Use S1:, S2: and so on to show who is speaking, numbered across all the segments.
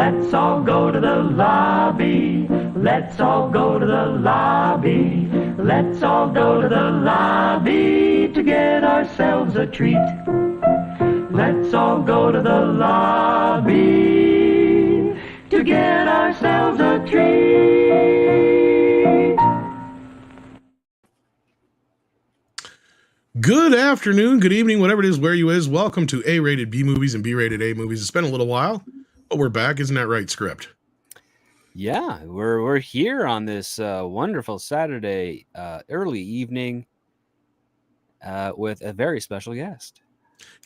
S1: Let's all go to the lobby. Let's all go to the lobby. Let's all go to the lobby to get ourselves a treat. Let's all go to the lobby to get ourselves a treat.
S2: Good afternoon, good evening, whatever it is, where you is. Welcome to A-rated B movies and B-rated A movies. It's been a little while, but we're back. Isn't that right, Script?
S3: Yeah, we're here on this wonderful Saturday early evening with a very special guest.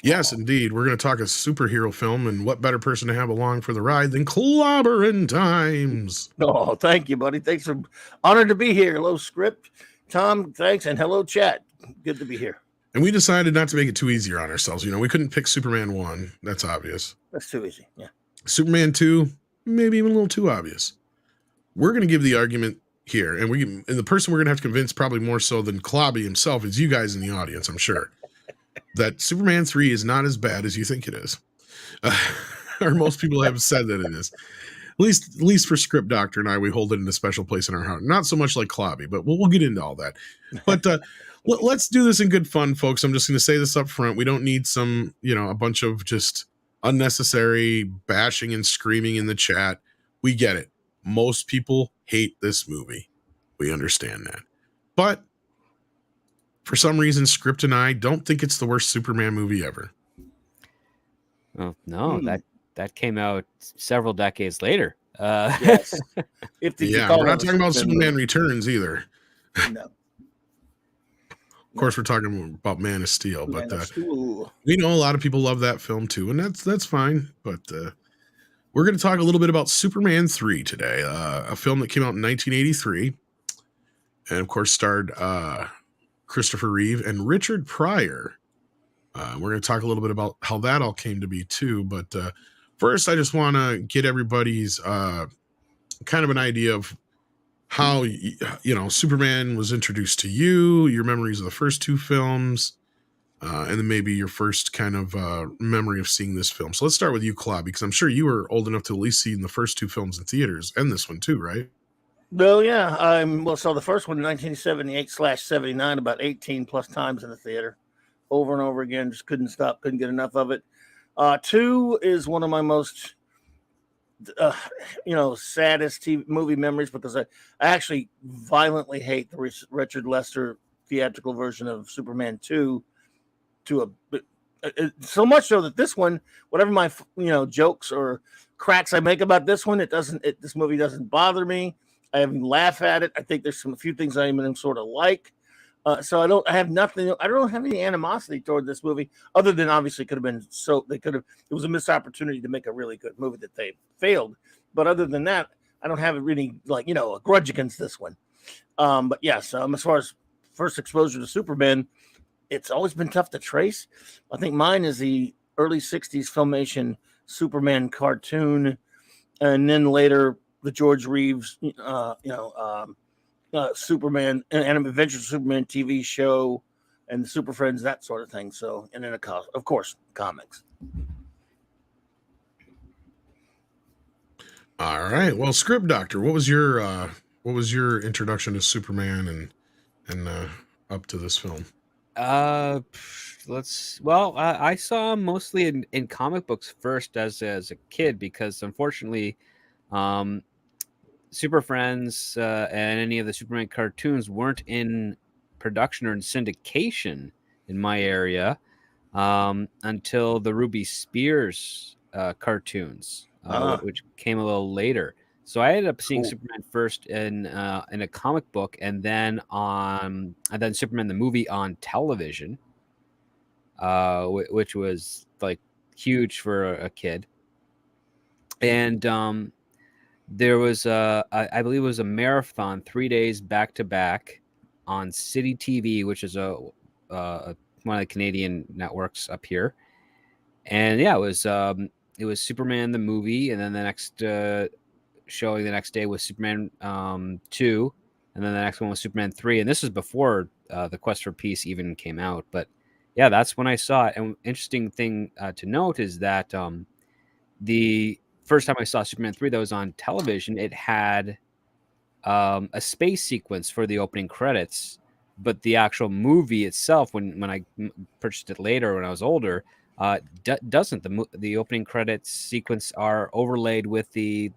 S2: Yes, indeed. We're going to talk a superhero film, and what better person to have along for the ride than Clobberin Times?
S4: Oh, thank you, buddy. Thanks for honored to be here. Hello, Script. Tom, thanks, and hello, chat. Good to be here.
S2: And we decided not to make it too easier on ourselves. You know, we couldn't pick Superman 1. That's obvious.
S4: That's too easy. Yeah.
S2: Superman 2, maybe even a little too obvious. We're going to give the argument here, and the person we're going to have to convince probably more so than Clobby himself is you guys in the audience, I'm sure, that Superman 3 is not as bad as you think it is. Or most people have said that it is. At least for Script Doctor and I, we hold it in a special place in our heart. Not so much like Clobby, but we'll get into all that. But let's do this in good fun, folks. I'm just going to say this up front. We don't need a bunch of just unnecessary bashing and screaming in the chat. We get it. Most people hate this movie. We understand that. But for some reason, Script and I don't think it's the worst Superman movie ever.
S3: Oh, no, that came out several decades later.
S4: Yes.
S2: We're not talking about Superman Returns either.
S4: No.
S2: Of course, we're talking about Man of Steel, but
S4: Steel.
S2: we know a lot of people love that film too, and that's fine. But we're going to talk a little bit about Superman 3 today, a film that came out in 1983, and of course starred Christopher Reeve and Richard Pryor. We're going to talk a little bit about how that all came to be too, but first, I just want to get everybody's kind of an idea of how Superman was introduced to you, your memories of the first two films, and then maybe your first kind of memory of seeing this film. So let's start with you, Claude, because I'm sure you were old enough to at least see the first two films in theaters and this one too, right?
S4: Well, yeah. So the first one in 1978/79, about 18 plus times in the theater, over and over again. Just couldn't get enough of it. 2 is one of my most saddest movie memories because I actually violently hate the Richard Lester theatrical version of Superman 2 so much so that this one, whatever my jokes or cracks I make about this one, this movie doesn't bother me. I even laugh at it. I think there's a few things I even sort of like. So I don't have any animosity toward this movie, other than obviously it was a missed opportunity to make a really good movie that they failed. But other than that, I don't have really a grudge against this one. But yes, as far as first exposure to Superman, it's always been tough to trace. I think mine is the early 60s Filmation Superman cartoon, and then later the George Reeves, Superman and Adventure Superman TV show and the Super Friends, that sort of thing. So, and then of course, comics.
S2: All right. Well, Script Doctor, what was your introduction to Superman and up to this film?
S3: I saw mostly in comic books first as a kid, because unfortunately, Super Friends and any of the Superman cartoons weren't in production or in syndication in my area until the Ruby Spears cartoons, which came a little later. So I ended up seeing Superman first in a comic book, and then Superman the movie on television, which was like huge for a kid. And there was I believe it was a marathon, 3 days back to back on City TV, which is one of the Canadian networks up here. And yeah, it was Superman the movie, and then the next showing the next day was Superman 2, and then the next one was Superman 3, and this was before the Quest for Peace even came out. But yeah, that's when I saw it. And interesting thing to note is that the first time I saw Superman 3 that was on television, it had a space sequence for the opening credits, but the actual movie itself, when I purchased it later when I was older, doesn't. The opening credits sequence are overlaid with the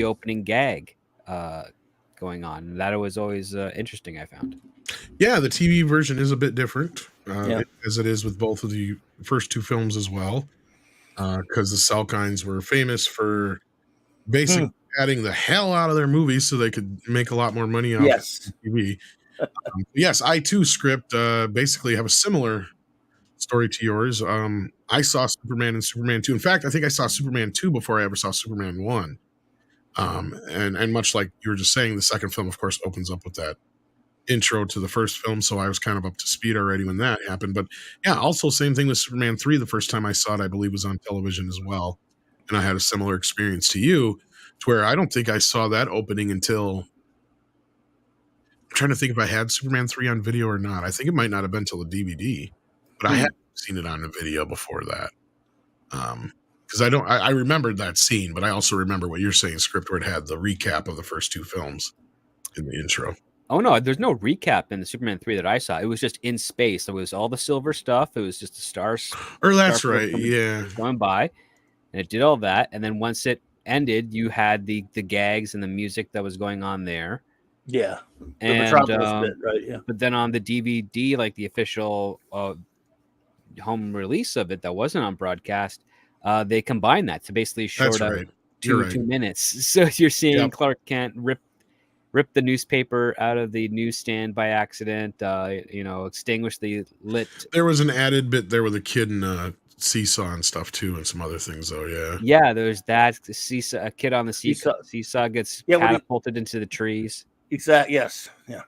S3: opening gag going on. And that was always interesting, I found.
S2: Yeah, the TV version is a bit different,
S4: Yeah.
S2: as it is with both of the first two films as well, because the Salkinds were famous for basically adding the hell out of their movies so they could make a lot more money off
S4: Yes.
S2: TV. Yes, I too script basically have a similar story to yours. I saw Superman and Superman 2. In fact, I think I saw Superman 2 before I ever saw Superman 1. And much like you were just saying, the second film, of course, opens up with that intro to the first film, so I was kind of up to speed already when that happened. But yeah, also same thing with Superman 3. The first time I saw it, I believe, was on television as well. And I had a similar experience to you, to where I don't think I saw that opening until... I'm trying to think if I had Superman 3 on video or not. I think it might not have been till the DVD, but I hadn't seen it on the video before that. Because I remembered that scene, but I also remember what you're saying, script, where it had the recap of the first two films in the intro.
S3: Oh no, there's no recap in the Superman 3 that I saw. It was just in space. It was all the silver stuff. It was just the stars.
S2: Or that's right, yeah.
S3: Going by, and it did all that. And then once it ended, you had the gags and the music that was going on there.
S4: Yeah.
S3: And
S4: Metropolis bit, right? Yeah.
S3: but then on the DVD, like the official home release of it that wasn't on broadcast, they combined that to basically short out
S2: right.
S3: 2
S2: right.
S3: minutes. So you're seeing
S2: Yep.
S3: Clark Kent rip the newspaper out of the newsstand by accident, extinguish the lit.
S2: There was an added bit there with a kid and a seesaw and stuff too, and some other things though, yeah.
S3: Yeah, there's that seesaw, a kid on the seesaw gets catapulted into the trees.
S4: Exactly. Yes. Yeah.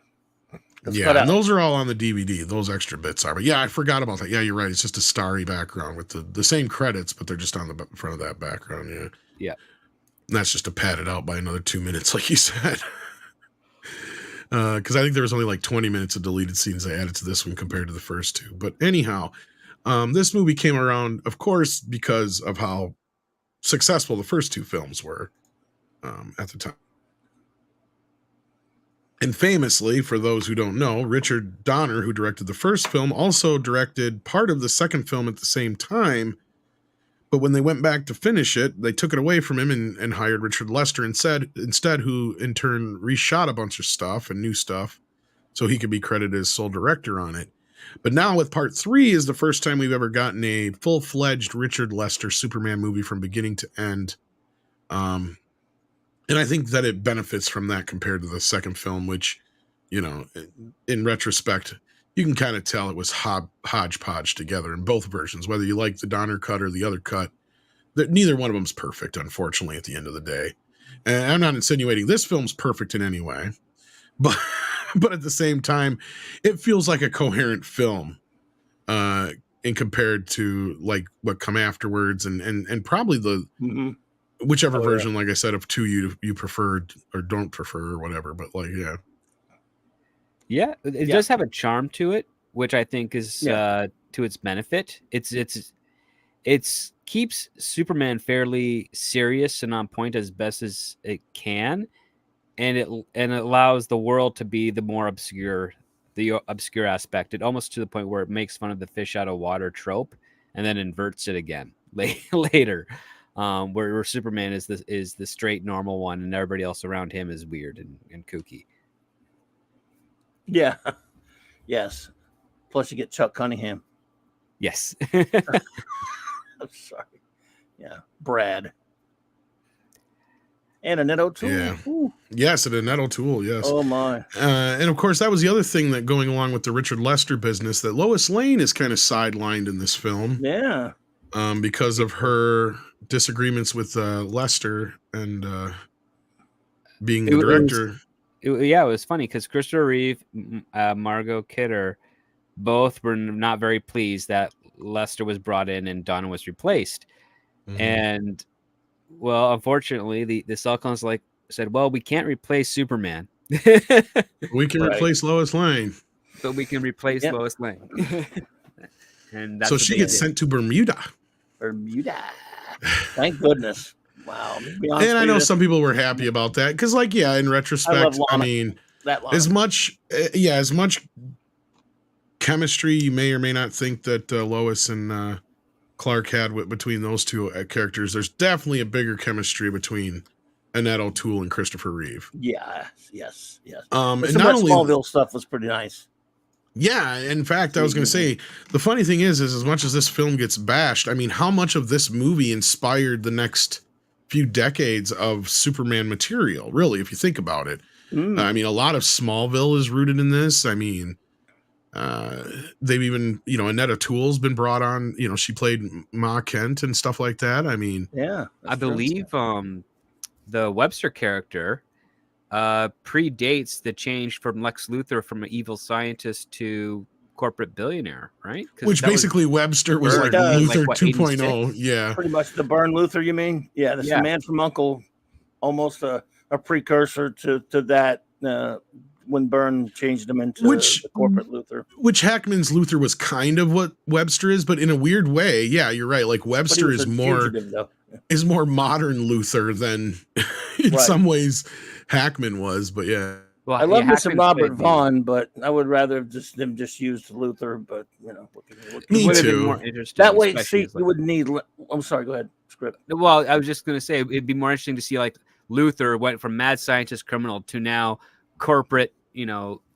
S2: Yeah, and those are all on the DVD. Those extra bits are. But yeah, I forgot about that. Yeah, you're right. It's just a starry background with the same credits, but they're just on the front of that background. Yeah.
S3: Yeah.
S2: And that's just to pad it out by another 2 minutes, like you said. Because I think there was only like 20 minutes of deleted scenes they added to this one compared to the first two. But anyhow, this movie came around, of course, because of how successful the first two films were at the time. And famously, for those who don't know, Richard Donner, who directed the first film, also directed part of the second film at the same time. But when they went back to finish it, they took it away from him and hired Richard Lester instead, who in turn reshot a bunch of stuff and new stuff so he could be credited as sole director on it. But now with part 3 is the first time we've ever gotten a full-fledged Richard Lester Superman movie from beginning to end. And I think that it benefits from that compared to the second film, which, in retrospect, you can kind of tell it was hodgepodge together in both versions, whether you like the Donner cut or the other cut. Neither one of them's perfect, unfortunately, at the end of the day. And I'm not insinuating this film's perfect in any way, but at the same time, it feels like a coherent film in compared to like what come afterwards and probably the... Mm-hmm. Whichever version, like I said, of 2 you preferred or don't prefer or whatever, but like, yeah.
S3: Yeah, it does have a charm to it, which I think is to its benefit. It's keeps Superman fairly serious and on point as best as it can, and it allows the world to be the obscure aspect. It almost to the point where it makes fun of the fish out of water trope and then inverts it again later. Where Superman is the straight normal one, and everybody else around him is weird and kooky.
S4: Yeah. Yes. Plus, you get Chuck Cunningham.
S3: Yes.
S4: I'm sorry. Yeah. Brad. And Annette O'Toole.
S2: Yeah. Ooh. Yes, and Annette O'Toole. Yes.
S4: Oh my.
S2: And of course, that was the other thing that going along with the Richard Lester business, that Lois Lane is kind of sidelined in this film.
S4: Yeah.
S2: Because of her disagreements with Lester and being the director.
S3: It was funny because Christopher Reeve, Margot Kidder, both were not very pleased that Lester was brought in and Donna was replaced. Mm-hmm. And well, unfortunately, the Salkinds said, well, we can't replace Superman.
S2: We can replace Lois Lane.
S3: But we can replace Lois Lane. And that's
S2: so she gets sent to Bermuda.
S4: Thank goodness. Wow. To be honest
S2: And I
S4: with
S2: know
S4: you,
S2: some people were happy about that because, like, yeah, in retrospect, I
S4: Lana.
S2: mean,
S4: that Lana.
S2: as much chemistry you may or may not think that Lois and Clark had between those two characters, there's definitely a bigger chemistry between Annette O'Toole and Christopher Reeve.
S4: Yeah, yes.
S2: And
S4: Some of
S2: not
S4: that
S2: only
S4: Smallville stuff was pretty nice.
S2: yeah, in fact, I was going to say, the funny thing is as much as this film gets bashed, I mean, how much of this movie inspired the next few decades of Superman material, really, if you think about it. I mean, a lot of Smallville is rooted in this. I mean, they've even, Annette O'Toole's been brought on, she played Ma Kent and stuff like that. I mean,
S4: yeah,
S3: I believe the Webster character predates the change from Lex Luthor from an evil scientist to corporate billionaire, right?
S2: Which basically Webster was like Luthor 2.0. Yeah.
S4: Pretty much the Byrne Luthor, you mean? Yeah, this is Man from U.N.C.L.E., almost a precursor to that when Byrne changed him into the corporate Luthor.
S2: Which Hackman's Luthor was kind of what Webster is, but in a weird way. Yeah, you're right. Like Webster is more modern Luthor than in some ways Hackman was, but yeah.
S4: Well, I love Mr. Robert Vaughn, but I would rather have them just used Luthor. But
S2: me too.
S3: More interesting,
S4: that way, see, you would need. I'm sorry. Go ahead. Script.
S3: Well, I was just going to say it'd be more interesting to see like Luthor went from mad scientist criminal to now corporate,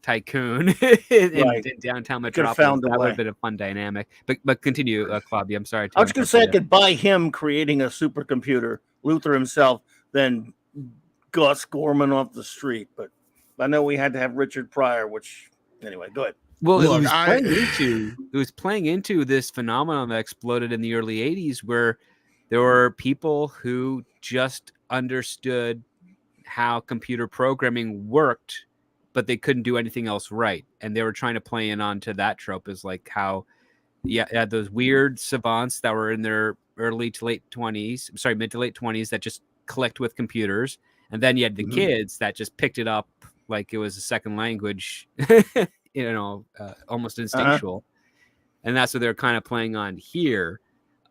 S3: tycoon in downtown Metropolis. That would have been a fun dynamic. But continue, Clobby. I'm sorry.
S4: I was going to say I could buy him creating a supercomputer, Luthor himself, than Gus Gorman off the street, but. I know we had to have Richard Pryor, which anyway, go ahead.
S3: Well, it was playing into this phenomenon that exploded in the early 80s where there were people who just understood how computer programming worked, but they couldn't do anything else right. And they were trying to play in onto that trope as like how had those weird savants that were in their mid to late 20s that just clicked with computers. And then you had the kids that just picked it up like it was a second language, almost instinctual. And that's what they're kind of playing on here.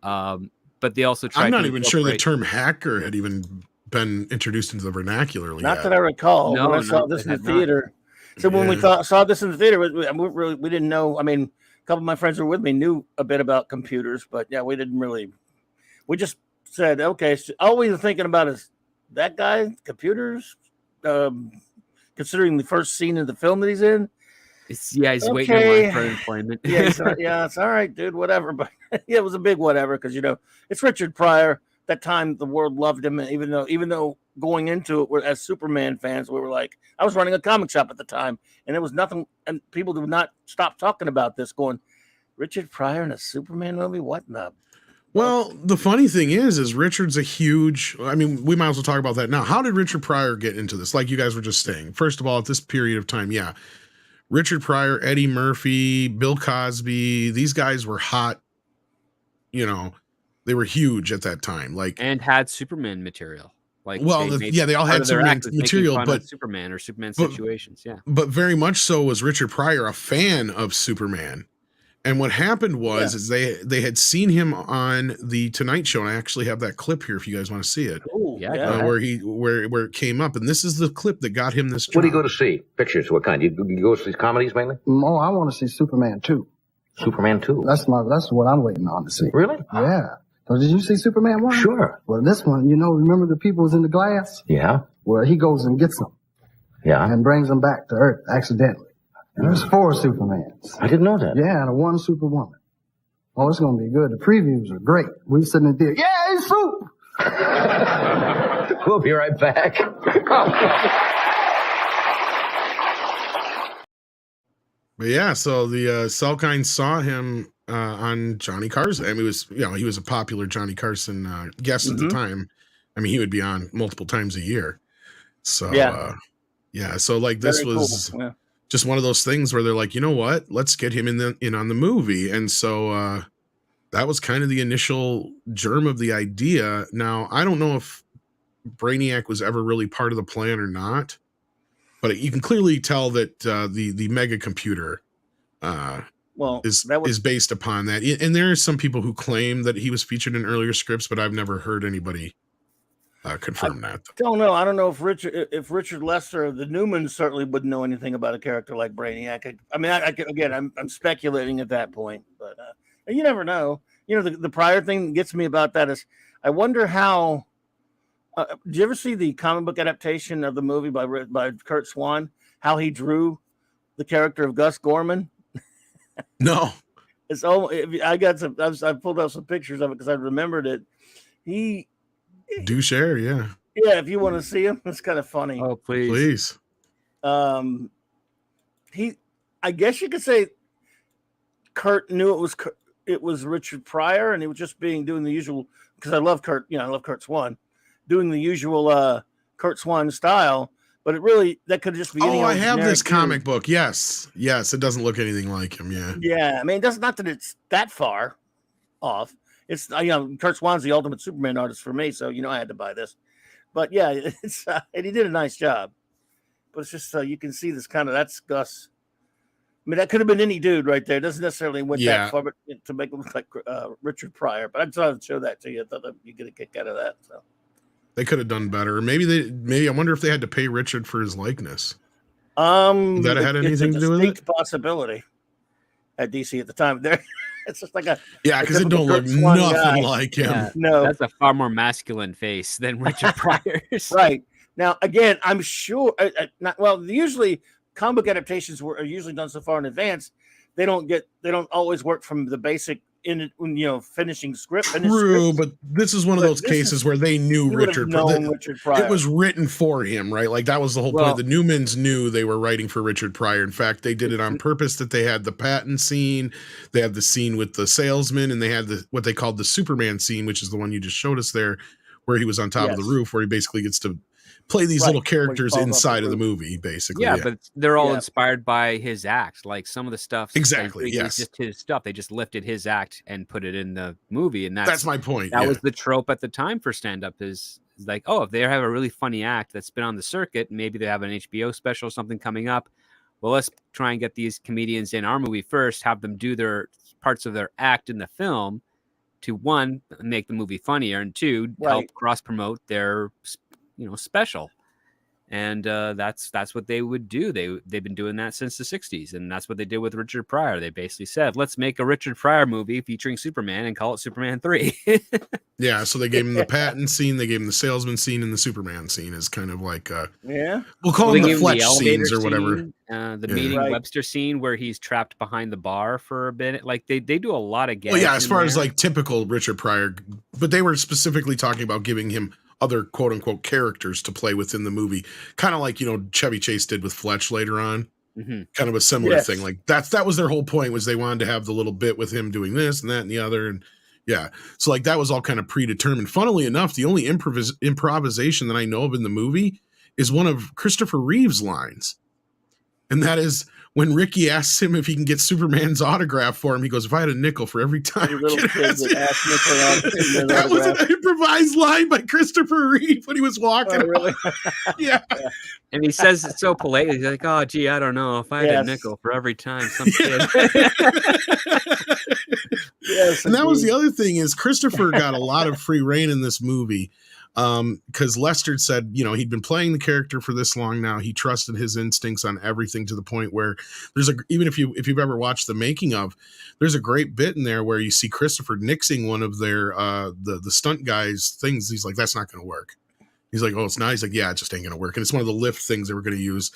S3: But they also tried.
S2: I'm not even sure the term hacker had even been introduced into the vernacular.
S4: Not that I recall.
S3: No,
S4: when I saw this in the theater. So when we saw this in the theater, we didn't know. I mean, a couple of my friends who were with me knew a bit about computers, but we didn't really. We just said, okay, so all we were thinking about is that guy, computers. Considering the first scene of the film that he's in,
S3: he's waiting in line for employment.
S4: It's all right, dude, whatever. But it was a big whatever because it's Richard Pryor. That time the world loved him, and even though going into it, as Superman fans, we were like, I was running a comic shop at the time, and there was nothing, and people did not stop talking about this. Going, Richard Pryor in a Superman movie? What in the?
S2: Well, the funny thing is Richard's a huge, I mean, we might as well talk about that now. How did Richard Pryor get into this? Like you guys were just saying, first of all, at this period of time, Richard Pryor, Eddie Murphy, Bill Cosby, these guys were hot, they were huge at that time. And
S3: had Superman material.
S2: They all had Superman material, but
S3: Superman or Superman situations. Yeah.
S2: But very much so was Richard Pryor a fan of Superman. And what happened was is they had seen him on the Tonight Show, and I actually have that clip here if you guys want to see it. Where it came up, and this is the clip that got him this job.
S5: What do you go to see? Pictures? What kind? You go to see comedies mainly?
S6: Oh, I want to see Superman 2.
S5: Superman 2.
S6: That's what I'm waiting on to see.
S5: Really?
S6: Yeah. So did you see Superman 1?
S5: Sure.
S6: Well, this one, remember the people was in the glass?
S5: Yeah.
S6: Well, he goes and gets them.
S5: Yeah.
S6: And brings them back to Earth accidentally. There's 4 Supermans.
S5: I didn't know that.
S6: Yeah, and 1 Superwoman. Oh, it's going to be good. The previews are great. We sitting in there. Yeah, it's Soup!
S5: We'll be right back.
S2: But so the Salkind saw him on Johnny Carson. I mean, he was a popular Johnny Carson guest at the time. I mean, he would be on multiple times a year. So, so like this
S4: Very
S2: was...
S4: cool. Yeah.
S2: Just one of those things where they're like, you know what? Let's get him in on the movie. And so that was kind of the initial germ of the idea. Now, I don't know if Brainiac was ever really part of the plan or not, but you can clearly tell that the mega computer is based upon that. And there are some people who claim that he was featured in earlier scripts, but I've never heard anybody confirm that.
S4: Don't know. I don't know if Richard Lester, the Newmans certainly wouldn't know anything about a character like Brainiac. I mean, I'm speculating at that point, but you never know. You know, the Pryor thing that gets me about that is I wonder how. Did you ever see the comic book adaptation of the movie by Kurt Swan? How he drew the character of Gus Gorman?
S2: No.
S4: It's I pulled out some pictures of it because I remembered it.
S2: Do share, yeah.
S4: Yeah, if you want to see him, it's kind of funny.
S3: Oh, please.
S2: Please.
S4: I guess you could say Kurt knew it was Richard Pryor, and he was just doing the usual, because I love Kurt, I love Kurt Swan, doing the usual Kurt Swan style, but that could just be.
S2: Oh, I have this comic book. Yes, it doesn't look anything like him. Yeah.
S4: Yeah, I mean, that's not that it's that far off. It's Kurt Swan's the ultimate Superman artist for me, so I had to buy this. But yeah, it's and he did a nice job. But it's just you can see this that's Gus. I mean, that could have been any dude right there. It doesn't necessarily went that far, but to make it look like Richard Pryor. But I just wanted to show that to you. I thought that you get a kick out of that. So
S2: they could have done better. Maybe I wonder if they had to pay Richard for his likeness.
S4: That
S2: had anything to do with it?
S4: Possibility at DC at the time. There, it's just like
S2: because it don't look nothing like him.
S3: Yeah,
S4: no,
S3: that's a far more masculine face than Richard Pryor's.
S4: Right now, again, I'm sure. Usually comic book adaptations are usually done so far in advance. They don't always work from the basic finishing script.
S2: True, but this is one of those cases where they knew Richard Pryor. It was written for him, right? Like that was the whole point. The Newmans knew they were writing for Richard Pryor. In fact, they did it on purpose. That they had the patent scene, they had the scene with the salesman, and they had what they called the Superman scene, which is the one you just showed us there, where he was on top of the roof, where he basically gets to play these little characters inside of the movie, basically.
S3: Yeah, but they're all inspired by his act. Like some of the stuff,
S2: exactly.
S3: It's just his stuff. They just lifted his act and put it in the movie, and
S2: that's my point.
S3: That was the trope at the time for stand-up. Is like, if they have a really funny act that's been on the circuit, maybe they have an HBO special, something coming up. Well, let's try and get these comedians in our movie first. Have them do their parts of their act in the film to one, make the movie funnier, and two, help cross promote their special. And that's what they would do. They've been doing that since the 60s, and that's what they did with Richard Pryor. They basically said, let's make a Richard Pryor movie featuring Superman and call it Superman 3.
S2: Yeah, so they gave him the patent scene, they gave him the salesman scene, and the Superman scene is kind of like we'll call them the Fletch scenes or whatever.
S3: The meeting Webster scene where he's trapped behind the bar for a bit. Like they do a lot of gags.
S2: Well, yeah, as far as like typical Richard Pryor, but they were specifically talking about giving him other quote unquote characters to play within the movie, kind of like Chevy Chase did with Fletch later on. Kind of a similar thing. Like that was their whole point, was they wanted to have the little bit with him doing this and that and the other, and so like that was all kind of predetermined. Funnily enough, the only improvisation that I know of in the movie is one of Christopher Reeve's lines, and that is when Ricky asks him if he can get Superman's autograph for him. He goes, "If I had a nickel for every time." That was an improvised line by Christopher Reeve when he was walking.
S4: Oh, really?
S2: Yeah.
S3: And he says it so politely. He's like, "Oh, gee, I don't know. If I had a nickel for every time some kid."
S4: Yes,
S2: and that was the other thing, is Christopher got a lot of free reign in this movie. Because Lester said, he'd been playing the character for this long now. He trusted his instincts on everything, to the point where even if you've ever watched the making of, there's a great bit in there where you see Christopher nixing one of their the stunt guys' things. He's like, "That's not going to work." He's like, "Oh, it's not." He's like, "Yeah, it just ain't going to work." And it's one of the lift things they were going to use,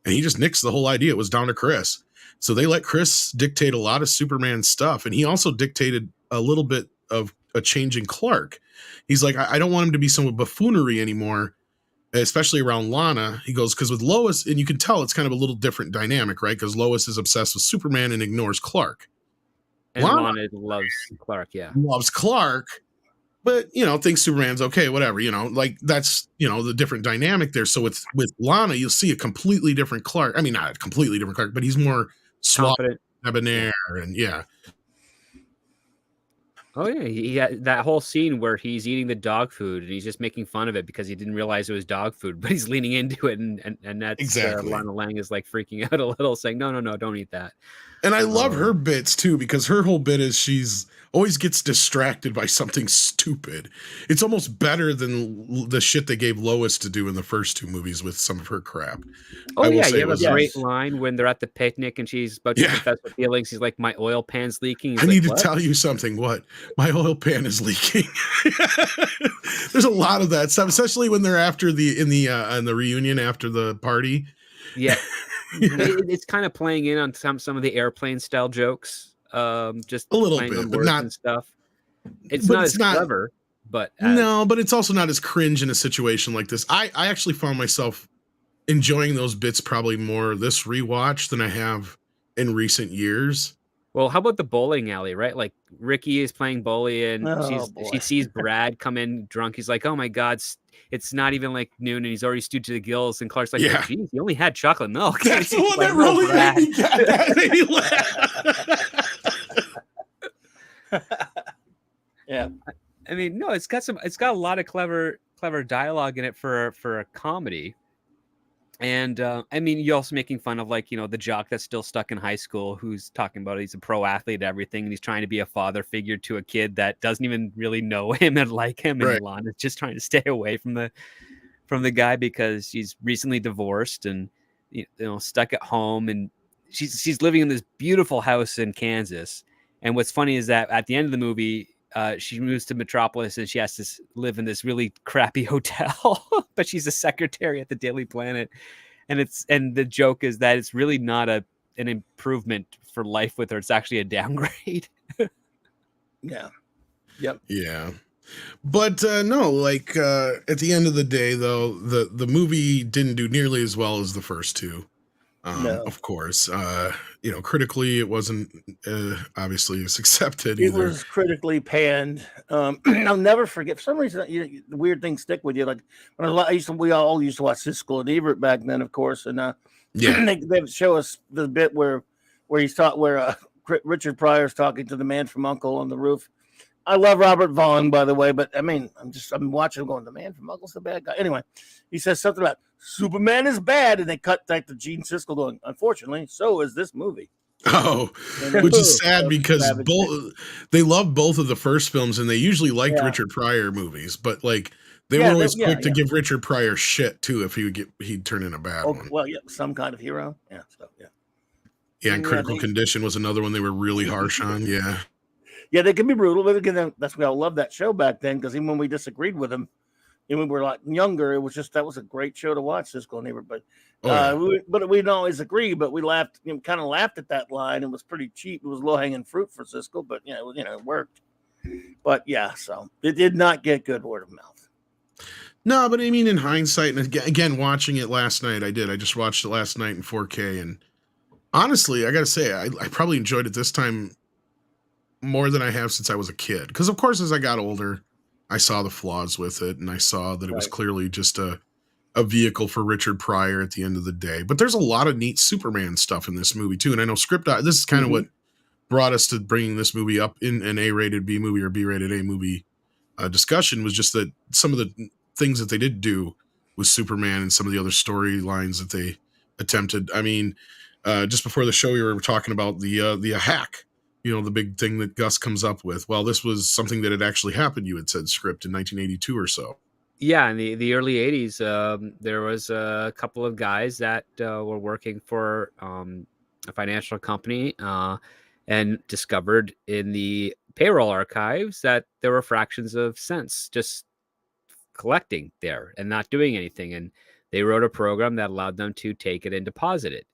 S2: and he just nixed the whole idea. It was down to Chris. So they let Chris dictate a lot of Superman stuff, and he also dictated a little bit of a change in Clark. He's like, I don't want him to be some buffoonery anymore, especially around Lana. He goes, because with Lois, and you can tell it's kind of a little different dynamic, right? Because Lois is obsessed with Superman and ignores Clark.
S3: And Lana loves Clark,
S2: loves Clark, but thinks Superman's okay, whatever. Like that's the different dynamic there. So with Lana, you'll see a completely different Clark. I mean, not a completely different Clark, but he's more suave, debonair, and
S3: Oh yeah, he had that whole scene where he's eating the dog food and he's just making fun of it because he didn't realize it was dog food, but he's leaning into it, and that's
S2: exactly.
S3: Lana Lang is like freaking out a little, saying, "No, don't eat that."
S2: And I love her bits too, because her whole bit is she's always gets distracted by something stupid. It's almost better than the shit they gave Lois to do in the first two movies with some of her crap.
S3: Oh
S2: I will
S3: yeah,
S2: say
S3: you
S2: it
S3: have a
S2: was
S3: great line when they're at the picnic and she's about to
S2: Yeah.
S3: confess her feelings. He's like, "My oil pan's leaking." He's
S2: I
S3: like,
S2: need to
S3: "What?"
S2: tell you something. What? My oil pan is leaking. There's a lot of that stuff, especially when they're after in the reunion after the party.
S3: Yeah.
S2: Yeah.
S3: It's kind of playing in on some of the airplane style jokes. Just
S2: A little
S3: playing
S2: bit,
S3: on
S2: but
S3: words
S2: not.
S3: and stuff. It's
S2: But
S3: not
S2: it's
S3: as
S2: not.
S3: clever, but
S2: No, but it's also not as cringe in a situation like this. I actually found myself enjoying those bits probably more this rewatch than I have in recent years.
S3: well, how about the bowling alley, right? Like Ricky is playing bowling and
S4: Oh,
S3: she
S4: boy.
S3: sees Brad come in drunk. He's like, "Oh my God, it's not even like noon and he's already stewed to the gills." And Clark's like,
S2: Yeah.
S3: "Oh, geez, you only had chocolate milk."
S2: That's the one
S3: Like,
S2: that
S3: "No,
S2: really
S3: Brad."
S2: made me get that made me laugh.
S4: Yeah.
S3: I mean, no, it's got a lot of clever dialogue in it for a comedy. And I mean, you're also making fun of like, the jock that's still stuck in high school who's talking about he's a pro athlete and everything, and he's trying to be a father figure to a kid that doesn't even really know him and like him. And
S2: Right.
S3: Lana's just trying to stay away from the guy because she's recently divorced and stuck at home, and she's living in this beautiful house in Kansas. And what's funny is that at the end of the movie, she moves to Metropolis and she has to live in this really crappy hotel, but she's a secretary at the Daily Planet. And the joke is that it's really not an improvement for life with her. It's actually a downgrade.
S4: Yeah. Yep.
S2: Yeah. But no, like at the end of the day, though, the movie didn't do nearly as well as the first two.
S4: No.
S2: Of course, critically, it wasn't obviously as accepted
S4: It
S2: either.
S4: was critically panned. I'll never forget. For some reason, the weird things stick with you. Like when we all used to watch Siskel and Ebert back then, of course, and
S2: Yeah.
S4: they would show us the bit where Richard Pryor's talking to the man from U.N.C.L.E. on the roof. I love Robert Vaughn, by the way, but I mean, I'm watching him going, the man from U.N.C.L.E.'s the bad guy. Anyway, he says something about Superman is bad, and they cut back to Gene Siskel going, unfortunately, so is this movie.
S2: Oh, which is sad because they love both of the first films, and they usually liked Richard Pryor movies, but like they were always quick to give Richard Pryor shit too if he'd turn in a bad one.
S4: Well, yeah, Some Kind of Hero. Yeah, so
S2: yeah, and Critical Condition was another one they were really harsh on. Yeah.
S4: Yeah, they can be brutal, but again, that's why I loved that show back then, because even when we disagreed with them, and we were like younger, it was just that was a great show to watch, Siskel and Ebert. But we didn't always agree, but we laughed, kind of laughed at that line. It was pretty cheap. It was low hanging fruit for Siskel, but it worked. But yeah, so it did not get good word of mouth.
S2: No, but I mean, in hindsight, and again, watching it last night, I just watched it last night in 4K, and honestly, I gotta say, I probably enjoyed it this time more than I have since I was a kid. Because of course, as I got older, I saw the flaws with it, and I saw that it was clearly just a vehicle for Richard Pryor at the end of the day. But there's a lot of neat Superman stuff in this movie too. And I know this is kind of what brought us to bringing this movie up in an A-rated B movie or B-rated A movie discussion, was just that some of the things that they did do with Superman and some of the other storylines that they attempted. I mean, just before the show, we were talking about the hack, the big thing that Gus comes up with. Well, this was something that had actually happened, you had said, Script, in 1982 or so.
S3: Yeah, in the early 80s, there was a couple of guys that were working for a financial company and discovered in the payroll archives that there were fractions of cents just collecting there and not doing anything. And they wrote a program that allowed them to take it and deposit it.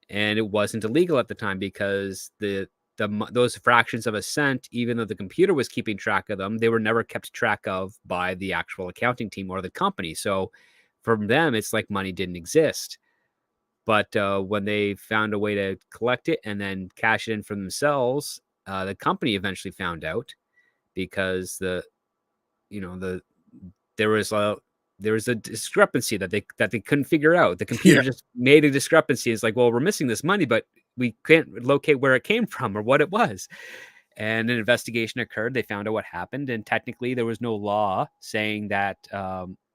S3: And it wasn't illegal at the time because those fractions of a cent, even though the computer was keeping track of them, they were never kept track of by the actual accounting team or the company. So from them, it's like money didn't exist. But when they found a way to collect it and then cash it in for themselves, the company eventually found out because there was a discrepancy that they couldn't figure out. The computer just made a discrepancy. It's like, well, we're missing this money, but we can't locate where it came from or what it was. And an investigation occurred. They found out what happened. And technically there was no law saying that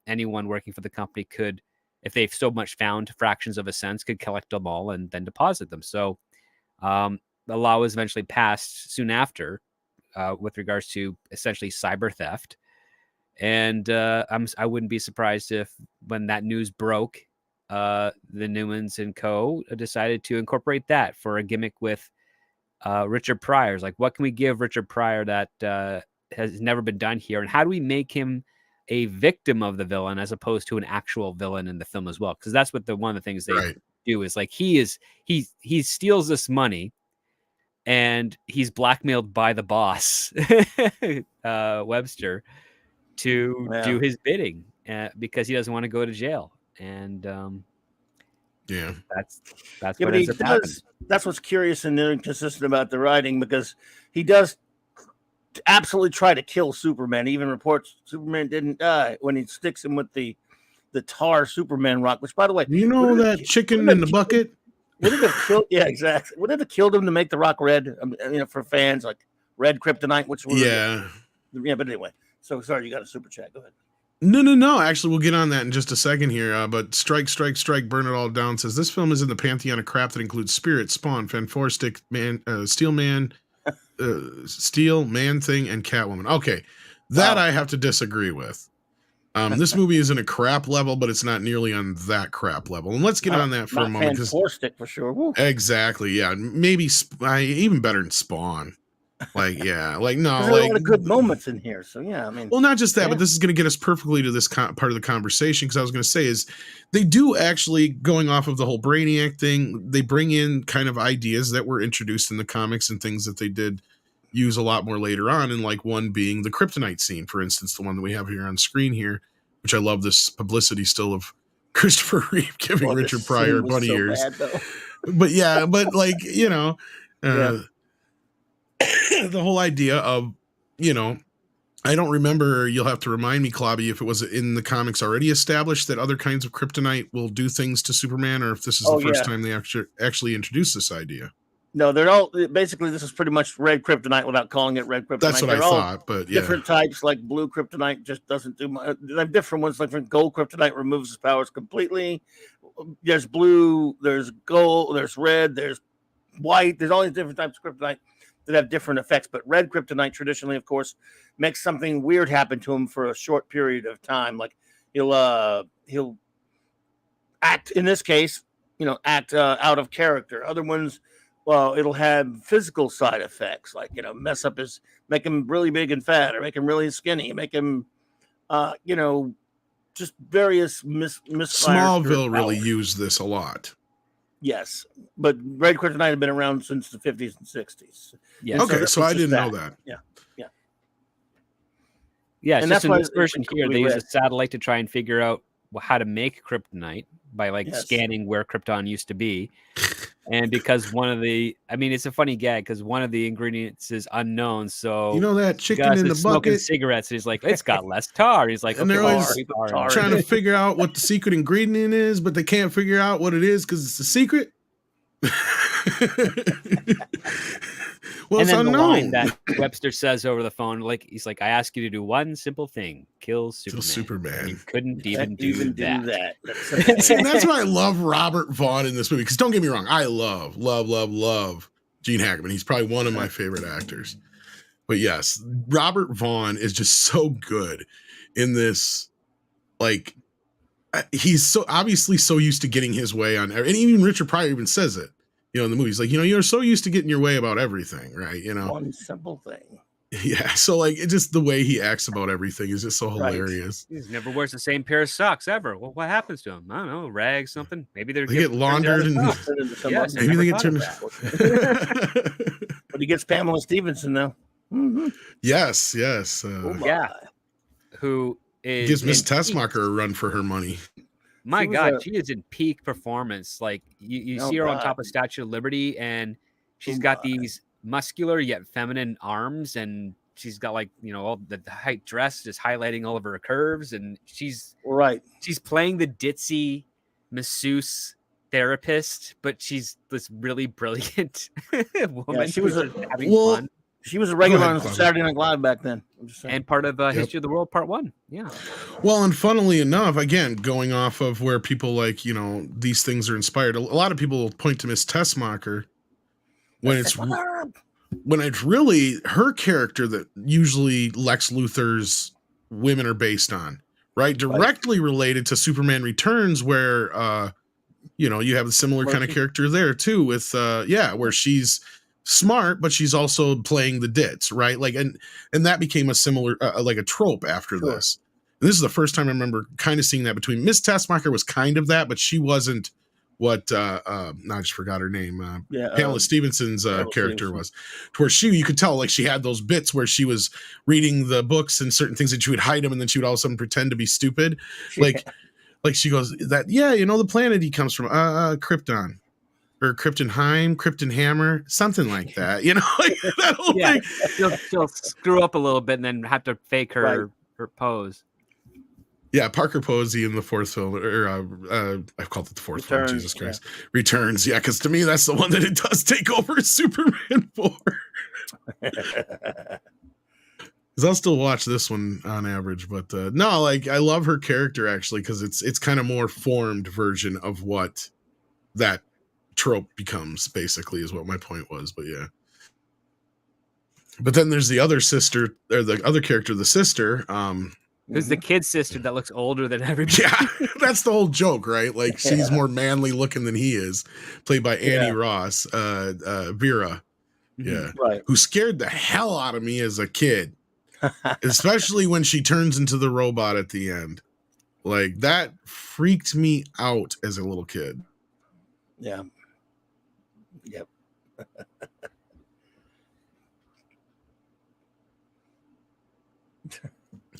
S3: anyone working for the company could, if they've so much found fractions of a cent, could collect them all and then deposit them. So the law was eventually passed soon after, with regards to essentially cyber theft. And I wouldn't be surprised if when that news broke, the Newmans and co. decided to incorporate that for a gimmick with Richard Pryor. Like, what can we give Richard Pryor that has never been done here? And how do we make him a victim of the villain as opposed to an actual villain in the film as well? Because that's what one of the things they do is like he steals this money and he's blackmailed by the boss, Webster, to do his bidding because he doesn't want to go to jail. And that's what ends up happening.
S4: That's what's curious and inconsistent about the writing, because he does absolutely try to kill Superman. He even reports Superman didn't die when he sticks him with the tar Superman rock, which, by the way,
S2: that chicken in the bucket.
S4: Would it have killed? Yeah, exactly. Would it have killed him to make the rock red? For fans, like red kryptonite, which was But anyway, so sorry, you got a super chat. Go ahead.
S2: No. Actually, we'll get on that in just a second here. But strike, burn it all down says this film is in the pantheon of crap that includes Spirit, Spawn, Fantastic Man, Steel Man, Steel Man Thing, and Catwoman. Okay, that I have to disagree with. This movie is in a crap level, but it's not nearly on that crap level. And let's get on that for a moment.
S4: Fantastic for sure. Woo.
S2: Exactly. Yeah. Maybe even better than Spawn. No.
S4: There's a lot of good moments in here. So yeah, I mean.
S2: Well, not just that, but this is going to get us perfectly to this part of the conversation, because I was going to say is they do actually, going off of the whole Brainiac thing, they bring in kind of ideas that were introduced in the comics and things that they did use a lot more later on, and like one being the Kryptonite scene, for instance, the one that we have here on screen here, which I love this publicity still of Christopher Reeve giving Richard Pryor bunny ears. But yeah, but like, the whole idea of, I don't remember, you'll have to remind me, Clobby, if it was in the comics already established that other kinds of kryptonite will do things to Superman, or if this is the first time they actually introduced this idea.
S4: No, they're all basically, this is pretty much red kryptonite without calling it red kryptonite.
S2: That's what I thought, but yeah.
S4: Different types, like blue kryptonite just doesn't do much. They have different ones, like gold kryptonite removes his powers completely. There's blue, there's gold, there's red, there's white. There's all these different types of kryptonite that have different effects. But red kryptonite traditionally, of course, makes something weird happen to him for a short period of time. Like he'll act, in this case, act out of character. Other ones, well, it'll have physical side effects, like, mess up make him really big and fat, or make him really skinny, make him, just various
S2: Smallville really used this a lot.
S4: Yes, but red kryptonite had been around since the 50s and 60s.
S3: Yeah.
S2: Okay, so I didn't know that.
S4: Yeah.
S3: Yeah, and that's in this version here, they use a satellite to try and figure out how to make kryptonite by scanning where Krypton used to be. And because it's a funny gag because one of the ingredients is unknown. So
S2: that chicken in the
S3: smoking
S2: bucket,
S3: cigarettes, and he's like, it's got less tar. He's like,
S2: and they're always trying to figure out what the secret ingredient is, but they can't figure out what it is because it's a secret. Well,
S3: and
S2: it's
S3: then
S2: unknown.
S3: The line that Webster says over the phone, he's like, I ask you to do one simple thing: kill Superman. And you couldn't even do that.
S2: See, that's why I love Robert Vaughn in this movie. Because don't get me wrong, I love Gene Hackman. He's probably one of my favorite actors. But yes, Robert Vaughn is just so good in this. Like, he's so obviously so used to getting his way on, and even Richard Pryor even says it. In the movies, like, you're so used to getting your way about everything, right?
S4: One simple thing.
S2: Yeah. So, like, it's just the way he acts about everything is just so hilarious.
S3: He never wears the same pair of socks ever. Well, what happens to him? I don't know. Rags, something. Maybe they
S2: get laundered and maybe they get turned.
S4: But he gets Pamela Stevenson now. Mm-hmm.
S2: Yes.
S3: Who is
S2: gives Miss Tessmacher a run for her money.
S3: My God, she is in peak performance. Like you see her on top of Statue of Liberty, and she's got these muscular yet feminine arms, and she's got all the height dress just highlighting all of her curves, and she's playing the ditzy masseuse therapist, but she's this really brilliant woman.
S4: She was
S3: having fun.
S4: She was a regular on Saturday Night Live back then.
S3: And part of History of the World Part 1. Yeah.
S2: Well, and funnily enough, again, going off of where people these things are inspired, a lot of people will point to Miss Tessmacher when it's really her character that usually Lex Luthor's women are based on, right? Directly related to Superman Returns, where you have a similar kind of character there too, with where she's smart, but she's also playing the ditz, right? Like, and that became a similar like a trope after this. And this is the first time I remember kind of seeing that between Miss Tessmacher was kind of that, but she wasn't what I just forgot her name. Pamela Stevenson's character was, to where you could tell like she had those bits where she was reading the books and certain things that she would hide them, and then she would all of a sudden pretend to be stupid, like she goes that the planet he comes from, Krypton. Or Kryptonheim, Krypton Hammer, something like that. Like that whole thing.
S3: She'll screw up a little bit and then have to fake her pose.
S2: Yeah, Parker Posey in the fourth film, or I've called it the fourth film. Jesus Christ, Returns. Yeah, because to me that's the one that it does take over Superman 4. Because I'll still watch this one on average, but no, like I love her character actually because it's kind of more formed version of what that trope becomes, basically, is what my point was. But yeah, but then there's the other sister, or the other character, the sister,
S3: who's the kid's sister that looks older than everybody.
S2: Yeah, that's the whole joke, right? Like she's more manly looking than he is, played by Annie Ross, Vera, who scared the hell out of me as a kid, especially when she turns into the robot at the end. Like that freaked me out as a little kid.
S4: Yeah. Yep.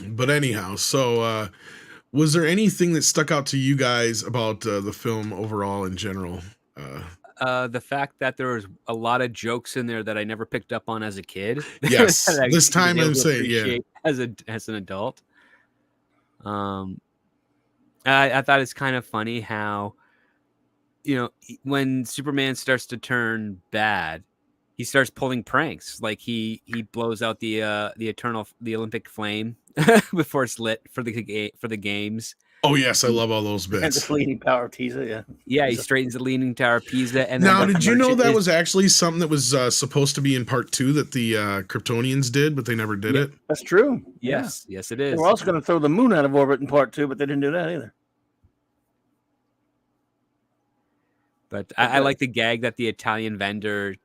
S2: But anyhow, so was there anything that stuck out to you guys about the film overall in general?
S3: The fact that there was a lot of jokes in there that I never picked up on as a kid.
S2: Yes, this time I'm saying,
S3: as an adult. I thought it's kind of funny how, when Superman starts to turn bad, he starts pulling pranks. Like he blows out the Olympic flame before it's lit for the games.
S2: Oh yes, I love all those bits.
S4: And the Leaning Tower of Pisa,
S3: he straightens the Leaning Tower of Pisa. And
S2: now, did you know that was actually something that was supposed to be in part 2 that the Kryptonians did, but they never did it?
S4: That's true.
S3: Yes, yes, it is.
S4: They were also going to throw the moon out of orbit in part 2, but they didn't do that either.
S3: But I like the gag that the Italian vendor,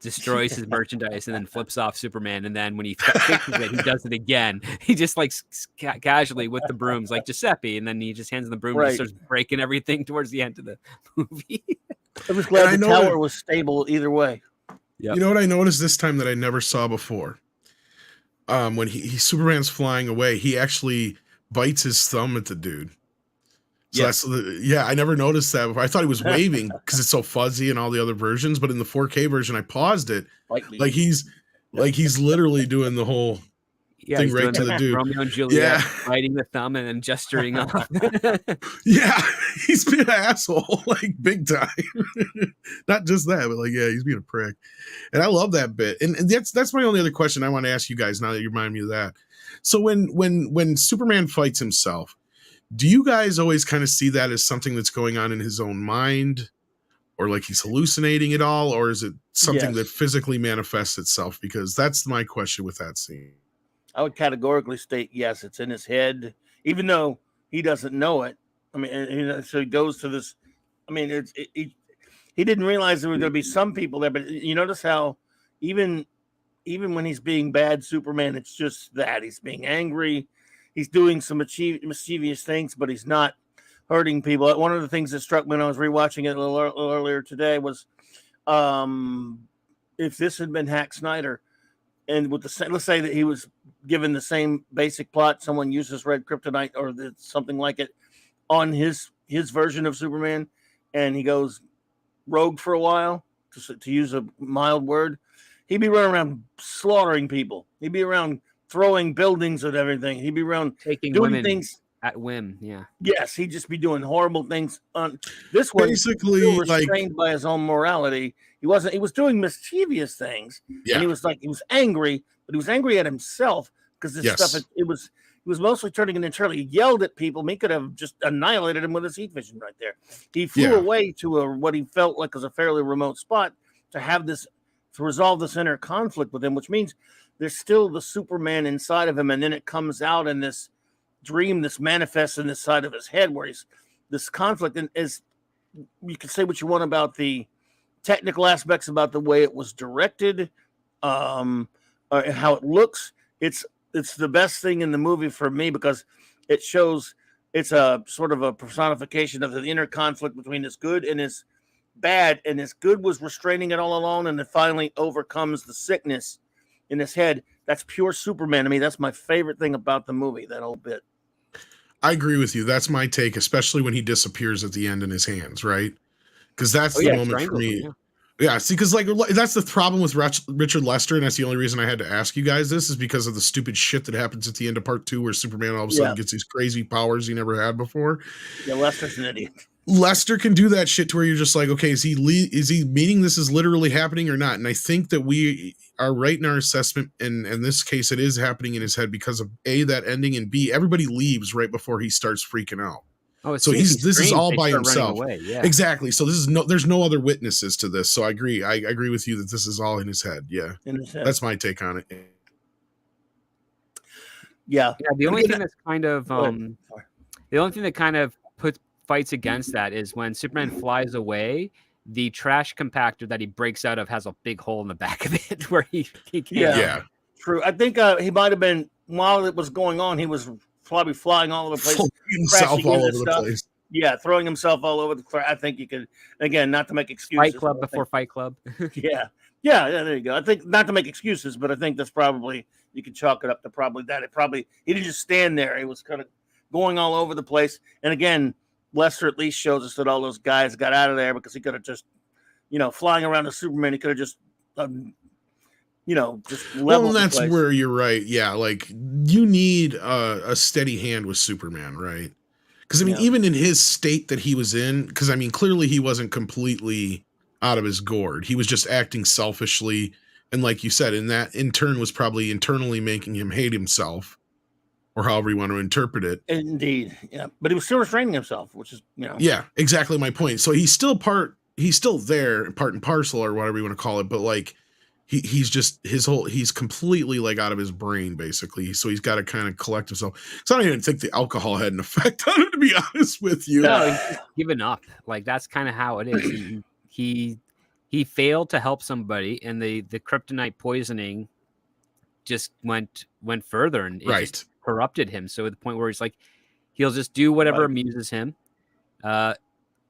S3: destroys his merchandise and then flips off Superman. And then when he fixes it, he does it again. He just like casually with the brooms, like Giuseppe. And then he just hands him the broom and starts breaking everything towards the end of the movie.
S4: I was glad the tower was stable either way.
S2: Yep. You know what I noticed this time that I never saw before? When Superman's flying away, he actually bites his thumb at the dude. So I never noticed that before. I thought he was waving because it's so fuzzy in all the other versions, but in the 4K version, I paused it. Like he's literally doing the whole thing right to the dude.
S3: Romeo and Juliet biting the thumb and then gesturing off.
S2: Yeah, he's being an asshole, like big time. Not just that, but he's being a prick. And I love that bit. And that's my only other question I want to ask you guys now that you remind me of that. So when Superman fights himself, do you guys always kind of see that as something that's going on in his own mind, or like he's hallucinating it all, or is it something that physically manifests itself? Because that's my question with that scene.
S4: I would categorically state yes, it's in his head, even though he doesn't know it. I mean, so he goes to this. I mean, he didn't realize there were going to be some people there, but you notice how even when he's being bad Superman, it's just that he's being angry. He's doing some mischievous things, but he's not hurting people. One of the things that struck me when I was rewatching it a little earlier today was, if this had been Hack Snyder, and with let's say that he was given the same basic plot, someone uses red kryptonite or something like it on his version of Superman, and he goes rogue for a while, to use a mild word, he'd be running around slaughtering people. He'd be around throwing buildings and everything. He'd be around doing things
S3: at whim. Yeah.
S4: Yes, he'd just be doing horrible things. On this one,
S2: basically,
S4: restrained by his own morality. He was doing mischievous things, and he was angry, but he was angry at himself because this stuff. It was mostly turning it internally. He yelled at people. He could have just annihilated him with his heat vision right there. He flew away to what he felt like was a fairly remote spot to have this to resolve this inner conflict with him, which means there's still the Superman inside of him, and then it comes out in this dream, this manifests in this side of his head where he's this conflict. And is, you can say what you want about the technical aspects, about the way it was directed, how it looks. It's the best thing in the movie for me, because it shows it's a sort of a personification of the inner conflict between his good and his bad, and his good was restraining it all along, and it finally overcomes the sickness in his head. That's pure Superman. I mean, that's my favorite thing about the movie, that whole bit.
S2: I agree with you. That's my take, especially when he disappears at the end in his hands, right? Because that's the moment for me. Yeah, see, because like that's the problem with Richard Lester, and that's the only reason I had to ask you guys this, is because of the stupid shit that happens at the end of part 2, where Superman all of a sudden gets these crazy powers he never had before.
S4: Yeah, Lester's an idiot.
S2: Lester can do that shit to where you're just like, okay, is he meaning this is literally happening or not? And I think that we are right in our assessment, and in this case, it is happening in his head because of A, that ending, and B, everybody leaves right before he starts freaking out.
S3: Oh,
S2: so this is all by himself.
S3: Yeah.
S2: Exactly. So there's no other witnesses to this. So I agree. I agree with you that this is all in his head. Yeah.
S4: In his head.
S2: That's my take on it.
S4: Yeah.
S3: The only thing that's kind of the only thing that kind of fights against that is when Superman flies away, the trash compactor that he breaks out of has a big hole in the back of it where he can't.
S2: Yeah.
S4: True. I think he might have been, while it was going on, he was probably flying all over the place,
S2: himself all over the place.
S4: Yeah, throwing himself all over the place. I think you could, again, not to make excuses.
S3: Fight Club before Fight Club.
S4: yeah, there you go. I think, not to make excuses, but I think that's probably, you could chalk it up to probably that. He didn't just stand there. He was kind of going all over the place. And again, Lester at least shows us that all those guys got out of there, because he could have just, flying around the Superman, he could have just just level.
S2: Well, that's where you're right. Yeah, like you need a steady hand with Superman, right? Because I mean, even in his state that he was in, because I mean, clearly he wasn't completely out of his gourd. He was just acting selfishly, and like you said, and that in turn was probably internally making him hate himself, or however you want to interpret it.
S4: Indeed, yeah. But he was still restraining himself, which is
S2: Yeah, exactly my point. So he's still there, part and parcel, or whatever you want to call it, but like. He's just he's completely like out of his brain, basically. So he's got to kind of collect himself. So I don't even think the alcohol had an effect on him, to be honest with you.
S3: No, he's just given up. Like that's kind of how it is. He failed to help somebody, and the kryptonite poisoning just went further, and it just corrupted him. So at the point where he's like, he'll just do whatever amuses him.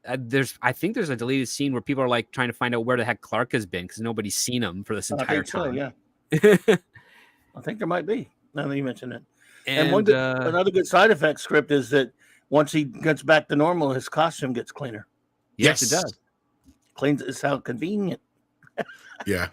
S3: I think there's a deleted scene where people are like trying to find out where the heck Clark has been, because nobody's seen him for this entire time.
S4: Yeah, I think there might be. Now that you mention it, and another good side effect script is that once he gets back to normal, his costume gets cleaner.
S3: Yes, it does.
S4: Cleans. It's how convenient.
S2: Yeah,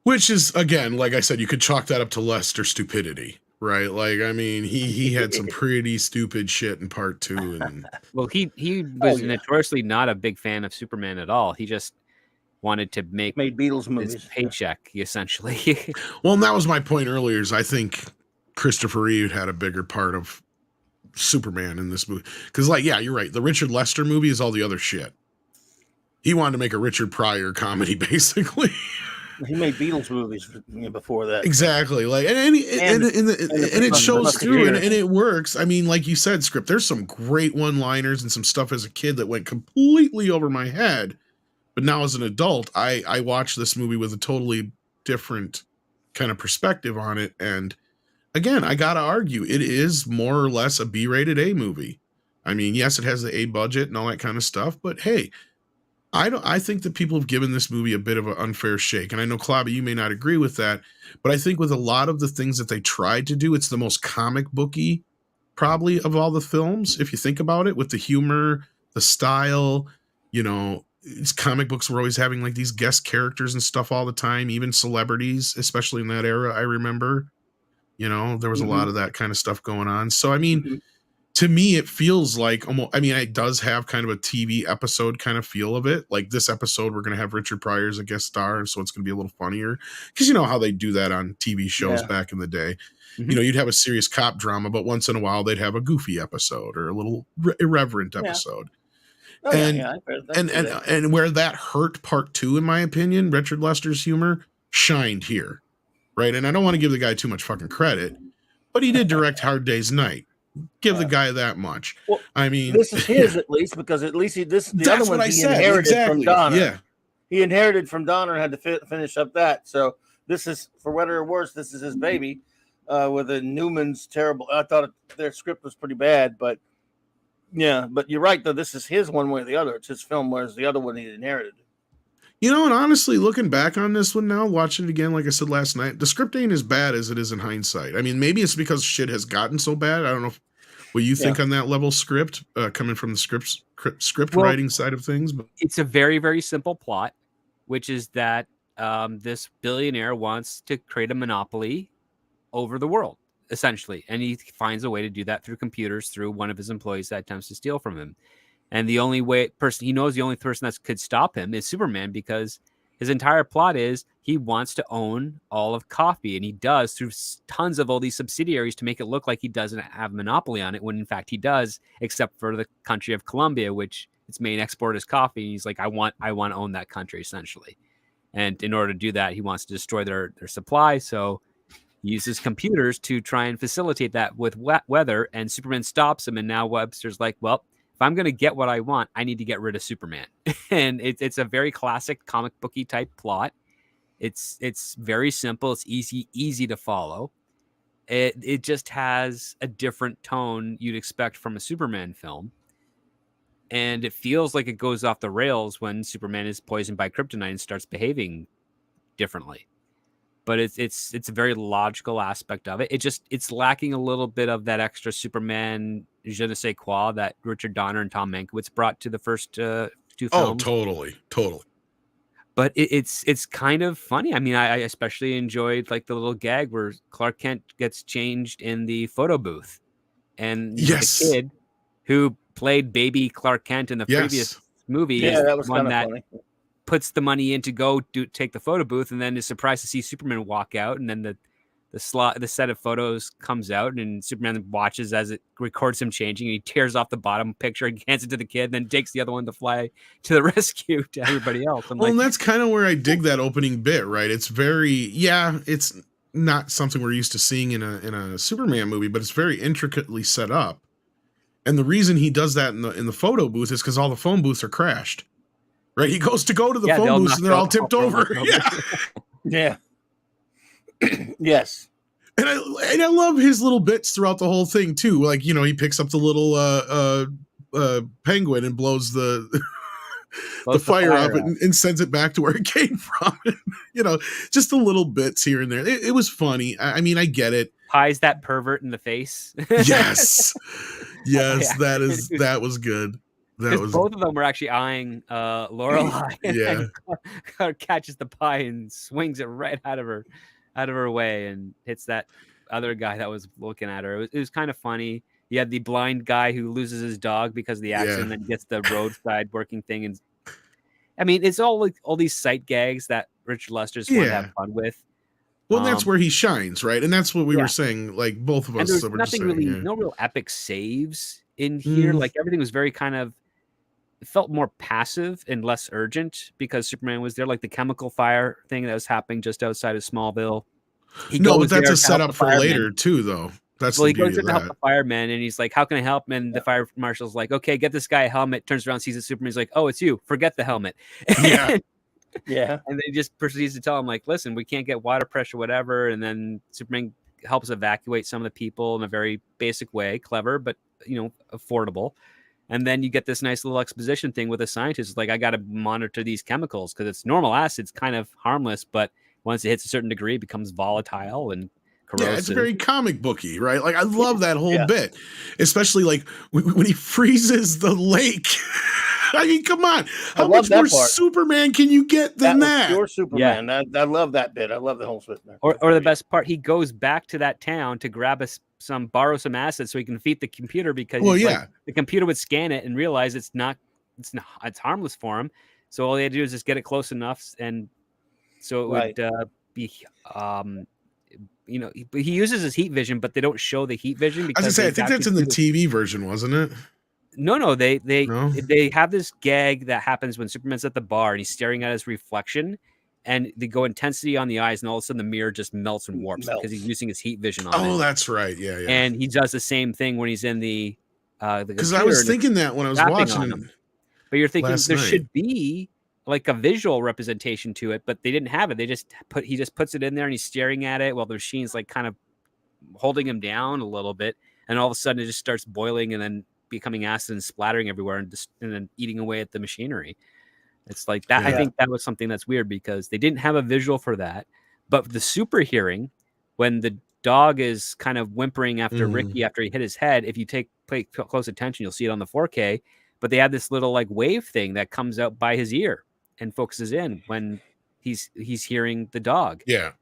S2: which is, again, like I said, you could chalk that up to Lester stupidity. Right, like I mean, he had some pretty stupid shit in part 2, and
S3: well, he was notoriously not a big fan of Superman at all. He just wanted to made
S4: Beatles movies,
S3: his paycheck, essentially.
S2: Well, and that was my point earlier. Is I think Christopher Reeve had a bigger part of Superman in this movie, because, like, yeah, you're right. The Richard Lester movie is all the other shit. He wanted to make a Richard Pryor comedy, basically.
S4: He made Beatles movies before that.
S2: Exactly. Like, and it shows through, and it works. I mean, like you said, Script, there's some great one-liners and some stuff as a kid that went completely over my head. But now as an adult, I watch this movie with a totally different kind of perspective on it. And again, I got to argue, it is more or less a B-rated A movie. I mean, yes, it has the A budget and all that kind of stuff, but hey, I think that people have given this movie a bit of an unfair shake. And I know, Clobby, you may not agree with that, but I think with a lot of the things that they tried to do, it's the most comic booky probably of all the films. If you think about it, with the humor, the style, these comic books were always having like these guest characters and stuff all the time, even celebrities, especially in that era. I remember, there was a lot of that kind of stuff going on. So, I mean, to me, it feels like almost, I mean, it does have kind of a TV episode kind of feel of it. Like this episode, we're going to have Richard Pryor as a guest star. So it's going to be a little funnier, because you know how they do that on TV shows back in the day. You'd have a serious cop drama, but once in a while they'd have a goofy episode or a little irreverent episode.
S4: Oh,
S2: and
S4: yeah, I
S2: and where that hurt part 2, in my opinion, Richard Lester's humor shined here, right? And I don't want to give the guy too much fucking credit, but he did direct Hard Day's Night. Give the guy that much.
S4: Well,
S2: I mean,
S4: this is his at least, because at least the other one he inherited from Donner.
S2: Yeah,
S4: he inherited from Donner and had to finish up that. So this is, for better or worse, this is his baby. With the Newman's terrible. I thought their script was pretty bad, but yeah, but you're right though. This is his one way or the other. It's his film, whereas the other one he inherited.
S2: You know, and honestly, looking back on this one now, watching it again, like I said last night, the script ain't as bad as it is in hindsight. I mean, maybe it's because shit has gotten so bad. I don't know what you think on that level script, coming from the script writing side of things. But
S3: it's a very, very simple plot, which is that this billionaire wants to create a monopoly over the world, essentially. And he finds a way to do that through computers, through one of his employees that attempts to steal from him. And the only person he knows, the only person that could stop him is Superman, because his entire plot is he wants to own all of coffee, and he does through tons of all these subsidiaries to make it look like he doesn't have a monopoly on it, when in fact he does, except for the country of Colombia, which its main export is coffee. And he's like, I want to own that country, essentially. And in order to do that, he wants to destroy their supply. So he uses computers to try and facilitate that with weather, and Superman stops him. And now Webster's like, well, if I'm going to get what I want, I need to get rid of Superman. And it's a very classic comic booky type plot. It's very simple. It's easy to follow. It just has a different tone you'd expect from a Superman film. And it feels like it goes off the rails when Superman is poisoned by kryptonite and starts behaving differently. But it's a very logical aspect of it. It's lacking a little bit of that extra Superman je ne sais quoi that Richard Donner and Tom Mankiewicz brought to the first 2 films.
S2: Oh, totally.
S3: But it's kind of funny. I mean, I especially enjoyed like the little gag where Clark Kent gets changed in the photo booth, and the kid who played baby Clark Kent in the previous movie is
S4: that was
S3: one that
S4: funny.
S3: Puts the money in to go take the photo booth, and then is surprised to see Superman walk out, and then the set of photos comes out, and Superman watches as it records him changing, and he tears off the bottom picture and hands it to the kid, and then takes the other one to fly to the rescue to everybody else.
S2: And that's kind of where I dig that opening bit, right? It's very, it's not something we're used to seeing in a Superman movie, but it's very intricately set up. And the reason he does that in the photo booth is because all the phone booths are crashed. Right, he goes to go to the phone booth and they're all tipped over.
S4: Yeah. Yes.
S2: And I love his little bits throughout the whole thing too. Like, you know, he picks up the little penguin and blows the fire up and sends it back to where it came from. You know, just the little bits here and there. It was funny. I mean, I get it.
S3: Pies that pervert in the face.
S2: Yes. That was good.
S3: Both of them were actually eyeing Lorelai.
S2: Yeah.
S3: And catches the pie and swings it right out of her way and hits that other guy that was looking at her. It was kind of funny. You had the blind guy who loses his dog because of the accident and gets the roadside working thing. And I mean, it's all like all these sight gags that Richard Lester's want to have fun with.
S2: Well, that's where he shines, right? And that's what we were saying. Like both of us.
S3: And there's nothing really, no real epic saves in here. Like everything was very kind of. It felt more passive and less urgent because Superman was there, like the chemical fire thing that was happening just outside of Smallville.
S2: But that's a setup for later too, though. That's
S3: he goes there to help the firemen, and he's like, "How can I help?" And the fire marshal's like, "Okay, get this guy a helmet." Turns around, sees it. Superman's like, "Oh, it's you. Forget the helmet."
S2: Yeah,
S4: yeah.
S3: And then he just proceeds to tell him, like, "Listen, we can't get water pressure, whatever." And then Superman helps evacuate some of the people in a very basic way, clever but affordable. And then you get this nice little exposition thing with a scientist. Like, I got to monitor these chemicals because it's normal acid's kind of harmless, but once it hits a certain degree, it becomes volatile and corrosive.
S2: Yeah, it's very comic booky, right? Like, I love that whole bit, especially like when he freezes the lake. I mean, come on. How much more Superman can you get than that?
S4: Pure Superman. Yeah. I love that bit. I love the whole Superman.
S3: Or the best part, he goes back to that town to grab borrow some assets so he can feed the computer because the computer would scan it and realize it's harmless for him. So all he had to do is just get it close enough, and so it would be. He uses his heat vision, but they don't show the heat vision because
S2: I think that's in the TV version, wasn't it?
S3: No, they
S2: No?
S3: have this gag that happens when Superman's at the bar and he's staring at his reflection, and they go intensity on the eyes, and all of a sudden the mirror just melts and warps because he's using his heat vision on
S2: Oh,
S3: it.
S2: that's right. Yeah, yeah.
S3: And he does the same thing when he's in the
S2: Because I was thinking that when I was watching it.
S3: But you're thinking
S2: last
S3: there
S2: night.
S3: should be like a visual representation to it, but they didn't have it. He just puts it in there and he's staring at it while the machine's like kind of holding him down a little bit, and all of a sudden it just starts boiling and then becoming acid and splattering everywhere and then eating away at the machinery. It's like that.
S2: Yeah.
S3: I think that was something that's weird because they didn't have a visual for that. But the super hearing, when the dog is kind of whimpering after Ricky after he hit his head, if you pay close attention, you'll see it on the 4K. But they have this little like wave thing that comes out by his ear and focuses in when he's hearing the dog.
S2: Yeah.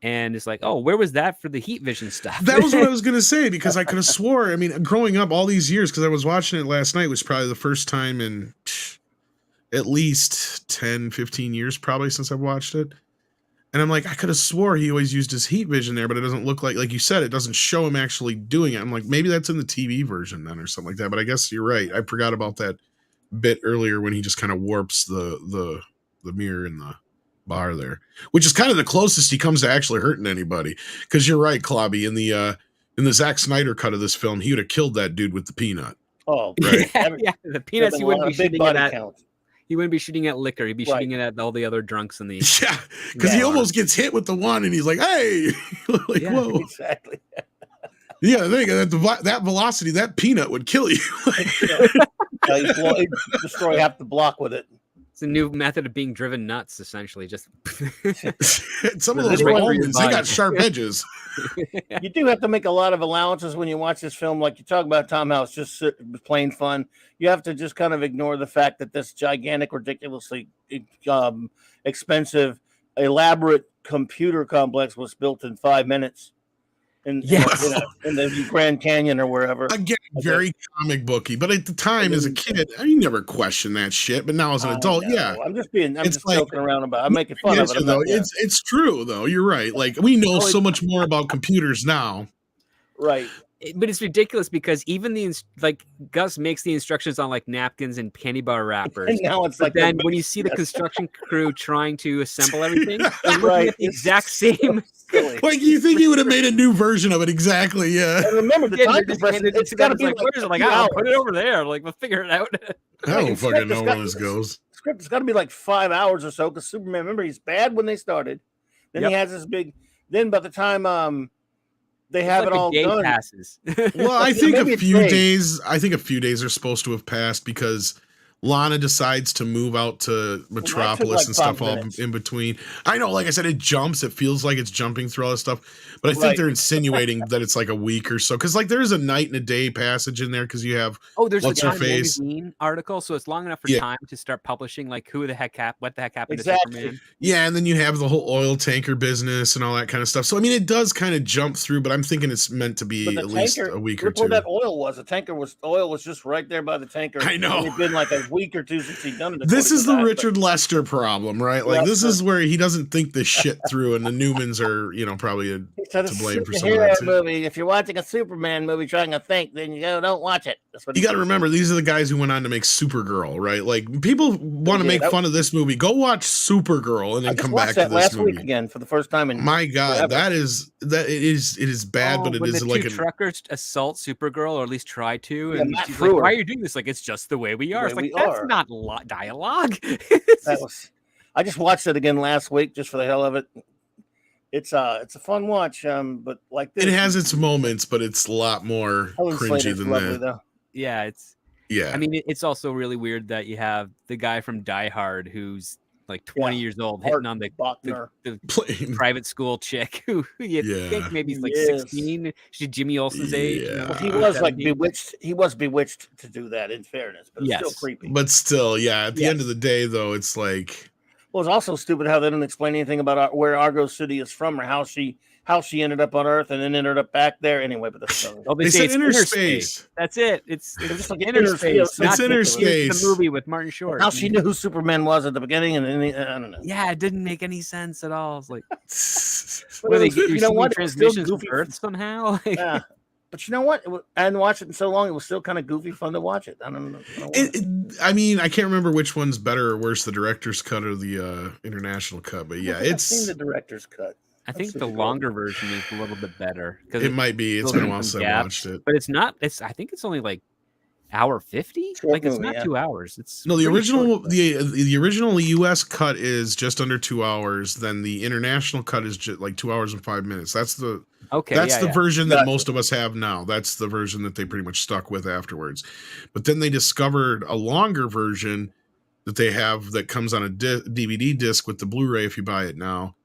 S3: And it's like, oh, where was that for the heat vision stuff?
S2: That was what I was going to say, because I could have swore, I mean, growing up all these years, because I was watching it last night, was probably the first time in at least 10, 15 years probably since I've watched it. And I'm like, I could have swore he always used his heat vision there, but it doesn't look like you said, it doesn't show him actually doing it. I'm like, maybe that's in the TV version then or something like that. But I guess you're right. I forgot about that bit earlier when he just kind of warps the mirror in the bar there, which is kind of the closest he comes to actually hurting anybody. Because you're right, Clobby, in the Zack Snyder cut of this film, he would have killed that dude with the peanut.
S4: Oh,
S2: right.
S3: Yeah, the peanuts he wouldn't be shooting at. He wouldn't be shooting at liquor. He'd be shooting it at all the other drunks in the.
S2: Yeah, because he almost gets hit with the one, and he's like, "Hey!" Like,
S3: yeah,
S2: whoa,
S4: exactly.
S2: Yeah, I think that velocity, that peanut would kill you.
S4: He'd destroy half the block with it.
S3: It's a new method of being driven nuts, essentially. Just
S2: some of those almonds, they got sharp edges.
S4: You do have to make a lot of allowances when you watch this film. Like you talk about Tom House, just plain fun. You have to just kind of ignore the fact that this gigantic, ridiculously expensive, elaborate computer complex was built in 5 minutes. In the Grand Canyon or wherever.
S2: Again, very comic booky, but at the time as a kid, I never questioned that shit. But now as an adult, yeah,
S4: I'm just joking around about it. I'm making fun of it.
S2: Though. It's true though. You're right. Like we know so much more about computers now.
S4: Right.
S3: But it's ridiculous because even Gus makes the instructions on like napkins and candy bar wrappers.
S4: And now it's like
S3: then when you see the construction crew trying to assemble everything, they're looking at the exact same.
S2: Like you think he would have made a new version of it exactly? Yeah.
S4: And remember the time compression. It's got to be
S3: like I'll put it over there. Like we'll figure it out.
S2: I don't fucking know where this goes.
S4: Script has got to be like 5 hours or so because Superman. Remember, he's bad when they started. Then he has this big. Then by the time they have it all done.
S3: Passes.
S2: Well, I think a few days. I think a few days are supposed to have passed because Lana decides to move out to Metropolis and stuff all in between. I know, like I said, it jumps. It feels like it's jumping through all this stuff, but I think they're insinuating that it's like a week or so. Because like there is a night and a day passage in there because you have
S3: there's
S2: what's
S3: a
S2: her face
S3: article, so it's long enough for time to start publishing like what the heck happened to Superman.
S2: Yeah, and then you have the whole oil tanker business and all that kind of stuff. So I mean, it does kind of jump through, but I'm thinking it's meant to be at least a week or two.
S4: Where that oil was, oil was just right there by the tanker.
S2: I know.
S4: It's been like a week or two since he'd done it.
S2: This is the Richard Lester problem, right? Like this is where he doesn't think this shit through, and the Newmans are, probably to blame for some of that too.
S4: Movie. If you're watching a Superman movie trying to think, then you don't watch it. That's what
S2: you got to remember. These are the guys who went on to make Supergirl, right? Like people want to make fun of this movie. Go watch Supergirl and then come back to this
S4: last
S2: movie
S4: week again for the first time in.
S2: My God, it is bad, but it is
S3: the
S2: like
S3: two truckers assault Supergirl, or at least try to.
S4: Yeah,
S3: and she's like, "Why are you doing this? Like it's just the way we are." It's like that's not dialogue.
S4: I just watched it again last week just for the hell of it. It's a fun watch, but like this,
S2: it has its moments, but it's a lot more cringy than that.
S4: Though.
S3: Yeah, I mean, it's also really weird that you have the guy from Die Hard who's like 20 years old hitting on the private school chick who you think maybe he's like 16. She's Jimmy Olsen's age.
S4: Well, he was like bewitched. He was bewitched to do that, in fairness, but it's still creepy.
S2: But still, at the end of the day, though, it's like.
S4: Well, it's also stupid how they didn't explain anything about where Argo City is from or how she ended up on Earth and then ended up back there. Anyway, but
S2: they say inner space.
S3: That's it. It's just like inner space.
S2: It's inner space.
S3: The movie with Martin Short.
S4: How she knew who Superman was at the beginning, and then I don't know.
S3: Yeah, it didn't make any sense at all. It's like,
S4: transmissions
S3: from Earth somehow.
S4: Yeah. But you know what? I hadn't watched it in so long. It was still kind of goofy, fun to watch it. I don't know.
S2: I mean, I can't remember which one's better or worse, the director's cut or the international cut. But yeah,
S4: I've seen the director's cut.
S3: I think the longer version is a little bit better because
S2: it might be. It's been a while since I watched it,
S3: but it's not. I think it's only like hour 50. Like it's not 2 hours. It's
S2: no, the original the original US cut is just under 2 hours. Then the international cut is just like 2 hours and 5 minutes. That's the version that most of us have now. That's the version that they pretty much stuck with afterwards. But then they discovered a longer version that they have that comes on a DVD disc with the Blu-ray if you buy it now.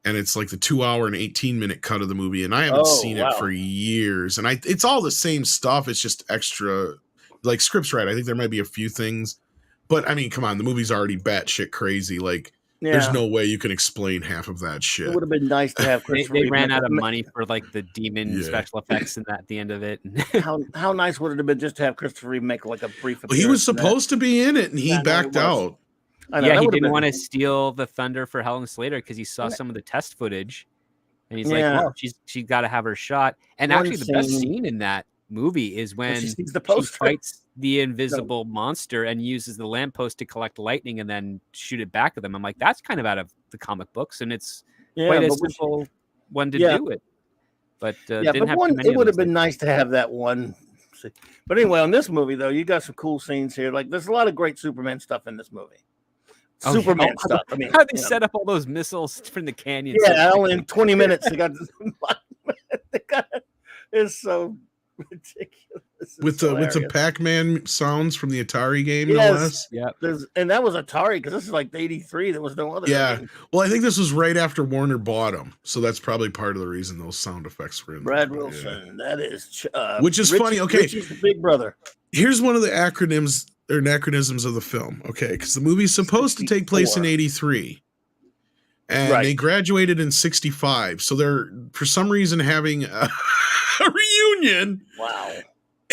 S2: And it's like the 2 hour and 18-minute cut of the movie. And I haven't seen it for years. And it's all the same stuff. It's just extra, like scripts right. I think there might be a few things. But I mean, come on, the movie's already batshit crazy. Like, there's no way you can explain half of that shit.
S4: It would have been nice to have
S3: they ran out of money for like the demon special effects and at the end of it.
S4: how nice would it have been just to have Christopher Reeve make like a brief appearance?
S2: Well, he was supposed to be in it and he backed out.
S3: Yeah, he didn't want to steal the thunder for Helen Slater because he saw some of the test footage, and he's like, "Well, she's got to have her shot." And actually, the best scene in that movie is when she fights the invisible monster and uses the lamppost to collect lightning and then shoot it back at them. I'm like, that's kind of out of the comic books, and it's quite a simple one to do it. But didn't have too many.
S4: It would have been nice to have that one. But anyway, on this movie though, you got some cool scenes here. Like, there's a lot of great Superman stuff in this movie. Superman stuff. I mean,
S3: how they set up all those missiles from the canyon?
S4: Yeah, only in 20 minutes they got this. It's so ridiculous.
S2: With the Pac-Man sounds from the Atari game, no less.
S3: Yeah,
S4: and that was Atari because this is like '83. There was no other.
S2: Yeah, well, I think this was right after Warner bought them, so that's probably part of the reason those sound effects were in.
S4: Brad Wilson, that is,
S2: which is funny. Okay,
S4: Richie's the big brother.
S2: Here's one of the acronyms or anachronisms of the film. Okay, because the movie's supposed to take place in '83. And they graduated in 65. So they're, for some reason, having a reunion.
S4: Wow.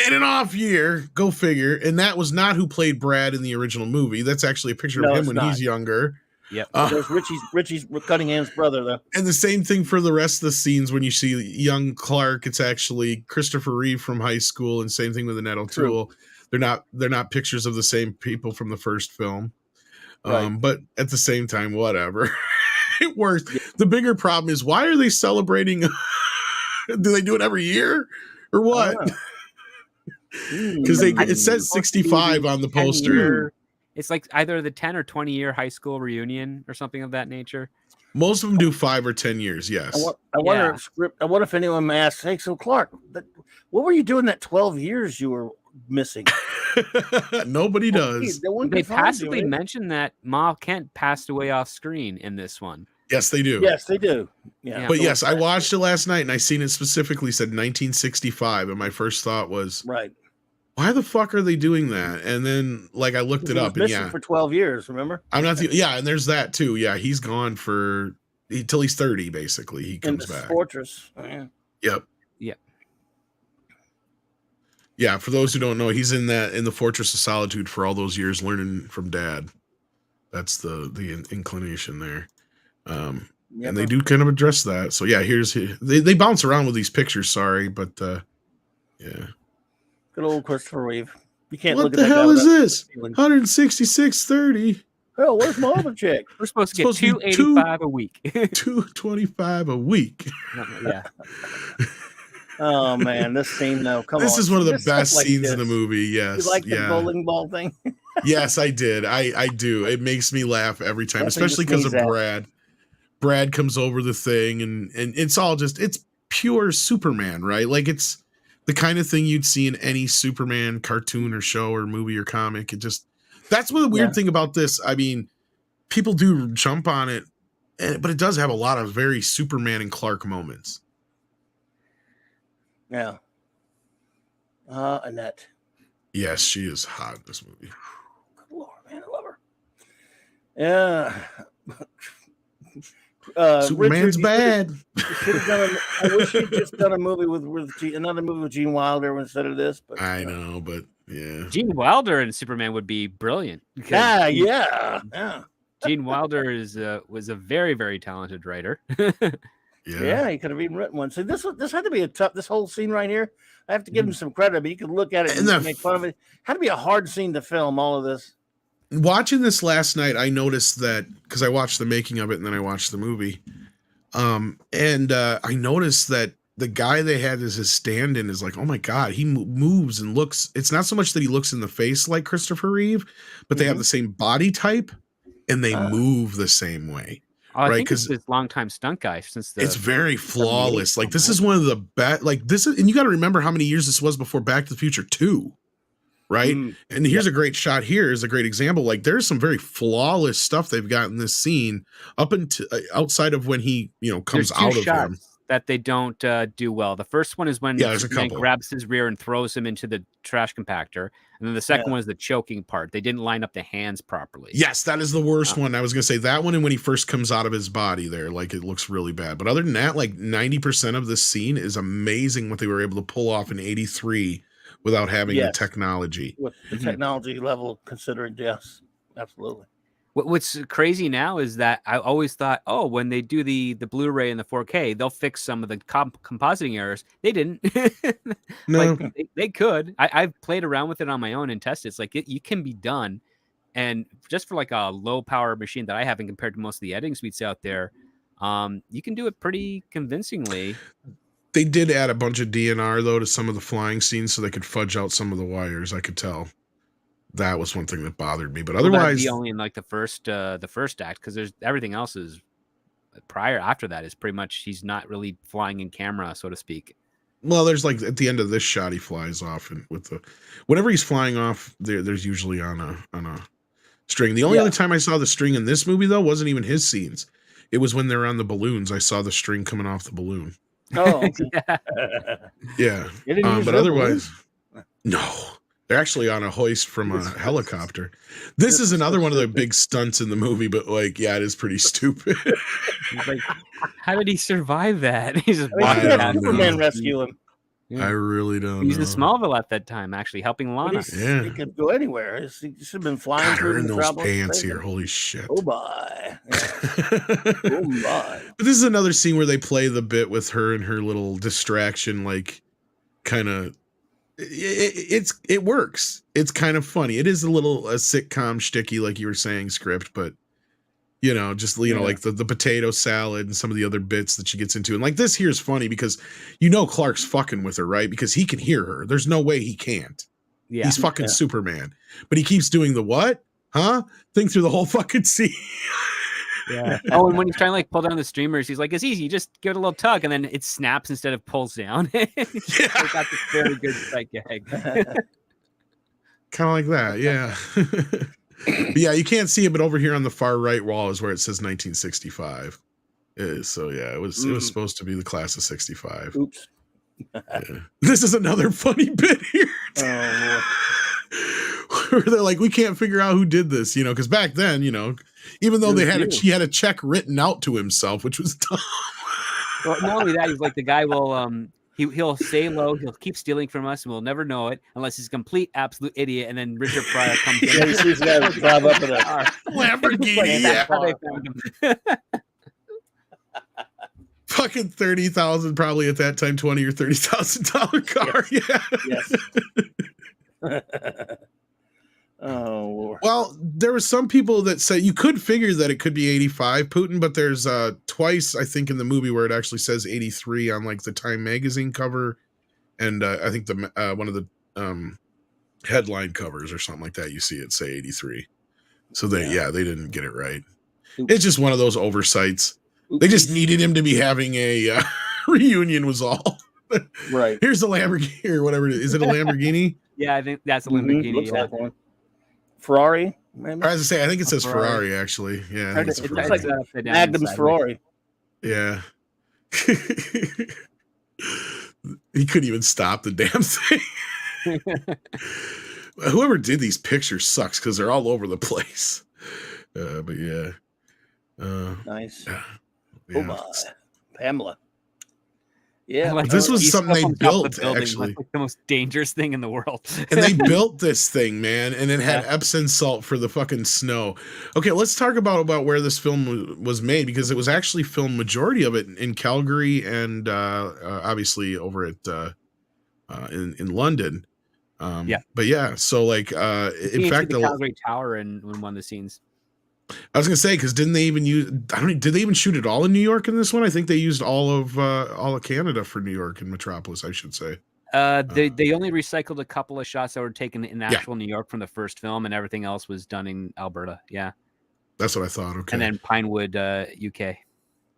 S2: In an off year. Go figure. And that was not who played Brad in the original movie. That's actually a picture of him when he's younger.
S3: Yep.
S4: There's Richie's Cunningham's brother, though.
S2: And the same thing for the rest of the scenes when you see young Clark. It's actually Christopher Reeve from high school. And same thing with Annette O'Toole. They're not pictures of the same people from the first film. But at the same time, whatever. It works. The bigger problem is, why are they celebrating? Do they do it every year or what? Because it says 65 on the poster.
S3: It's like either the 10 or 20 year high school reunion or something of that nature.
S2: Most of them do 5 or 10 years. Yes.
S4: I wonder if anyone asks, "Hey, so Clark, what were you doing that 12 years you were missing?"
S2: Nobody does.
S3: They passively mentioned that Ma Kent passed away off screen in this one.
S2: Yes, they do.
S4: Yes, they do. Yeah.
S2: But yes, I watched it last night and I seen it specifically said 1965. And my first thought was, why the fuck are they doing that? And then I looked it up. And
S4: for 12 years, remember?
S2: I'm not. And there's that too. Yeah, he's gone till he's 30. Basically, he comes back.
S4: Fortress. Oh, yeah.
S2: Yep.
S3: Yep.
S2: Yeah, for those who don't know, he's in the Fortress of Solitude for all those years learning from Dad. That's the inclination there. And they do kind of address that. So yeah, they bounce around with these pictures, sorry, but yeah.
S4: Good old Christopher Reeve. You can't
S2: look
S4: at
S2: that. What the hell is this? 166.30.
S4: Oh, where's my other check?
S3: We're supposed to get $285 a week.
S2: $225 a week.
S3: Yeah.
S4: Oh man, this scene though.
S2: This is one of the best scenes in the movie. Yes.
S4: You like the bowling ball thing?
S2: Yes, I did. I do. It makes me laugh every time, especially because of Brad. Brad comes over the thing and it's all it's pure Superman, right? Like it's the kind of thing you'd see in any Superman cartoon or show or movie or comic. That's what the weird thing about this. I mean, people do jump on it, but it does have a lot of very Superman and Clark moments.
S4: Yeah. Annette.
S2: Yes, she is hot in this movie.
S4: Good Lord, man, I love her.
S2: Superman's bad.
S4: I wish he'd just done a movie with another movie with Gene Wilder instead of this. But
S2: I know, but yeah,
S3: Gene Wilder and Superman would be brilliant.
S4: Yeah.
S3: Gene Wilder was a very, very talented writer.
S4: Yeah, he could have even written one. So this had to be a tough. This whole scene right here, I have to give him some credit. But you could look at it and make fun of it. Had to be a hard scene to film. All of this.
S2: Watching this last night, I noticed that because I watched the making of it and then I watched the movie, and I noticed that the guy they had as his stand-in is like, oh my god, he moves and looks. It's not so much that he looks in the face like Christopher Reeve, but they have the same body type and they move the same way.
S3: I think it's this longtime stunt guy since
S2: it's very flawless. Like this is one of the best. Like this is, and you got to remember how many years this was before Back to the Future 2, right? And here's a great shot. Here is a great example. Like there's some very flawless stuff they've got in this scene up into outside of when he comes out of him.
S3: That they don't do well. The first one is when he grabs his rear and throws him into the trash compactor. And then the second one is the choking part. They didn't line up the hands properly.
S2: Yes, that is the worst one. I was going to say that one, and when he first comes out of his body there, like it looks really bad. But other than that, like 90% of this scene is amazing what they were able to pull off in 83 without having the technology.
S4: With the technology level considering, yes, absolutely.
S3: What's crazy now is that I always thought, when they do the Blu-ray and the 4K, they'll fix some of the compositing errors. They didn't.
S2: No,
S3: they could. I've played around with it on my own and tested. It's like you can be done, and just for like a low power machine that I haven't compared to most of the editing suites out there, you can do it pretty convincingly.
S2: They did add a bunch of DNR though to some of the flying scenes, so they could fudge out some of the wires. I could tell. That was one thing that bothered me, but otherwise,
S3: only in like the first act, because there's everything else is prior. After that is pretty much he's not really flying in camera, so to speak.
S2: Well, there's like at the end of this shot, he flies off, and with the whenever he's flying off, there's usually on a string. The only other time I saw the string in this movie though wasn't even his scenes. It was when they're on the balloons. I saw the string coming off the balloon.
S4: Oh, okay.
S2: Yeah. But otherwise, no. They're actually on a hoist from a helicopter. This is another one of the big stunts in the movie, but like, yeah, it is pretty stupid.
S3: Like, how did he survive that? He's just
S4: Superman rescue him.
S2: I really don't know.
S3: He's in Smallville at that time, actually, helping Lana.
S4: He could go anywhere. He should have been flying.
S2: God, her in those pants here. Holy shit.
S4: Oh, my. Oh, my.
S2: But this is another scene where they play the bit with her and her little distraction, like, kind of. It works. It's kind of funny. It is a sitcom shticky, like you were saying, script, but like the potato salad and some of the other bits that she gets into. And like this here is funny because Clark's fucking with her, right? Because he can hear her. There's no way he can't. Yeah. He's fucking Superman. But he keeps doing the what? Huh? Thing through the whole fucking scene.
S3: Yeah. Oh, and when he's trying to like pull down the streamers, he's like, "It's easy. Just give it a little tug, and then it snaps instead of pulls down." Got this very good sight gag.
S2: Kind of like that, yeah. Yeah, you can't see it, but over here on the far right wall is where it says 1965. So yeah, it was supposed to be the class of 65.
S4: Oops.
S2: Yeah. This is another funny bit here. Where they're like, we can't figure out who did this, because back then, even though he had a check written out to himself, which was dumb.
S3: Well, not only that, he's like the guy will he'll stay low, he'll keep stealing from us, and we'll never know it unless he's a complete absolute idiot. And then Richard Pryor comes in.
S4: He sees the guy drive up in a
S2: Lamborghini. Fucking $30,000, probably at that time, $20,000 or $30,000 car.
S4: Yes. Oh, Lord.
S2: Well, there were some people that say you could figure that it could be 85 Putin, but there's twice, I think, in the movie where it actually says 83 on like the Time magazine cover, and I think the one of the headline covers or something like that. You see it say 83, so they didn't get it right. Oops. It's just one of those oversights. Oops. They just needed him to be having a reunion, was all.
S4: Right.
S2: Here's the Lamborghini or whatever. Is it a Lamborghini?
S3: Yeah, I think that's a Lamborghini.
S4: Looks like one. Ferrari, maybe?
S2: I was to say, I think it says Ferrari, actually. Yeah,
S4: it's like Magnum's Ferrari.
S2: Yeah. He couldn't even stop the damn thing. Whoever did these pictures sucks because they're all over the place. But yeah.
S4: Nice.
S2: Yeah.
S4: Oh my. Pamela. Yeah,
S3: Like,
S2: This was
S3: he's
S2: something
S3: up
S2: they
S3: on top of
S2: built,
S3: the building,
S2: actually.
S3: like the most dangerous thing in the world.
S2: And they built this thing, man, and it had
S3: Yeah.
S2: Epsom salt for the fucking snow. Okay, let's talk about where this film was made, because it was actually filmed, majority of it in Calgary and obviously over at in London.
S3: Yeah.
S2: But yeah, so like in
S3: He
S2: fact,
S3: the Calgary Tower in one of the scenes.
S2: I was gonna say, because didn't they even use? Did they even shoot it all in New York in this one? I think they used all of Canada for New York and Metropolis, I should say.
S3: They only recycled a couple of shots that were taken in
S2: Yeah.
S3: actual New York from the first film, and everything else was done in Alberta. Yeah,
S2: That's what I thought. Okay,
S3: and then Pinewood, UK.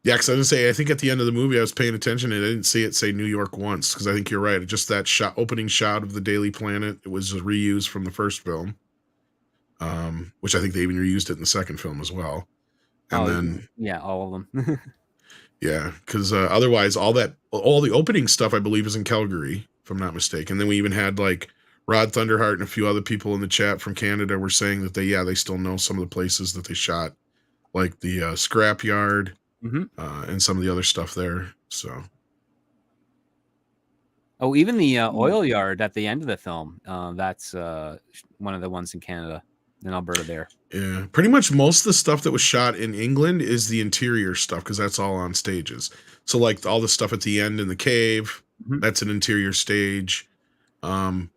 S2: yeah, because I was gonna say, I think at the end of the movie, I was paying attention and I didn't see it say New York once, because I think you're right. Just that opening shot of the Daily Planet, it was reused from the first film, which I think they even reused it in the second film as well. And then
S3: yeah, all of them.
S2: yeah, because otherwise, all the opening stuff I believe is in Calgary, if I'm not mistaken. Then we even had like Rod Thunderheart and a few other people in the chat from Canada were saying that they still know some of the places that they shot, like the scrapyard and some of the other stuff there. So,
S3: even the oil yard at the end of the film. That's one of the ones in Canada, in Alberta. There.
S2: yeah, pretty much most of the stuff that was shot in England is the interior stuff, because that's all on stages. So like all the stuff at the end in the cave, that's an interior stage. I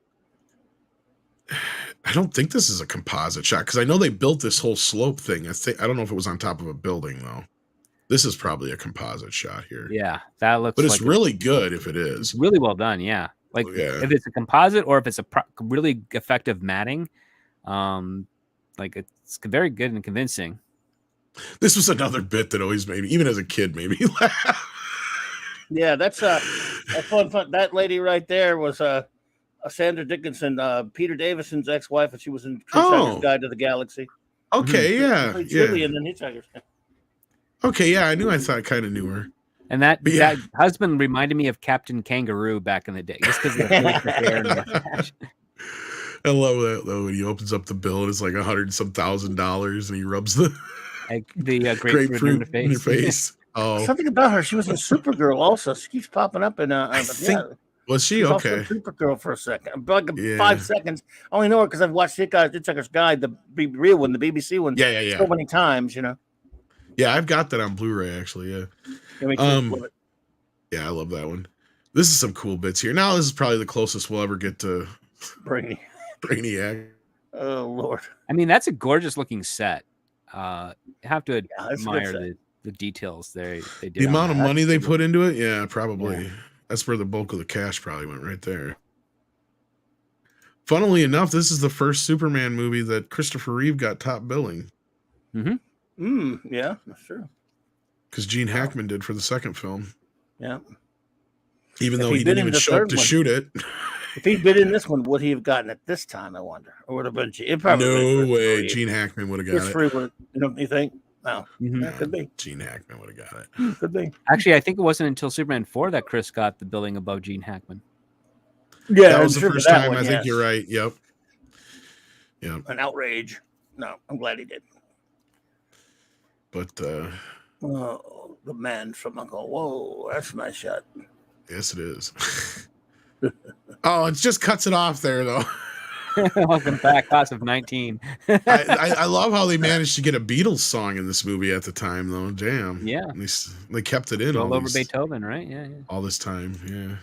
S2: don't think this is a composite shot, because I know they built this whole slope thing. I don't know if it was on top of a building though. This is probably a composite shot here.
S3: Yeah, that looks.
S2: But it's
S3: like
S2: really good if it is.
S3: It's really well done. Yeah, like if it's a composite or if it's a really effective matting, like it's very good and convincing.
S2: This was another bit that always made me, even as a kid, made me laugh.
S4: Yeah, that's fun. That lady right there was Sandra Dickinson, Peter Davison's ex-wife, and she was in Hitchhiker's Guide to the Galaxy.
S2: Okay, yeah.
S4: Julian in Hitchhiker's Guide.
S2: Okay, yeah, I kind of knew her.
S3: And that husband reminded me of Captain Kangaroo back in the day, just because of the really quick hair and the mustache.
S2: I love that though, when he opens up the bill and it's like $100-some thousand, and he rubs the grapefruit in your face. Oh,
S4: something about her. She was in Supergirl also. She keeps popping up in.
S2: Was she okay?
S4: Supergirl for a second, like 5 seconds. I only know her because I've watched Hitchhiker's Guide, the real one, the BBC one.
S2: Yeah.
S4: So many times, you know.
S2: Yeah, I've got that on Blu-ray actually. Yeah. Yeah, I love that one. This is some cool bits here. Now this is probably the closest we'll ever get to Brainiac.
S4: Oh Lord!
S3: I mean, that's a gorgeous looking set. Have to admire the details they did.
S2: The amount of money they put into it, yeah, probably. Yeah. That's where the bulk of the cash probably went, right there. Funnily enough, this is the first Superman movie that Christopher Reeve got top billing.
S4: Yeah, that's true.
S2: Because Gene Hackman did for the second film.
S4: Yeah.
S2: Even though he didn't even show up to shoot it.
S4: If he'd been in this one, would he have gotten it this time, I wonder? Or would have been
S2: no way. Gene Hackman would have got it.
S4: You think? No. Yeah, could be.
S2: Gene Hackman would have got it.
S4: Could be.
S3: Actually, I think it wasn't until Superman 4 that Chris got the billing above Gene Hackman.
S2: Yeah, that was the first time. I think you're right. Yep.
S4: An outrage. No, I'm glad he did.
S2: But
S4: the man from Uncle. Whoa, that's a nice shot.
S2: Yes, it is. Oh, it just cuts it off there, though.
S3: Welcome back, class of 19.
S2: I love how they managed to get a Beatles song in this movie at the time, though. Damn.
S3: Yeah.
S2: They kept it in
S3: all over Beethoven, right? Yeah.
S2: All this time, yeah.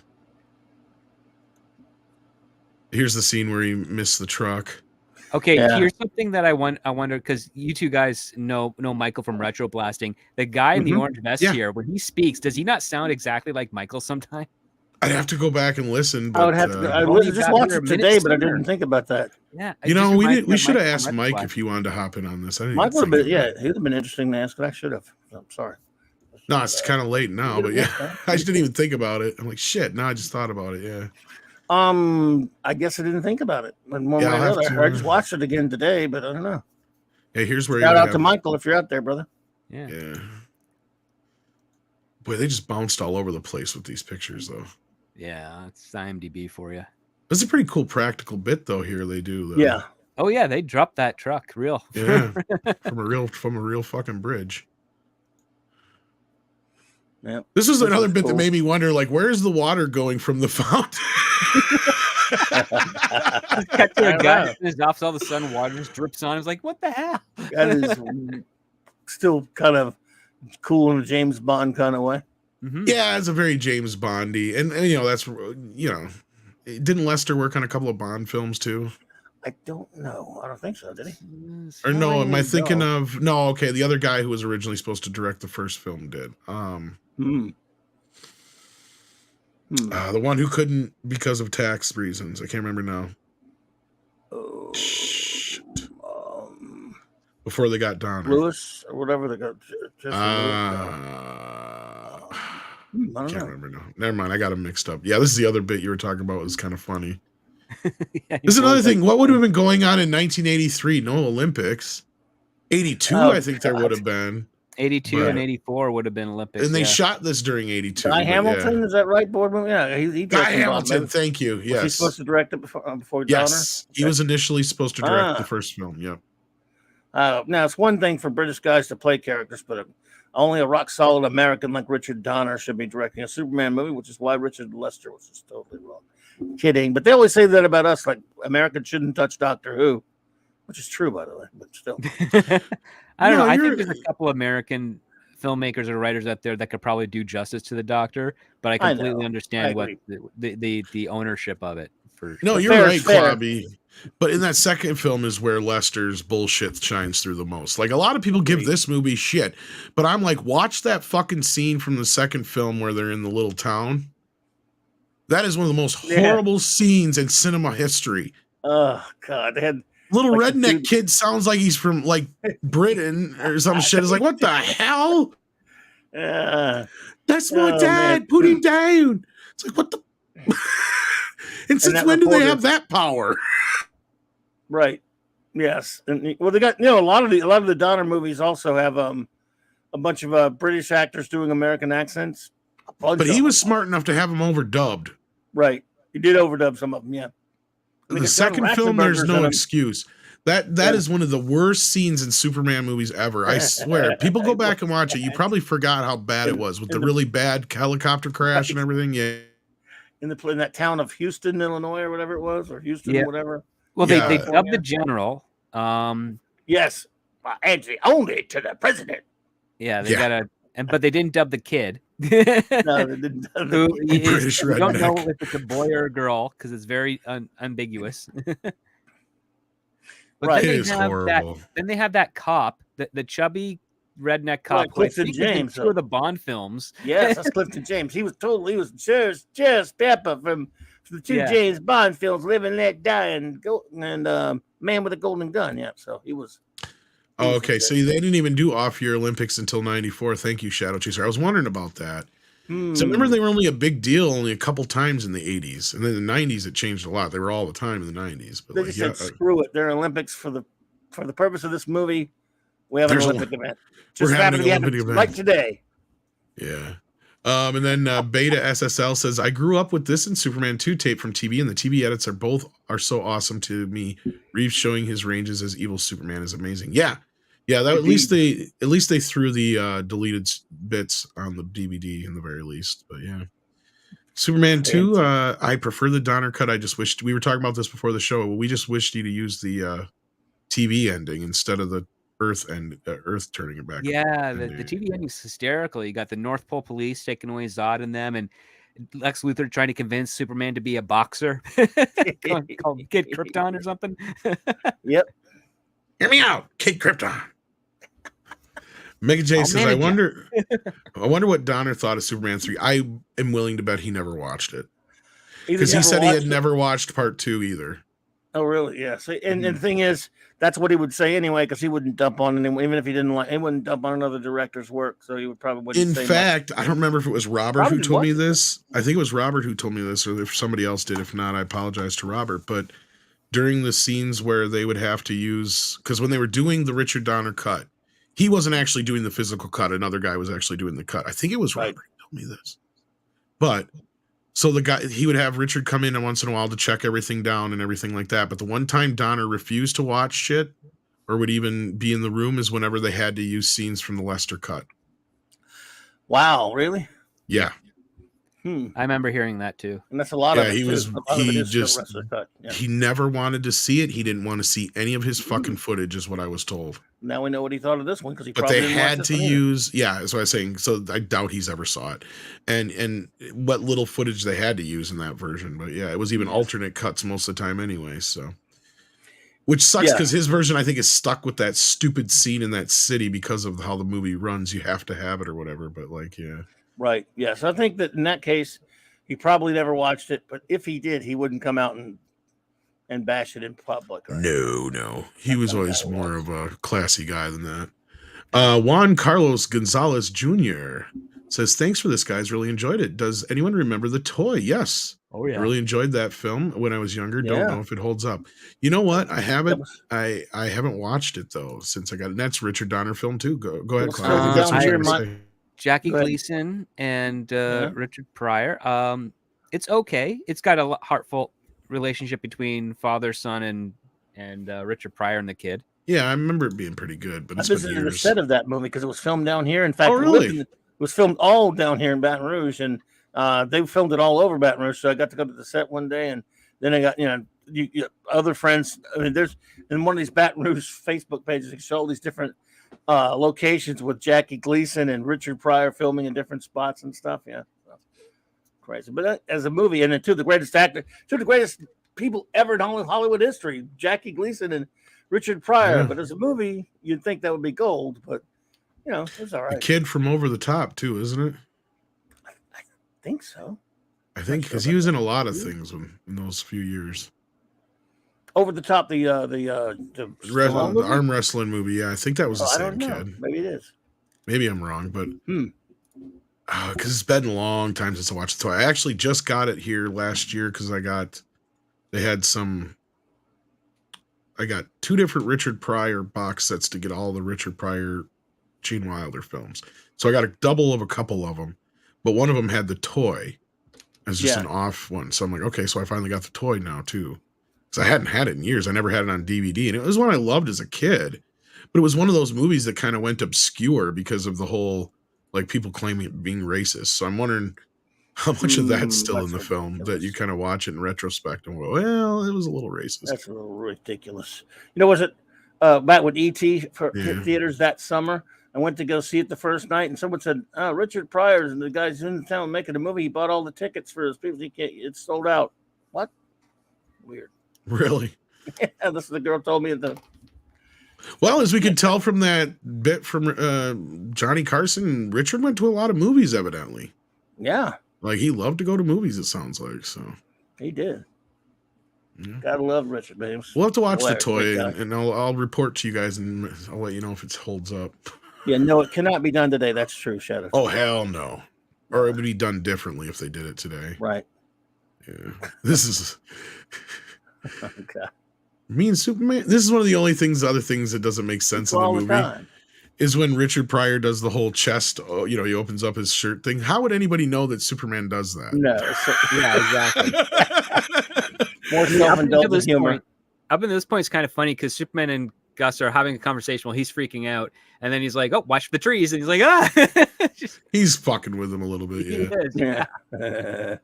S2: Here's the scene where he missed the truck.
S3: Okay, here's something that I wonder, because you two guys know Michael from Retro Blasting. The guy in the orange vest here, when he speaks, does he not sound exactly like Michael sometimes?
S2: I'd have to go back and listen. But,
S4: I would have to. I just watched it today, but I didn't think about that.
S3: Yeah,
S2: we should have asked Mike if he wanted to hop in on this.
S4: Mike would have been. Yeah, he would have been interesting to ask, but I should have. I'm sorry.
S2: No, it's kind of late now, but yeah, I just didn't even think about it. I'm like, shit. Now I just thought about it. Yeah.
S4: I guess I didn't think about it. I just watched it again today, but I don't know.
S2: Yeah, here's where
S4: shout out to Michael if you're out there, brother.
S2: Yeah. Boy, they just bounced all over the place with these pictures, though.
S3: Yeah, it's IMDb for you.
S2: It's a pretty cool practical bit, though. Here they do. Though.
S4: Yeah.
S3: Oh yeah, they dropped that truck real.
S2: Yeah, from a real fucking bridge.
S4: Yep.
S2: This was
S4: Which
S2: another
S4: was
S2: bit
S4: cool.
S2: that made me wonder, like, where's the water going from the fountain?
S3: Cut to
S4: I
S3: a
S4: don't
S3: guy
S4: know.
S3: in his office, all of a sudden water just drips on him. It's like, what the hell?
S4: That is still kind of cool in a James Bond kind of way.
S3: Mhm.
S2: Yeah, it's a very James Bondy, and you know that's didn't Lester work on a couple of Bond films too?
S4: I don't know. I don't think so. Did he?
S2: Or no, am I
S4: Ringing a
S2: thinking
S4: bell.
S2: of no? Okay, the other guy who was originally supposed to direct the first film did. The one who couldn't because of tax reasons. I can't remember now.
S4: Oh,
S2: Shit. Before they got Donner.
S4: Lewis or whatever they got. Jesse Lewis.
S2: I
S4: I don't
S2: can't
S4: know.
S2: remember now. Never mind, I got them mixed up. Yeah, this is the other bit you were talking about. It was kind of funny.
S3: Yeah,
S2: This is another
S4: was
S2: thing.
S4: like-
S2: What would have been going on in 1983? No Olympics. 82,
S4: Oh,
S2: I think there would have been.
S3: 82
S2: But-
S3: and 84 would have been Olympics.
S2: And they
S3: yeah.
S2: shot this during 82.
S4: Guy
S2: but
S4: Hamilton,
S2: yeah.
S4: is that right? Boardman? Yeah, he
S2: Guy
S4: directed
S2: Hamilton,
S4: Bond.
S2: thank you.
S4: Was he
S2: Yes.
S4: supposed to direct it before
S2: Yes. He
S4: Donner?
S2: was initially supposed to direct
S4: Ah.
S2: the first film. Yep.
S4: Now, it's one thing for British guys to play characters, but only a rock solid American like Richard Donner should be directing a Superman movie, which is why Richard Lester was just totally wrong. Kidding. But they always say that about us, like Americans shouldn't touch Doctor Who, which is true, by the way, but still.
S3: I don't
S2: No,
S3: know. I
S2: you're-
S3: think there's a couple American filmmakers or writers out there that could probably do justice to the Doctor, but I
S4: I
S3: completely
S4: know. I
S3: understand what
S4: agree.
S3: the ownership of it.
S2: No,
S4: But
S2: you're
S4: fair
S2: right,
S4: is fair.
S2: Clobby. But in that second film is where Lester's bullshit shines through the most. Like, a lot of people give this movie shit, but I'm like, watch that fucking scene from the second film where they're in the little town. That is one of the most horrible scenes in cinema history.
S4: Oh, God. They had
S2: Little
S4: like the
S2: redneck
S4: dude-
S2: kid sounds like he's from like Britain or some shit. It's like, what the hell? That's my
S4: Oh,
S2: dad.
S4: man.
S2: Put him down. It's like, what the? And since
S4: that
S2: when do they
S4: reporter-
S2: have that power?
S4: Right. Yes. And well, they got a lot of the Donner movies also have a bunch of British actors doing American accents. A bunch
S2: But
S4: of
S2: he was
S4: them.
S2: smart enough to have them overdubbed.
S4: Right. He did overdub some of them. Yeah. I mean,
S2: The
S4: it's got
S2: second film, there's
S4: Ratzenberger's
S2: no
S4: in 'em.
S2: excuse. That
S4: Yeah.
S2: is one of the worst scenes in Superman movies ever. I swear. People go back and watch it. You probably forgot how bad it was with the really bad helicopter crash and everything. Yeah.
S4: in that town of Houston, Illinois, or whatever it was, or Houston,
S3: Yeah.
S4: whatever.
S3: Well,
S2: Yeah.
S3: they dubbed the general.
S4: Yes. Answer only to the president.
S3: Yeah, they
S2: Yeah.
S3: got but they didn't dub the kid.
S4: No, they didn't.
S3: Who
S2: British
S3: you don't know
S2: redneck.
S3: if it's a boy or a girl because it's very ambiguous. But
S4: Right.
S3: then
S2: It
S3: they
S2: is
S3: have
S2: horrible.
S3: Then they have that cop, the chubby redneck cop.
S4: Right,
S3: who I
S4: Clifton
S3: think was in
S4: James,
S3: 2 of the Bond films.
S4: Yes, that's Clifton James. He was Cheers Pepper from the 2
S3: Yeah.
S4: James Bond films, Live and Let Die and Man with a Golden Gun. Yeah, so he was.
S2: Oh, okay. So they didn't even do off-year Olympics until 94. Thank you, Shadow Chaser. I was wondering about that. So remember, they were only a big deal only a couple times in the 80s. And then in the 90s, it changed a lot. They were all the time in the 90s. But
S4: They
S2: like,
S4: just said, screw it. They're Olympics for the purpose of this movie. We have an
S2: There's a-
S4: Olympic event.
S2: we're
S4: Just
S2: having
S4: happened
S2: an
S4: to happen
S2: Olympic event.
S4: right today.
S2: yeah. And then Beta SSL says, I grew up with this and Superman 2 tape from TV, and the TV edits are so awesome to me. Reeve showing his ranges as evil Superman is amazing. Yeah. Yeah, that at least they threw the deleted bits on the DVD in the very least. But yeah. Superman 2, I prefer the Donner cut. I just wished we were talking about this before the show. We just wished you to use the TV ending instead of the Earth turning it back.
S3: Yeah, the TV ending's hysterical. You got the North Pole Police taking away Zod and them, and Lex Luthor trying to convince Superman to be a boxer called Kid Krypton or something.
S4: Yep.
S2: Hear me out, Kid Krypton. Mega J says, I wonder what Donner thought of Superman 3. I am willing to bet he never watched it. Because he said he had never watched part 2 either.
S4: Oh, really? Yeah. So, and the thing is, that's what he would say anyway, because he wouldn't dump on anyone, even if he didn't like. He wouldn't dump on another director's work, so he would probably wouldn't.
S2: In
S4: say
S2: fact,
S4: much.
S2: I don't remember if it was Robert who
S4: Robert
S2: told me
S4: what?
S2: this. I think it was Robert who told me this, or if somebody else did. If not, I apologize to Robert. But during the scenes where they would have to use, because when they were doing the Richard Donner cut, he wasn't actually doing the physical cut. Another guy was actually doing the cut. I think it was
S4: Right.
S2: Robert who told me this. But so the guy, he would have Richard come in once in a while to check everything down and everything like that. But the one time Donner refused to watch shit or would even be in the room is whenever they had to use scenes from the Lester cut.
S4: Wow, really?
S2: Yeah.
S3: I remember hearing that too.
S4: And that's a lot of
S2: Yeah,
S4: it.
S2: he
S4: too.
S2: was.
S4: A lot of it
S2: He
S4: is still
S2: just.
S4: wrestler cut. Yeah.
S2: He never wanted to see it. He didn't want to see any of his fucking footage, is what I was told.
S4: Now we know what he thought of this one because he
S2: But
S4: probably
S2: they
S4: didn't watch
S2: had
S4: this
S2: to
S4: one either.
S2: use. Yeah, that's what I was saying. So I doubt he's ever saw it, and what little footage they had to use in that version. But yeah, it was even alternate cuts most of the time anyway. So. Which sucks because his version, I think, is stuck with that stupid scene in that city because of how the movie runs. You have to have it or whatever. But like, yeah.
S4: Right. Yes. I think that in that case, he probably never watched it. But if he did, he wouldn't come out and bash it in public. Right?
S2: No. He was always more of a classy guy than that. Juan Carlos Gonzalez Jr. says, thanks for this, guys. Really enjoyed it. Does anyone remember The Toy? Yes.
S3: Oh yeah.
S2: I really enjoyed that film when I was younger. Don't know if it holds up. You know what? I haven't. I haven't watched it though since I got it. And that's Richard Donner film too. Go ahead, Clyde. That's what you're gonna say.
S3: Jackie Gleason and Richard Pryor. It's okay. It's got a heartfelt relationship between father, son, and Richard Pryor and the kid.
S2: Yeah, I remember it being pretty good. But
S4: I
S2: it's been
S4: visited the
S2: years.
S4: set of that movie because it was filmed down here. In fact,
S2: Oh, really?
S4: it was filmed all down here in Baton Rouge, and they filmed it all over Baton Rouge. So I got to go to the set one day, and then I got other friends. I mean, there's in one of these Baton Rouge Facebook pages, they show all these different locations with Jackie Gleason and Richard Pryor filming in different spots and stuff. Yeah, so, crazy. But as a movie, and then two of the greatest people ever in Hollywood history, Jackie Gleason and Richard Pryor.
S2: Yeah.
S4: But as a movie, you'd think that would be gold, but it's all right.
S2: The Kid from Over the Top too, isn't it?
S4: I think so.
S2: I think because he was in a lot of things in those few years.
S4: Over the Top, the
S2: arm wrestling movie. Yeah, I think that was the same kid.
S4: Maybe it is.
S2: Maybe I'm wrong, but because it's been a long time since I watched it. So I actually just got it here last year because I got two different Richard Pryor box sets to get all the Richard Pryor, Gene Wilder films. So I got a double of a couple of them, but one of them had The Toy as just an off one. So I'm like, okay, so I finally got The Toy now too. Because I hadn't had it in years. I never had it on DVD. And it was one I loved as a kid. But it was one of those movies that kind of went obscure because of the whole, like, people claiming it being racist. So I'm wondering how much of that's still in the film that you kind of watch it in retrospect and go, well, it was a little racist.
S4: That's a little ridiculous. Was it back with E.T. for theaters that summer? I went to go see it the first night, and someone said, Richard Pryor's and the guy's in town making a movie. He bought all the tickets for his people. It's sold out. What? Weird.
S2: Really?
S4: Yeah, this is the girl told me at
S2: Well, as we can tell from that bit from Johnny Carson, Richard went to a lot of movies, evidently.
S4: Yeah.
S2: Like, he loved to go to movies, it sounds like. So
S4: he did.
S2: Yeah.
S4: Gotta love Richard, man.
S2: We'll have to watch The Toy, and I'll report to you guys, and I'll let you know if it holds up.
S4: Yeah, no, it cannot be done today. That's true, Shadow.
S2: Oh, hell no. Or it would be done differently if they did it today.
S4: Right.
S2: Yeah. This is...
S4: Okay.
S2: Me and Superman. This is one of the only other things that doesn't make sense in the movie. Is when Richard Pryor does the whole chest. Oh, he opens up his shirt thing. How would anybody know that Superman does that?
S4: No. Exactly. More self-indulgent humor.
S3: Up until this point, it's kind of funny because Superman and Gus are having a conversation while he's freaking out, and then he's like, "Oh, watch the trees," and he's like, "Ah."
S2: He's fucking with him a little bit. Yeah.
S4: Yeah.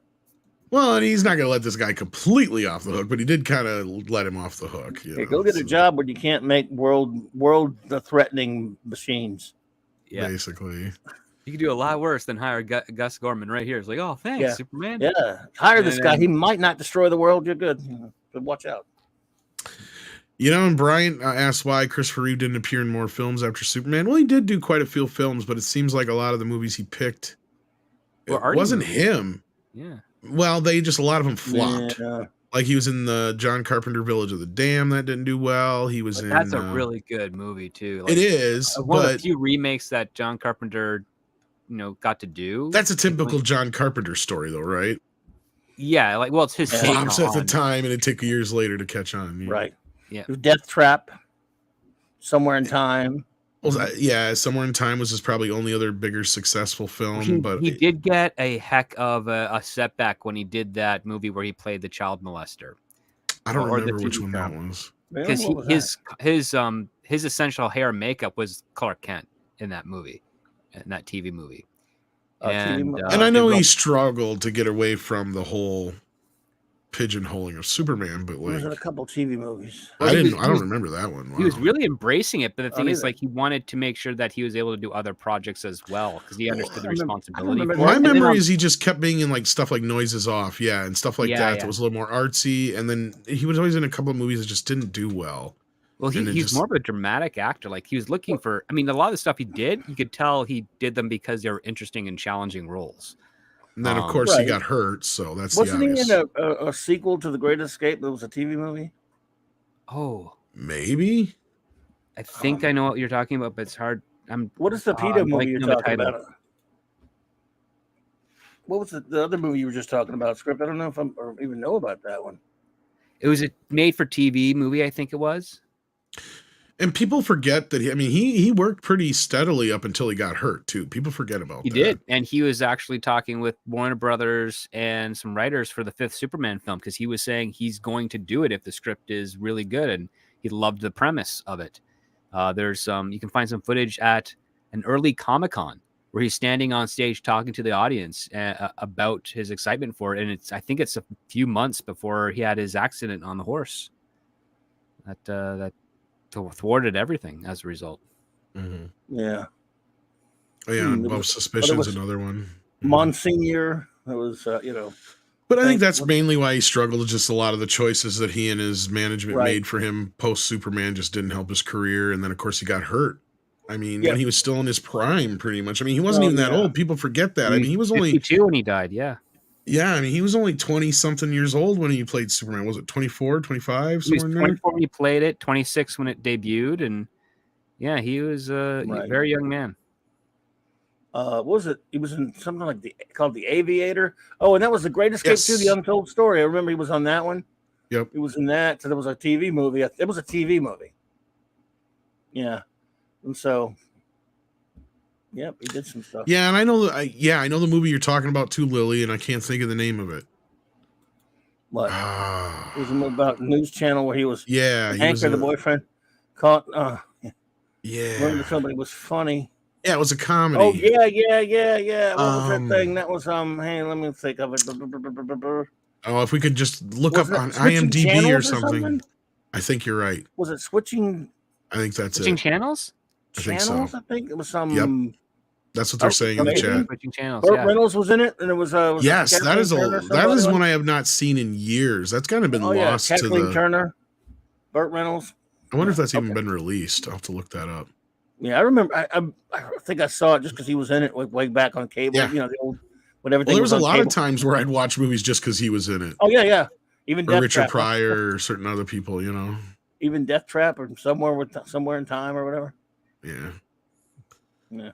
S2: Well, and he's not going to let this guy completely off the hook, but he did kind of let him off the hook.
S4: Hey, go get a job where you can't make world-threatening machines.
S3: Yeah.
S2: Basically.
S3: You could do a lot worse than hire Gus Gorman right here. It's like, oh, thanks, Superman.
S4: Yeah. Hire this guy. He might not destroy the world. You're good. But watch out.
S2: And Brian asked why Christopher Reeve didn't appear in more films after Superman. Well, he did do quite a few films, but it seems like a lot of the movies he picked, it wasn't him.
S3: Yeah.
S2: Well, a lot of them flopped. Yeah. Like he was in the John Carpenter Village of the Damned that didn't do well. He was
S3: That's a really good movie too.
S2: It is
S3: one of the few remakes that John Carpenter, got to do.
S2: That's a typical John Carpenter story, though, right?
S3: Yeah, it's his
S2: flops at the time, and it took years later to catch on.
S4: Yeah. Right.
S3: Yeah.
S4: Death Trap, Somewhere in Time.
S2: Well, yeah, Somewhere in Time was his probably only other bigger successful film. But
S3: he did get a heck of a setback when he did that movie where he played the child molester.
S2: I don't remember which one that was.
S3: Because his essential hair and makeup was Clark Kent in that movie, in that TV movie.
S2: And I know he struggled to get away from the whole pigeonholing of Superman, but
S4: He was in a
S2: like
S4: couple TV movies.
S2: I don't remember that one. Wow.
S3: He was really embracing it, but the thing is,
S4: neither.
S3: like, he wanted to make sure that he was able to do other projects as well because he understood the responsibility.
S4: remember
S3: for
S2: My
S3: it. And then
S2: memory
S3: on-
S2: is he just kept being in like stuff like Noises Off, and stuff like that. That was a little more artsy, and then he was always in a couple of movies that just didn't do well.
S3: Well, he's more of a dramatic actor. Like, he was looking for. I mean, a lot of the stuff he did, you could tell he did them because they were interesting and challenging roles.
S2: And then, of course, he got hurt, so that's
S4: Wasn't
S2: the
S4: he
S2: obvious.
S4: in a sequel to The Great Escape? That was a TV movie.
S3: Oh,
S2: maybe.
S3: I think I know what you're talking about, but it's hard.
S4: What is the PETA movie you're talking
S3: title.
S4: about? What was the other movie you were just talking about? Script? I don't know if I even know about that one.
S3: It was a made-for-TV movie, I think it was.
S2: And people forget that he worked pretty steadily up until he got hurt too. People forget about that.
S3: He did, and he was actually talking with Warner Brothers and some writers for the 5th Superman film because he was saying he's going to do it if the script is really good, and he loved the premise of it. There's you can find some footage at an early Comic-Con where he's standing on stage talking to the audience about his excitement for it, and I think it's a few months before he had his accident on the horse. That thwarted everything as a result.
S2: Mm-hmm.
S4: Yeah.
S2: Oh, yeah, Above Suspicion's another one.
S4: Monsignor. That was,
S2: But I think that's mainly why he struggled. Just a lot of the choices that he and his management made for him post Superman just didn't help his career. And then, of course, he got hurt. I mean, when he was still in his prime, pretty much. I mean, he wasn't even that old. People forget that. I mean, he was only
S3: 52 when he died. Yeah.
S2: Yeah, I mean, he was only 20-something years old when he played Superman. Was it 24, 25?
S3: He was 24 when he played it, 26 when it debuted, and yeah, he was a very young man.
S4: What was it? He was in something called The Aviator. Oh, and that was The Great Escape too, The Untold Story. I remember he was on that one.
S2: Yep.
S4: He was in that. So there was a TV movie. It was a TV movie. Yeah. And so yep, he did some stuff.
S2: Yeah, and I know I know the movie you're talking about too, Lily, and I can't think of the name of it.
S4: What? It was a movie about a news channel where he was Anchor, the boyfriend, caught remember somebody was funny.
S2: Yeah, it was a comedy.
S4: Oh yeah. What was that thing? That was hey, let me think of it.
S2: Oh, if we could just look up on IMDb or something. I think you're right.
S4: Was it Switching?
S2: I think that's
S3: Switching Channels?
S2: I think so.
S4: I think it was some.
S2: Yep. That's what they're saying in the chat.
S3: Switching Channels.
S4: Burt Reynolds was in it, and it was
S2: yes, that is
S4: Turner,
S2: one I have not seen in years. That's kind of been lost to
S4: Kathleen Turner, Burt Reynolds.
S2: I wonder if that's even been released. I'll have to look that up.
S4: Yeah, I remember. I think I saw it just because he was in it way back on cable.
S2: Yeah.
S4: The old whatever.
S2: Well, there was a lot of times where I'd watch movies just because he was in it.
S4: Oh yeah. Even
S2: or Richard Pryor or certain other people,
S4: Even Death Trap or Somewhere in Time or whatever.
S2: Yeah.
S4: Yeah.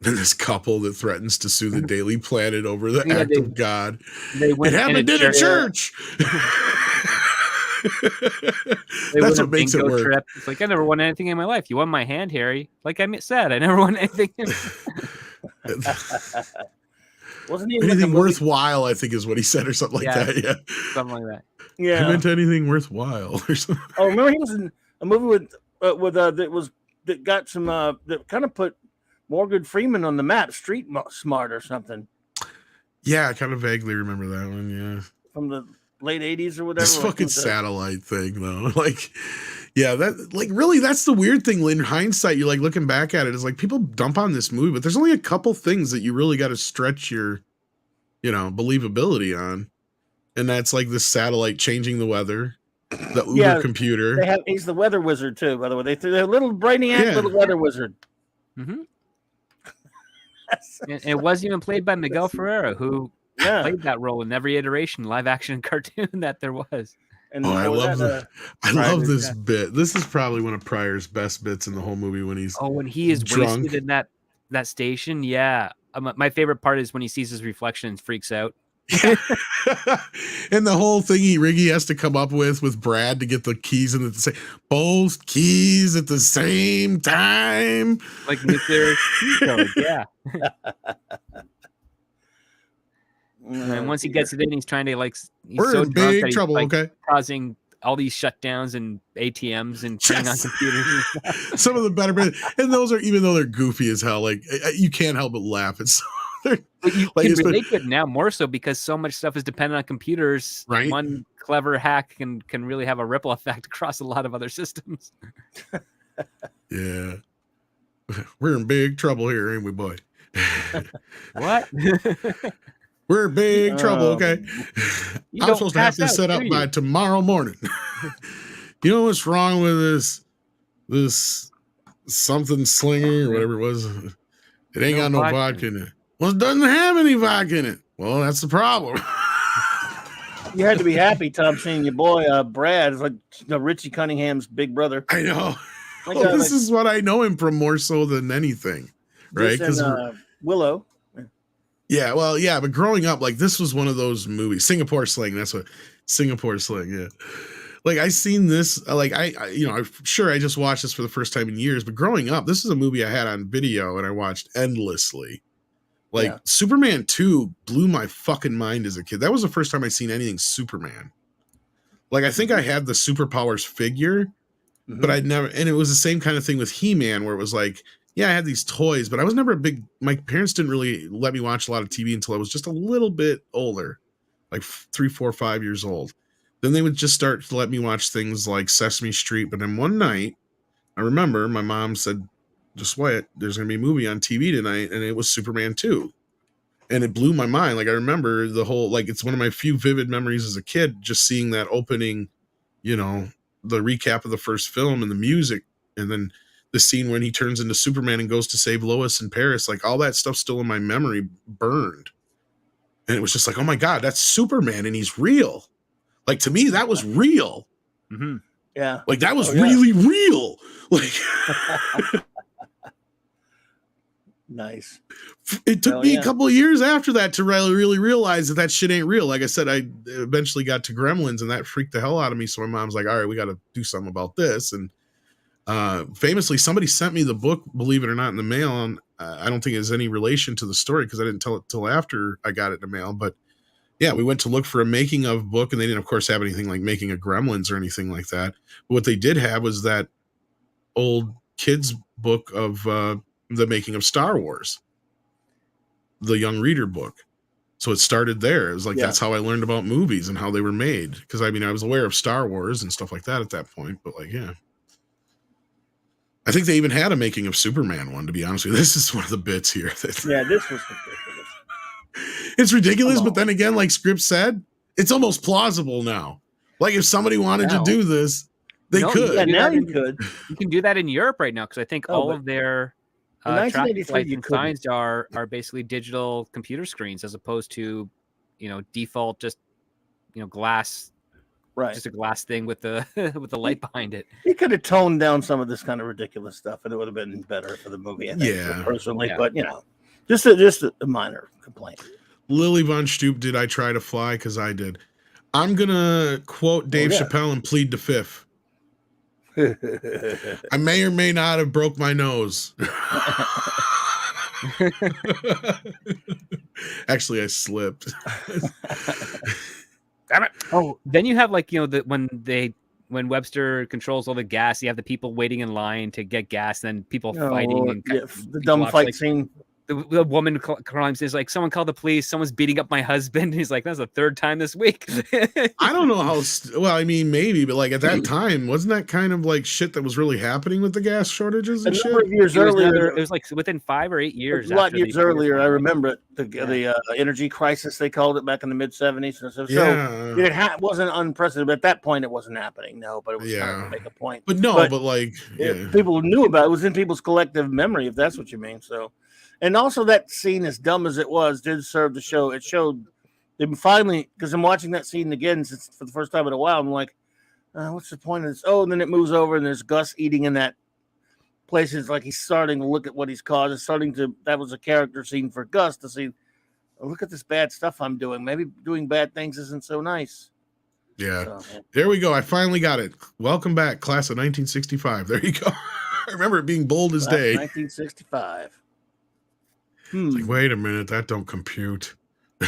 S2: And this couple that threatens to sue the Daily Planet over the act of God.
S3: It
S2: happened in a church. That's what makes it work.
S3: Trip. It's like, I never won anything in my life. You won my hand, Harry. Like I said, I never won anything.
S4: Wasn't he
S2: anything worthwhile? I think is what he said, or something like that. Yeah,
S3: something like that.
S4: Yeah,
S2: I meant anything worthwhile, or something.
S4: Oh, remember he was in a movie that got some that kind of put Morgan Freeman on the map, Street Smart or something.
S2: Yeah, I kind of vaguely remember that one. Yeah,
S4: from the late 80s or whatever.
S2: This fucking satellite thing, though. Really, that's the weird thing. In hindsight, you're looking back at it, it's like people dump on this movie, but there's only a couple things that you really got to stretch your, believability on. And that's like the satellite changing the weather, the Uber computer.
S4: He's the weather wizard too, by the way. They threw their little brainiac little weather wizard.
S3: Mm-hmm. It wasn't even played by Miguel Ferreira, who played that role in every iteration live action cartoon that there was.
S4: And
S2: I love this bit. This is probably one of Pryor's best bits in the whole movie when he's
S3: when he is
S2: drunk.
S3: wasted in that station. Yeah, my favorite part is when he sees his reflection and freaks out.
S2: And the whole thing Riggy has to come up with Brad to get the keys in both keys at the same time,
S3: like nuclear key code. Yeah. And once he gets it in, he's trying to
S2: we're
S3: so
S2: in
S3: drunk
S2: big
S3: that he's
S2: trouble.
S3: Causing all these shutdowns and ATMs and turning on computers and stuff.
S2: Some of the better, and those are, even though they're goofy as hell, you can't help but laugh.
S3: But you
S2: Like,
S3: can
S2: it's been-
S3: relate to it now more so because so much stuff is dependent on computers.
S2: Right.
S3: One clever hack can really have a ripple effect across a lot of other systems.
S2: Yeah. We're in big trouble here, ain't we, boy?
S3: What?
S2: We're in big trouble, okay?
S3: You
S2: I'm
S3: don't
S2: supposed to have
S3: pass
S2: this
S3: out,
S2: set up
S3: do
S2: by
S3: you?
S2: tomorrow morning. You know what's wrong with this something slinger or whatever it was? It ain't got no vodka in it. Well, it doesn't have any vodka in it. Well, that's the problem.
S4: You had to be happy, Tom, seeing your boy Brad is like Richie Cunningham's big brother.
S2: I know.
S4: Like,
S2: Well, this is what I know him from more so than anything, right?
S4: Because Willow.
S2: Yeah, well, yeah, but growing up, like this was one of those movies. Singapore Sling. That's what Singapore Sling. Yeah, like I seen this. Like I you know, I'm sure I just watched this for the first time in years. But growing up, this is a movie I had on video and I watched endlessly. Like Superman 2 blew my fucking mind as a kid. That was the first time I seen anything Superman. Like I think I had the superpowers figure, but I'd never. And it was the same kind of thing with He-Man, where it was like, yeah, I had these toys, but I was never a big. My parents didn't really let me watch a lot of TV until I was just a little bit older, like 3, 4, 5 years old. Then they would just start to let me watch things like Sesame Street. But then one night, I remember my mom said, "Just wait, there's going to be a movie on TV tonight," and it was Superman 2. And it blew my mind. Like I remember the whole, like it's one of my few vivid memories as a kid, just seeing that opening, you know, the recap of the first film and the music, and then the scene when he turns into Superman and goes to save Lois in Paris. Like all that stuff still in my memory burned. And it was just like, oh my God, that's Superman and he's real. Like to me, that was real.
S3: Mm-hmm.
S4: Yeah.
S2: Like that was really real. Like
S4: nice.
S2: It took me a couple of years after that to really realize that shit ain't real. Like I said, I eventually got to Gremlins and that freaked the hell out of me. So my mom's like, all right, we got to do something about this. And famously, somebody sent me the book, believe it or not, in the mail. And I don't think it has any relation to the story because I didn't tell it till after I got it in the mail. But yeah, we went to look for a making of book, and they didn't, of course, have anything like making a Gremlins or anything like that. But what they did have was that old kids book of the making of Star Wars, the young reader book. So it started there. It was like, that's how I learned about movies and how they were made. Because I mean, I was aware of Star Wars and stuff like that at that point, but like, yeah. I think they even had a making of Superman one, to be honest with you. This is one of the bits here.
S4: Yeah, this was ridiculous.
S2: It's ridiculous, but then again, like Script said, it's almost plausible now. Like if somebody wanted to do this, they could.
S4: Yeah, now you could.
S3: You can do that in Europe right now because I think all of their traffic lights and signs are basically digital computer screens as opposed to, you know, default just, you know, glass.
S4: Right.
S3: Just a glass thing with the with the light behind it.
S4: He could have toned down some of this kind of ridiculous stuff, and it would have been better for the movie. I think, personally, but you know, just a minor complaint.
S2: Lily Von Stoop, did I try to fly? Because I did. I'm gonna quote Dave Chappelle and plead the fifth. I may or may not have broke my nose. Actually, I slipped.
S3: Damn it. Oh, then you have like, you know, when Webster controls all the gas, you have the people waiting in line to get gas, and then people fighting and
S4: the dumb fight scene.
S3: The woman climbs is like, someone called the police, someone's beating up my husband. He's like, that's the third time this week.
S2: I don't know how well, I mean, maybe, but like at that time, wasn't that kind of like shit that was really happening with the gas shortages and shit?
S4: Of years earlier,
S3: it was like within 5 or 8 years.
S4: A lot of years earlier, I remember it, the energy crisis, they called it back in the mid 70s. So it wasn't unprecedented, but at that point it wasn't happening. No, but it was trying to make a point.
S2: But like
S4: people knew about it. It was in people's collective memory, if that's what you mean. So. And also that scene, as dumb as it was, did serve to show. It showed them finally, because I'm watching that scene again for the first time in a while. I'm like, what's the point of this? Oh, and then it moves over and there's Gus eating in that place. It's like he's starting to look at what he's caused. It's that was a character scene for Gus to see, oh, look at this bad stuff I'm doing. Maybe doing bad things isn't so nice.
S2: Yeah. So, there we go. I finally got it. Welcome back, class of 1965. There you go. I remember it being bold as day.
S4: 1965.
S2: It's like, wait a minute, that don't compute. They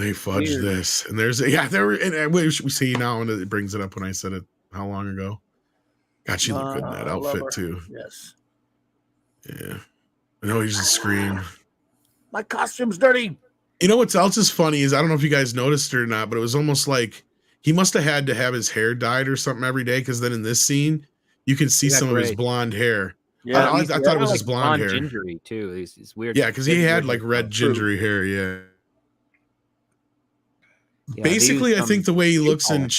S2: fudged this, and there's and we see now, and it brings it up when I said it how long ago. God, she looked good in that outfit too.
S4: Yes.
S2: Yeah. No, he just scream.
S4: My costume's dirty.
S2: You know what's else is funny is I don't know if you guys noticed it or not, but it was almost like he must have had to have his hair dyed or something every day, because then in this scene you can see some of his blonde hair.
S4: Yeah,
S2: I thought it was his blonde hair.
S3: Gingery too. He's weird.
S2: Yeah, because he had like red gingery hair. Yeah. Basically, I think the way he looks in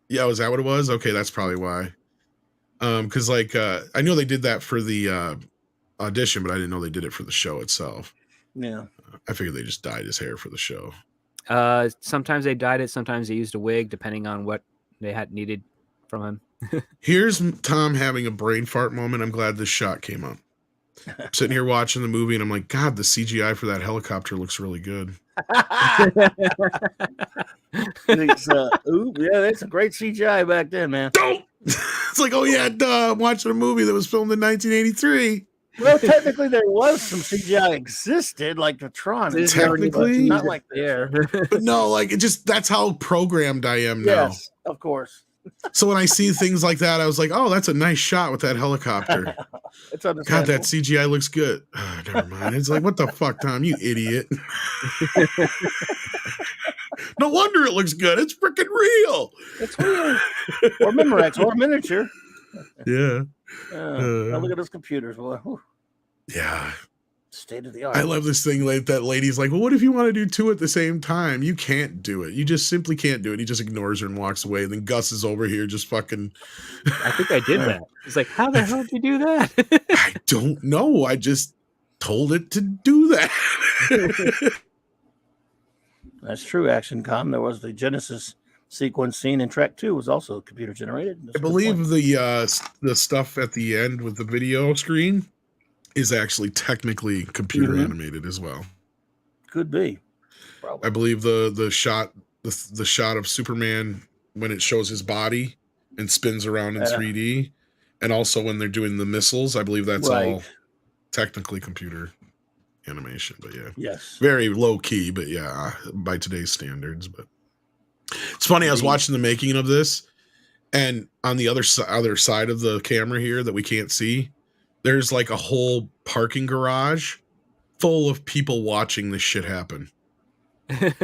S2: yeah, was that what it was? Okay, that's probably why. Because like I know they did that for the audition, but I didn't know they did it for the show itself.
S4: Yeah.
S2: I figured they just dyed his hair for the show.
S3: Sometimes they dyed it, sometimes they used a wig, depending on what they had needed from him.
S2: Here's Tom having a brain fart moment. I'm glad this shot came up. I'm sitting here watching the movie and I'm like, God, the CGI for that helicopter looks really good.
S4: That's a great CGI back then, man.
S2: It's like, oh yeah, duh, I'm watching a movie that was filmed in 1983.
S4: Well, technically there was some CGI existed, like the Tron.
S2: Technically,
S4: not like there.
S2: But no, like it just that's how programmed I am now.
S4: Yes, of course.
S2: So when I see things like that, I was like, oh, that's a nice shot with that helicopter.
S4: It's
S2: God, that CGI looks good. Oh, never mind. It's like, what the fuck, Tom? You idiot. No wonder it looks good. It's freaking real.
S4: It's real. Or Memorex or miniature.
S2: Yeah.
S4: Now look at those computers, boy. Whew.
S2: Yeah.
S4: State of the art.
S2: I love this thing like that lady's like, well, what if you want to do two at the same time? You can't do it. You just simply can't do it. He just ignores her and walks away. And then Gus is over here just fucking.
S3: I think I did that. It's like, how the hell did you do that?
S2: I don't know. I just told it to do that.
S4: That's true, Action Com. There was the Genesis sequence scene in track 2 was also computer generated.
S2: I believe the stuff at the end with the video screen is actually technically computer animated as well.
S4: Could be. Probably.
S2: I believe the shot of Superman when it shows his body and spins around in 3D, and also when they're doing the missiles, I believe that's all technically computer animation. But yeah,
S4: yes,
S2: very low key, but yeah, by today's standards. But it's funny. I was watching the making of this, and on the other side of the camera here that we can't see, there's like a whole parking garage full of people watching this shit happen. Like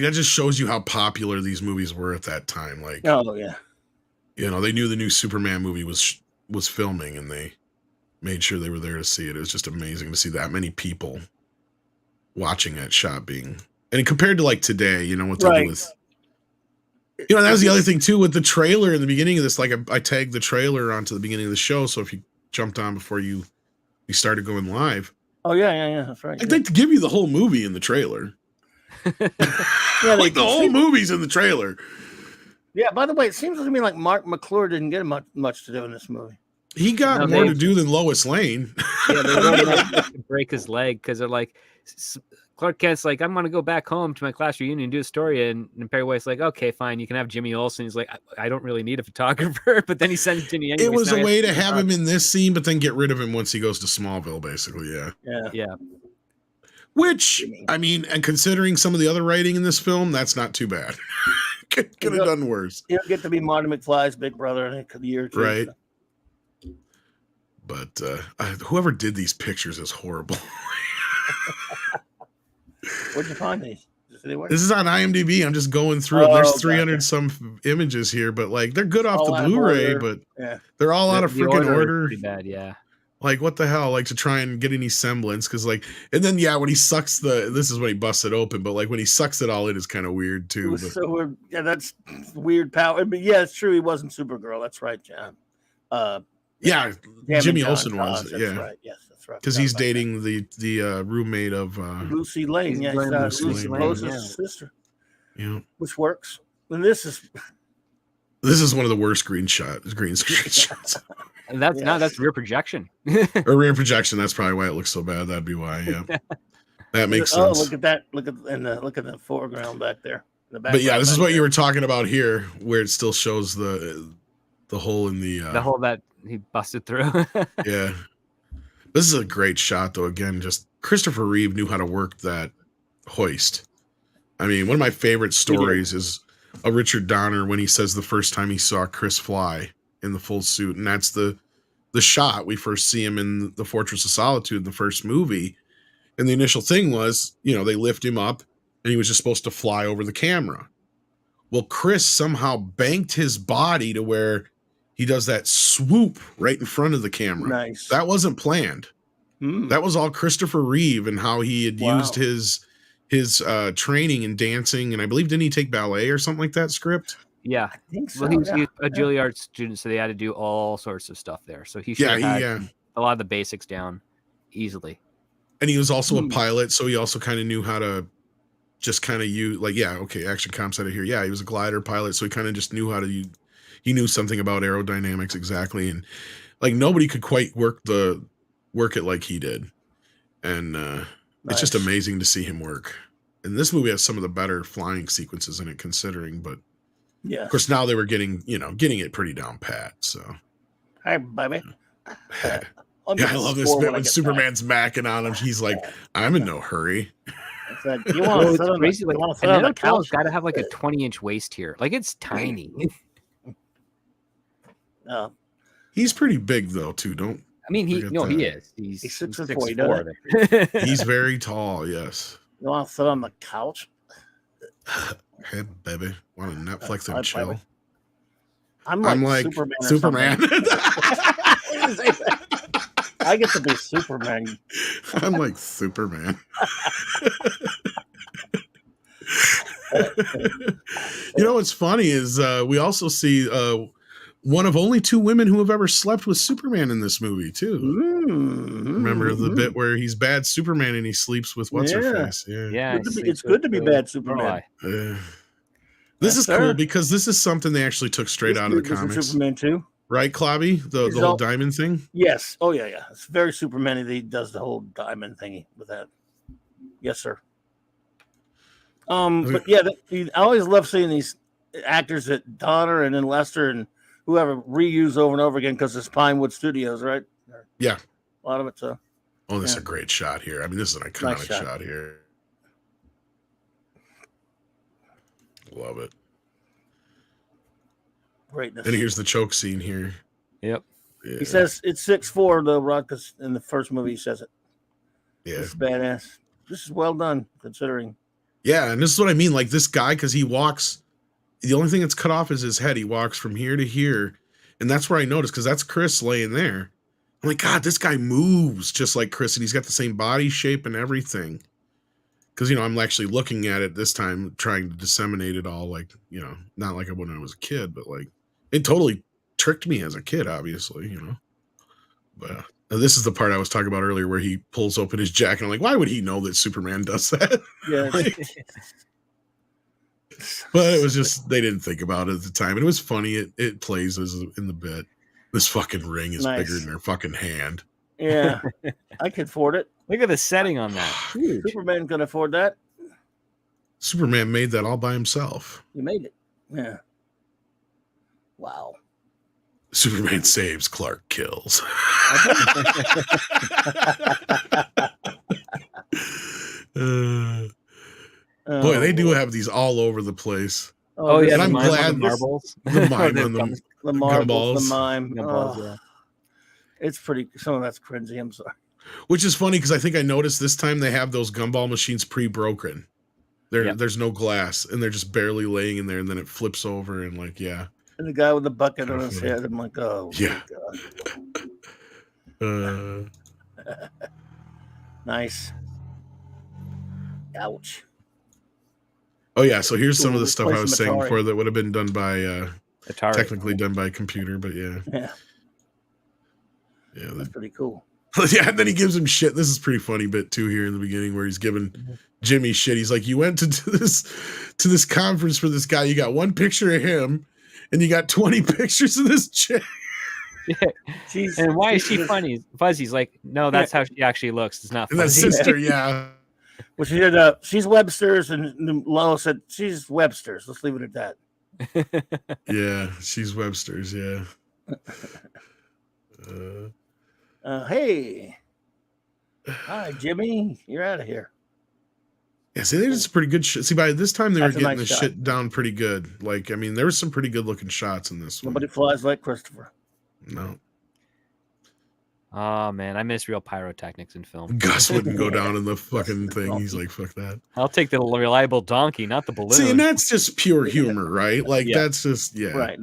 S2: that just shows you how popular these movies were at that time. Like,
S4: oh yeah,
S2: you know, they knew the new Superman movie was filming, and they made sure they were there to see it. It was just amazing to see that many people watching that shot being, and compared to like today, you know what they do with. You know, that was the other thing too with the trailer in the beginning of this. Like I tagged the trailer onto the beginning of the show, so if you jumped on before we started going live.
S4: Oh yeah, that's right.
S2: I'd like to give you the whole movie in the trailer. Yeah, like the whole movie's in the trailer.
S4: Yeah. By the way, it seems to me like Mark McClure didn't get much to do in this movie.
S2: He got more to do than Lois Lane.
S3: Yeah, they wanted to break his leg because they're like. Clark Kent's like, I'm going to go back home to my class reunion and do a story. And Perry White's like, okay, fine. You can have Jimmy Olsen. He's like, I don't really need a photographer. But then he sends Jimmy anyway.
S2: It was a way to have him in this scene, but then get rid of him once he goes to Smallville, basically.
S3: Yeah.
S2: Which, I mean, and considering some of the other writing in this film, that's not too bad. Could have done worse.
S4: He'll get to be Marty McFly's big brother in a year or two.
S2: Right. But whoever did these pictures is horrible.
S4: Where'd you find these?
S2: This is on IMDb. I'm just going through it. There's 300 some images here, but like they're good off the Blu-ray, but they're all out of freaking order.
S3: Pretty bad, yeah.
S2: Like what the hell? Like to try and get any semblance, because like, and then when he sucks this is when he busts it open, but like when he sucks it all in is kind of weird too.
S4: So weird. Yeah, that's weird power. But yeah, it's true. He wasn't Supergirl. That's right, John.
S2: Yeah, Jimmy Olsen was.
S4: That's right. Yes, that's right.
S2: Because he's dating the roommate of
S4: Lucy Lane. Yeah, Lucy Lane's sister.
S2: Yeah,
S4: which works. And this
S2: is one of the worst green screen shots.
S3: And that's rear projection.
S2: Or rear projection. That's probably why it looks so bad. That'd be why. Yeah, that makes sense.
S4: Oh, look at that! Look at the foreground back there.
S2: But yeah, this is what you were talking about here, where it still shows the hole in the
S3: hole that he busted through.
S2: Yeah, this is a great shot, though. Again, just Christopher Reeve knew how to work that hoist. I mean, one of my favorite stories is a Richard Donner when he says the first time he saw Chris fly in the full suit, and that's the the shot. We first see him in the Fortress of Solitude, the first movie. And the initial thing was, they lift him up and he was just supposed to fly over the camera. Well, Chris somehow banked his body to where he does that swoop right in front of the camera.
S4: Nice.
S2: That wasn't planned. That was all Christopher Reeve and how he had used his training in dancing. And I believe, didn't he take ballet or something like that script?
S3: Yeah.
S4: I think so.
S3: Well, he was a Juilliard student, so they had to do all sorts of stuff there. So he should have had a lot of the basics down easily.
S2: And he was also a pilot, so he also kind of knew how to just kind of use, action comps out of here. Yeah, he was a glider pilot, so he kind of just knew how to he knew something about aerodynamics exactly. And like nobody could quite work it like he did. And it's just amazing to see him work. And this movie has some of the better flying sequences in it, considering, but
S4: yeah,
S2: of course now they were getting it pretty down pat. So
S4: hi, baby.
S2: Yeah, I love this bit when Superman's macking on him. He's like, I'm in no hurry.
S4: Like, you want to
S3: crazy.
S4: Like,
S3: and the couch got to have like a 20-inch waist here. Like, it's tiny.
S2: He's pretty big though, too.
S3: He is. He's
S4: 6'4".
S2: He's very tall. Yes.
S4: You want to sit on the couch?
S2: Hey, baby, want to Netflix and chill?
S4: Baby. I'm like
S2: Superman.
S4: I get to be Superman.
S2: I'm like Superman. What's funny is we also see one of only 2 women who have ever slept with Superman in this movie too. Remember the bit where he's bad Superman and he sleeps with what's her face?
S3: Yeah.
S4: It's good to be bad Superman.
S2: This is cool because this is something they actually took straight out of the comics.
S4: Superman too.
S2: Right, Clobby? The whole diamond thing?
S4: Yes. Oh, yeah. It's very Superman that he does the whole diamond thingy with that. Yes, sir. But yeah, I always love seeing these actors that Donner and then Lester and whoever reuse over and over again because it's Pinewood Studios, right?
S2: Yeah.
S4: A lot of it, so.
S2: Oh, this is a great shot here. I mean, this is an iconic shot here. Love it.
S4: Greatness.
S2: And here's the choke scene here.
S3: Yep.
S2: Yeah.
S4: He says it's 6'4", though, Rod, because in the first movie he says it.
S2: Yeah.
S4: It's badass. This is well done, considering.
S2: Yeah, and this is what I mean. Like this guy, because he walks, the only thing that's cut off is his head. He walks from here to here. And that's where I noticed, because that's Chris laying there. I'm like, God, this guy moves just like Chris, and he's got the same body shape and everything. Because, I'm actually looking at it this time, trying to disseminate it all, like, not like when I was a kid, but like, it totally tricked me as a kid, obviously, But this is the part I was talking about earlier where he pulls open his jacket. I'm like, why would he know that Superman does that?
S4: Yeah.
S2: But it was just, they didn't think about it at the time. And it was funny. It plays as in the bit. This fucking ring is bigger than their fucking hand.
S4: Yeah. I can afford it.
S3: Look at the setting on that. Huge.
S4: Superman can afford that.
S2: Superman made that all by himself.
S4: He made it. Yeah. Wow.
S2: Superman saves, Clark kills. Boy, they do have these all over the place.
S3: Oh yeah,
S2: and I'm glad
S3: the marbles,
S2: the mime on
S4: the marbles,
S2: gumballs.
S4: the mime.
S3: Gumballs, yeah.
S4: It's pretty. Some of that's cringy. I'm sorry.
S2: Which is funny because I think I noticed this time they have those gumball machines pre-broken. There's no glass, and they're just barely laying in there, and then it flips over, and like, yeah.
S4: And the guy with the bucket on his head, I'm like, oh,
S2: yeah.
S4: God. Nice. Ouch.
S2: Oh yeah, so here's some of the stuff I was saying before that would have been done by technically done by computer, but yeah. Yeah,
S4: that's pretty cool.
S2: Yeah, and then he gives him shit. This is pretty funny bit too here in the beginning where he's giving Jimmy shit. He's like, you went to this conference for this guy. You got one picture of him, and you got 20 pictures of this chick.
S3: Yeah. And why is she funny? Fuzzy's like, no, that's how she actually looks. It's not
S2: funny. And that sister, yeah.
S4: Well, she did. She's Webster's, and Lalo said she's Webster's. Let's leave it at that.
S2: Yeah, she's Webster's. Yeah.
S4: Hey, hi Jimmy, you're out of here.
S2: Yeah, see, they did some pretty good shit. See, by this time they were getting the shit down pretty good. Like, I mean, there was some pretty good looking shots in this one.
S4: Nobody flies like Christopher.
S2: No.
S3: Oh man, I miss real pyrotechnics in film.
S2: Gus wouldn't go down in the fucking thing. He's like, fuck that.
S3: I'll take the reliable donkey, not the balloon.
S2: See, and that's just pure humor, right? Like
S3: Yeah.
S2: that's just
S4: Right.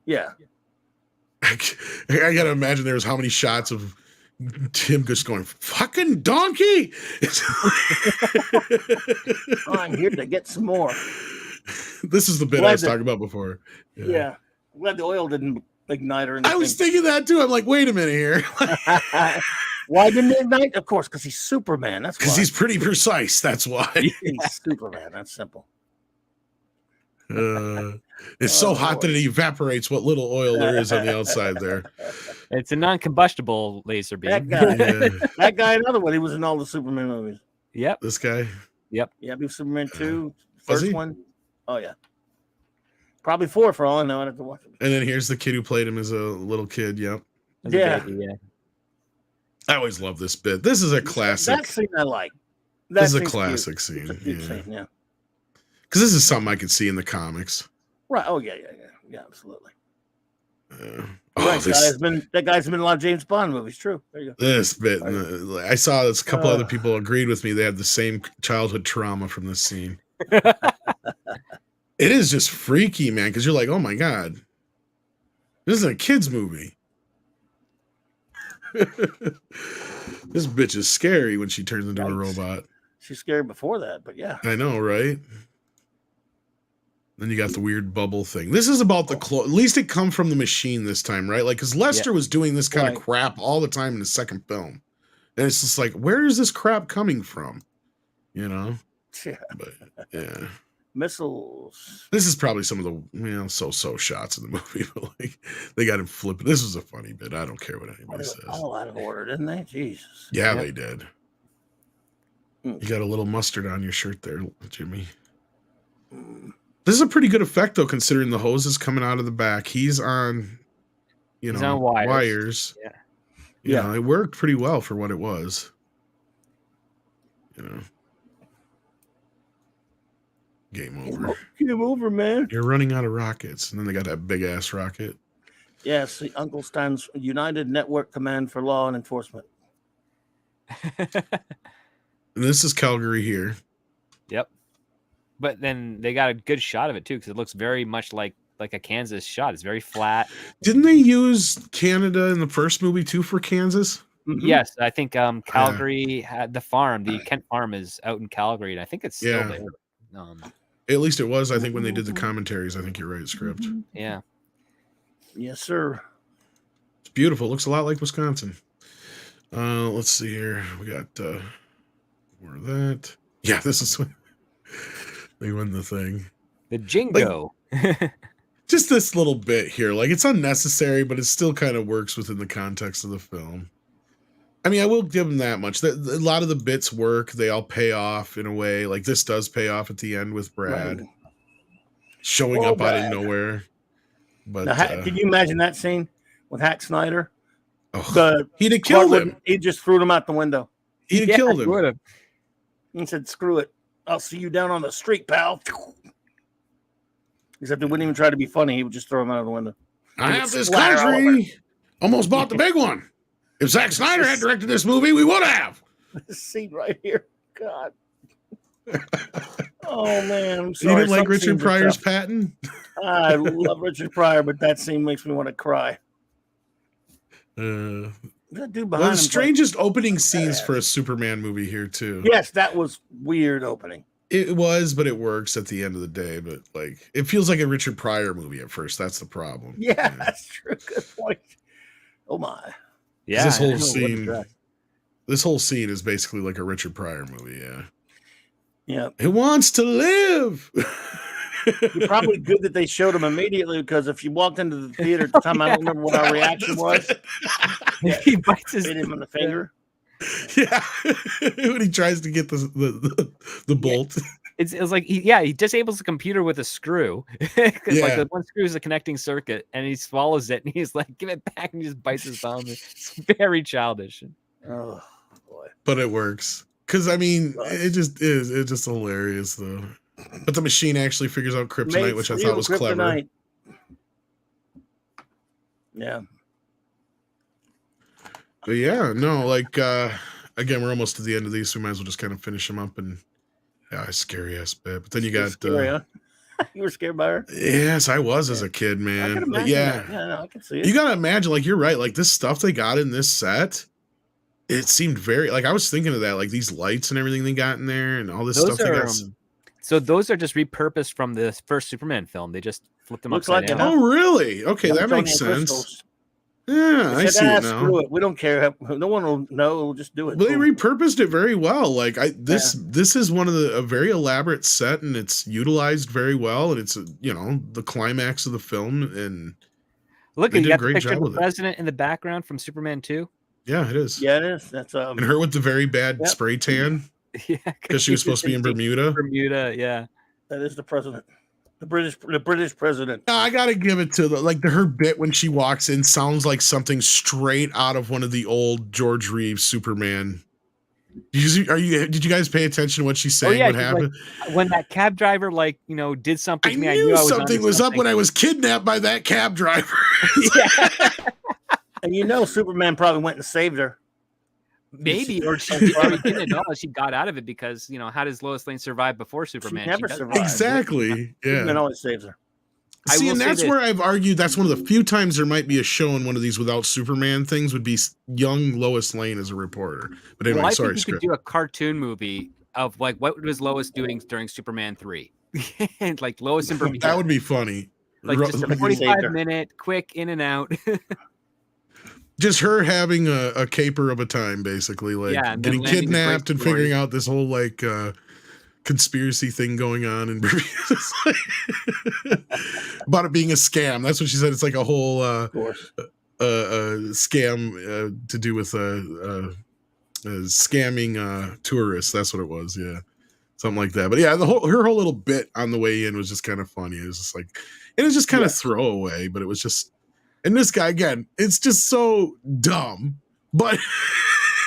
S4: Yeah.
S2: I gotta imagine there was how many shots of Tim just going fucking donkey.
S4: Oh, I'm here to get some more.
S2: This is the bit I was talking about before.
S4: Yeah. I'm glad the oil didn't ignite or anything.
S2: I was thinking that too. I'm like, wait a minute here.
S4: Why didn't it ignite? Of course, because he's Superman. That's why.
S2: Because he's pretty precise. That's why.
S4: He's Superman. That's simple.
S2: It's so hot that it evaporates what little oil there is on the outside there.
S3: It's a non-combustible laser beam.
S4: That guy. That guy, another one. He was in all the Superman movies.
S3: Yep.
S2: This guy.
S4: Yeah, he was Superman 2.
S2: Was
S4: First
S2: he?
S4: one. Oh, yeah. Probably 4 for all I know. I'd have to watch it.
S2: And then here's the kid who played him as a little kid. Yep.
S3: As a
S4: Yeah.
S3: baby, yeah.
S2: I always love this bit. This is a classic.
S4: That scene I like.
S2: This is a
S4: scene's
S2: classic
S4: cute.
S2: scene.
S4: It's a cute
S2: Yeah.
S4: scene, yeah.
S2: Because this is something I could see in the comics.
S4: Right. Oh, yeah. Yeah, absolutely.
S2: Oh,
S4: Right, that guy's been in a lot of James Bond movies. True. There you go.
S2: this bit. I saw this. A couple other people agreed with me. They had the same childhood trauma from this scene. It is just freaky, man, because you're like, oh my God. This is a kid's movie. This bitch is scary when she turns into a robot.
S4: She's scary before that, but yeah.
S2: I know, right? Then you got the weird bubble thing. This is about the at least it come from the machine this time, right? Like, because Lester was doing this kind of crap all the time in the second film. And it's just like, where is this crap coming from? You know?
S4: Yeah.
S2: But yeah.
S4: Missiles.
S2: This is probably some of the so-so shots in the movie, but like they got him flipping. This was a funny bit. I don't care what anybody says.
S4: All out of order, didn't they? Jesus.
S2: Yeah, they did.
S4: Mm.
S2: You got a little mustard on your shirt there, Jimmy. This is a pretty good effect, though, considering the hose is coming out of the back. He's on,
S3: He's on wires.
S2: Yeah.
S4: Yeah.
S2: It worked pretty well for what it was. You know. Game over.
S4: Game over, man.
S2: You're running out of rockets. And then they got that big ass rocket.
S4: Yes, the Uncle Stan's United Network Command for Law and Enforcement.
S2: And this is Calgary here.
S3: Yep. But then they got a good shot of it too, because it looks very much like a Kansas shot. It's very flat.
S2: Didn't they use Canada in the first movie too for Kansas?
S4: Mm-hmm.
S3: Yes, I think Calgary had the farm. The Kent farm is out in Calgary, and I think it's still there.
S2: At least it was, I think, when they did the commentaries. I think you're right, script.
S3: Yeah.
S4: Yes, sir.
S2: It's beautiful. It looks a lot like Wisconsin. Let's see here. We got more of that. Yeah, this is when they win the thing.
S3: The Jingo.
S2: Like, just this little bit here. Like, it's unnecessary, but it still kind of works within the context of the film. I mean, I will give them that much. A lot of the bits work. They all pay off in a way. Like, this does pay off at the end with Brad showing up out of nowhere. But
S4: can you imagine that scene with Hack Snyder?
S2: He'd have killed him.
S4: He just threw him out the window.
S2: He'd have killed him.
S4: He said, "Screw it. I'll see you down on the street, pal." Except he wouldn't even try to be funny. He would just throw him out of the window.
S2: I have this country. Almost bought the big one. If Zack Snyder had directed this movie, we would have.
S4: This scene right here. God. Oh, man. I'm sorry.
S2: You didn't like
S4: Some
S2: Richard
S4: scenes are
S2: Pryor's
S4: tough.
S2: Patton?
S4: I love Richard Pryor, but that scene makes me want to cry.
S2: That
S4: dude behind
S2: one of the
S4: him
S2: strangest opening scenes for a Superman movie here, too.
S4: Yes, that was weird opening.
S2: It was, but it works at the end of the day. But like, it feels like a Richard Pryor movie at first. That's the problem.
S4: Yeah, that's true. Good point. Oh, my.
S3: Yeah,
S2: this whole scene is basically like a Richard Pryor movie. Yeah.
S4: Yeah.
S2: It wants to live.
S4: It's probably good that they showed him immediately, because if you walked into the theater at the time, I don't remember what our reaction was. Yeah,
S3: he bites
S4: hit him on the finger.
S2: Yeah, when he tries to get the bolt.
S3: It's like he disables the computer with a screw. Because like the one screw is a connecting circuit, and he swallows it, and he's like, "Give it back!" and he just bites his thumb. It's very childish.
S4: Oh boy!
S2: But it works, because I mean, it just is. It's just hilarious though. But the machine actually figures out kryptonite, which I thought was clever.
S4: Yeah.
S2: But yeah, no, like again, we're almost to the end of these, so we might as well just kind of finish them up. And yeah, scary ass bit. But then you got
S4: Scary, huh? You were scared by her?
S2: yes, I was as a kid,
S4: I
S2: man.
S4: can
S2: Like,
S4: imagine
S2: yeah,
S4: that. Yeah, no, I can see it.
S2: you gotta imagine, like you're right, like this stuff they got in this set. It seemed very like I was thinking of that, like these lights and everything they got in there, and all this
S3: Those
S2: stuff they
S3: are
S2: got.
S3: so those are just repurposed from the first Superman film. They just flipped them
S4: Looks
S3: upside
S4: like it,
S3: down.
S4: huh?
S2: Oh, really? Okay, that
S4: Kryptonite
S2: makes sense.
S4: crystals.
S2: Yeah, I
S4: They
S2: see
S4: said,
S2: it now.
S4: screw it. We don't care. No one will know. We'll just do it.
S2: But they
S4: Boom.
S2: repurposed it very well. Like this is one of a very elaborate set, and it's utilized very well, and it's the climax of the film, and
S3: Look,
S2: they
S3: you
S2: did a
S3: got the
S2: great
S3: picture
S2: job
S3: of the
S2: with it.
S3: president in the background from Superman 2.
S2: Yeah, it is.
S4: Yeah, it is. That's
S2: And her with the very bad spray tan
S3: Yeah,
S2: because she was supposed to be in Bermuda.
S3: Bermuda, yeah.
S4: that is the president, the British president.
S2: I gotta give it to her bit when she walks in sounds like something straight out of one of the old George Reeve Superman. Did you guys pay attention to what she's saying?
S3: Oh, yeah,
S2: what
S3: she's
S2: happened?
S3: like, when that cab driver did something
S2: I
S3: to me,
S2: knew
S3: I was
S2: something was up when I was kidnapped by that cab driver.
S4: And Superman probably went and saved her.
S3: Maybe, or she didn't at all. She got out of it because how does Lois Lane survive before Superman?
S4: She never
S3: doesn't.
S4: survived.
S2: Exactly. Yeah.
S4: Superman always saves her.
S2: See, and that's where I've argued that's one of the few times there might be a show in one of these without Superman things would be young Lois Lane as a reporter. But anyway,
S3: I
S2: sorry,
S3: think you could do a cartoon movie of like what was Lois doing during Superman 3, and like Lois and Bermuda.
S2: That would be funny.
S3: Like just a 45-minute quick in and out.
S2: Just her having a caper of a time, basically, like getting kidnapped and figuring out this whole like conspiracy thing going on in Bermuda. About it being a scam. That's what she said. It's like a whole scam to do with scamming tourists. That's what it was. Yeah, something like that. But yeah, her whole little bit on the way in was just kind of funny. It was just like it was just kind of throwaway, but it was just. And this guy again, it's just so dumb. But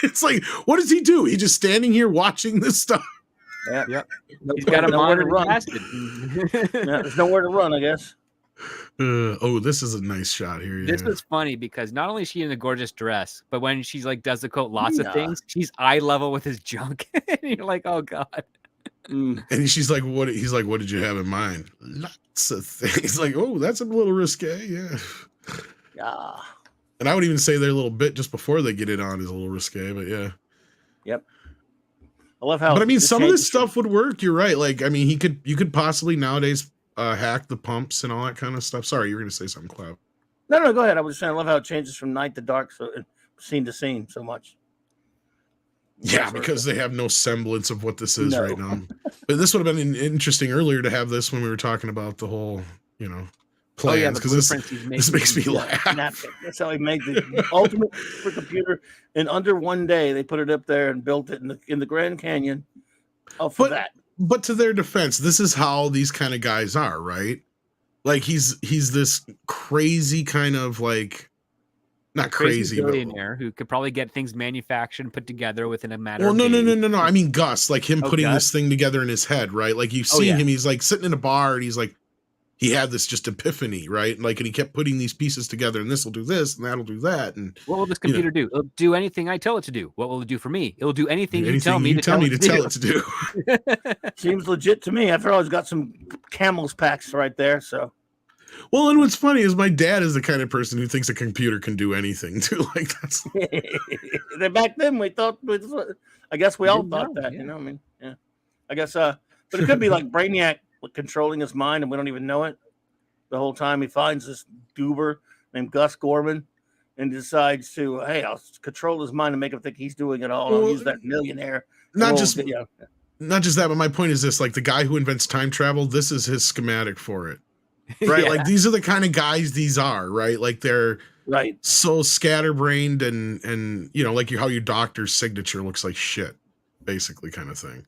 S2: it's like, what does he do? He's just standing here watching this stuff.
S4: Yeah.
S3: He's got a monitor run.
S4: There's nowhere to run, I guess.
S2: This is a nice shot here. Yeah.
S3: This was funny because not only is she in a gorgeous dress, but when she's like does the coat lots of things, she's eye level with his junk. And you're like, oh god.
S2: And she's like, what? He's like, what did you have in mind? Lots of things. He's like, oh, that's a little risque. Yeah.
S4: Yeah.
S2: And I would even say their little bit just before they get it on is a little risque, but yeah.
S4: Yep. I love how.
S2: But I mean, some of this stuff would work. You're right. Like, I mean, you could possibly nowadays hack the pumps and all that kind of stuff. Sorry, you were going to say something, Cloud.
S4: No, go ahead. I was just saying, I love how it changes from night to dark, so scene to scene, so much.
S2: Yeah, because they have no semblance of what this is right now. But this would have been interesting earlier to have this when we were talking about the whole, plans, because this makes me laugh.
S4: That's how he made the ultimate supercomputer in under one day. They put it up there and built it in the Grand Canyon.
S2: But to their defense, this is how these kind of guys are, right? Like he's this crazy kind of like not crazy
S3: billionaire who could probably get things manufactured and put together within a matter of
S2: days. No. I mean Gus, like him putting
S3: Gus?
S2: this thing together in his head, right? Like you've seen him, he's like sitting in a bar and he's like he had this just epiphany, right? Like, and he kept putting these pieces together, and this will do this, and that'll do that. And
S3: what will this computer do? It'll do anything I tell it to do. What will it do for me? It'll do anything you tell me to tell it to do.
S4: Seems legit to me. After all, he's got some Camel's packs right there. So,
S2: well, and what's funny is my dad is the kind of person who thinks a computer can do anything too. Like that's
S4: back then we thought. I guess we all thought that. Yeah. I mean, yeah. I guess. But it could be like Brainiac controlling his mind and we don't even know it the whole time. He finds this goober named Gus Gorman and decides to, hey, I'll control his mind and make him think he's doing it all. I'll use that millionaire.
S2: Not just that, but my point is this, like the guy who invents time travel, this is his schematic for it, right? Like these are the kind of guys these are, right? Like they're so scatterbrained and like how your doctor's signature looks like shit, basically kind of thing.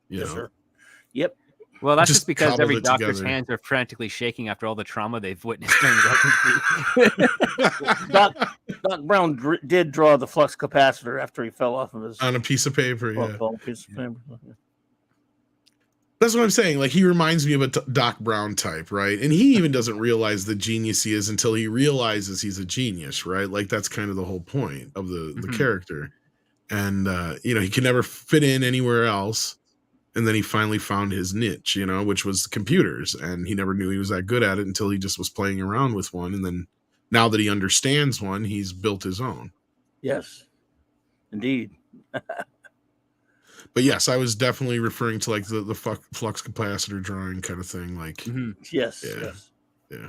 S4: Yes, sir. Yep.
S3: Well, that's just because every doctor's hands are frantically shaking after all the trauma they've witnessed during residency.
S4: Doc Brown did draw the flux capacitor after he fell off of his
S2: on a piece of paper. Yeah,
S4: piece of paper.
S2: That's what I'm saying. Like, he reminds me of a Doc Brown type, right? And he even doesn't realize the genius he is until he realizes he's a genius, right? Like, that's kind of the whole point of the character. And, he could never fit in anywhere else. And then he finally found his niche, which was computers. And he never knew he was that good at it until he just was playing around with one. And then now that he understands one, he's built his own.
S4: Yes, indeed.
S2: But yes, I was definitely referring to like the flux capacitor drawing kind of thing. Like,
S4: Yes.
S2: Yeah.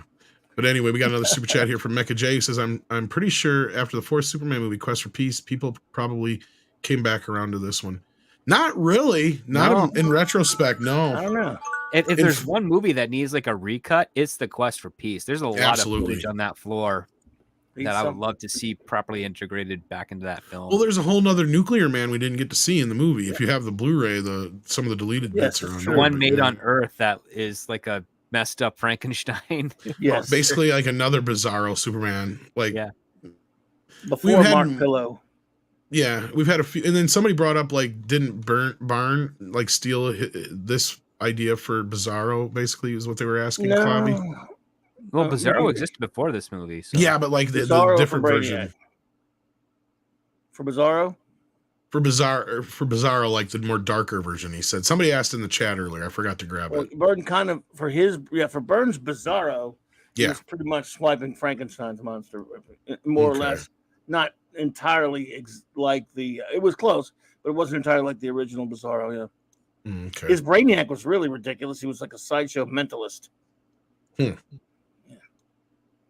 S2: But anyway, we got another super chat here from Mecha J, who says, I'm pretty sure after the fourth Superman movie, Quest for Peace, people probably came back around to this one. Not really. Not in retrospect. No.
S4: I don't know.
S3: If there's one movie that needs like a recut, it's the Quest for Peace. There's a lot of footage on that floor that I would love to see properly integrated back into that film.
S2: Well, there's a whole nother Nuclear Man we didn't get to see in the movie. If you have the Blu-ray, some of the deleted bits are on there.
S3: One made on Earth that is like a messed up Frankenstein.
S4: Yes.
S2: Basically like another Bizarro Superman. Like,
S4: before Mark Pillow.
S2: Yeah, we've had a few, and then somebody brought up like, didn't Barn like steal this idea for Bizarro? Basically, is what they were asking. Clobby.
S3: Well, Bizarro existed before this movie. So.
S2: Yeah, but like the different version.
S4: For Bizarro,
S2: like the more darker version. He said somebody asked in the chat earlier. I forgot to grab it.
S4: Burton kind of for Burns Bizarro. He was pretty much swiping Frankenstein's monster, more or less. Not entirely like it was close, but it wasn't entirely like the original Bizarro.
S2: Okay.
S4: His Brainiac was really ridiculous. He was like a sideshow mentalist.
S2: Yeah,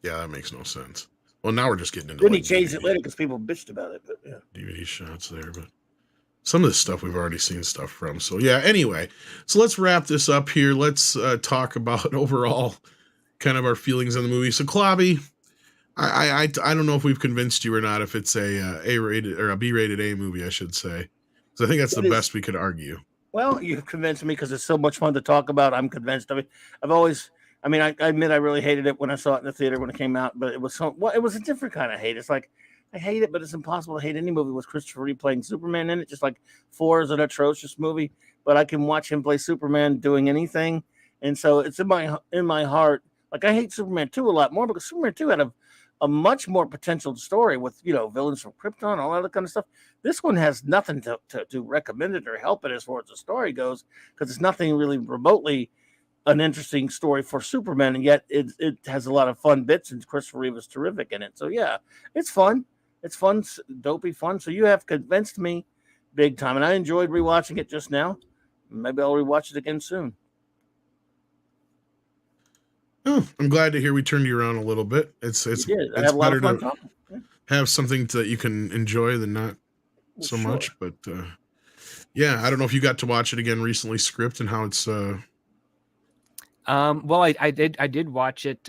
S2: that makes no sense. Well, now we're just getting into.
S4: Then he changed it later because people bitched about it. But
S2: DVD shots there, but some of this stuff we've already seen stuff from. So yeah. Anyway, so let's wrap this up here. Let's talk about overall kind of our feelings on the movie. So Clobby, I don't know if we've convinced you or not if it's a A-rated or a B-rated A movie, I should say. So I think that's the best we could argue.
S4: Well, you've convinced me because it's so much fun to talk about. I'm convinced of it. I admit I really hated it when I saw it in the theater when it came out, but it was it was a different kind of hate. It's like, I hate it, but it's impossible to hate any movie with Christopher Reeve playing Superman in it. Just like 4 is an atrocious movie, but I can watch him play Superman doing anything. And so it's in my heart. Like, I hate Superman 2 a lot more because Superman 2 had a much more potential story with, villains from Krypton, all that other kind of stuff. This one has nothing to recommend it or help it as far as the story goes, because it's nothing really remotely an interesting story for Superman, and yet it has a lot of fun bits, and Christopher Reeve is terrific in it. So yeah, it's fun. It's fun, dopey fun. So you have convinced me big time, and I enjoyed rewatching it just now. Maybe I'll rewatch it again soon.
S2: Oh, I'm glad to hear we turned you around a little bit. It's better to have something that you can enjoy than not so much. But yeah, I don't know if you got to watch it again recently, Script, and how it's.
S3: Well, I did watch it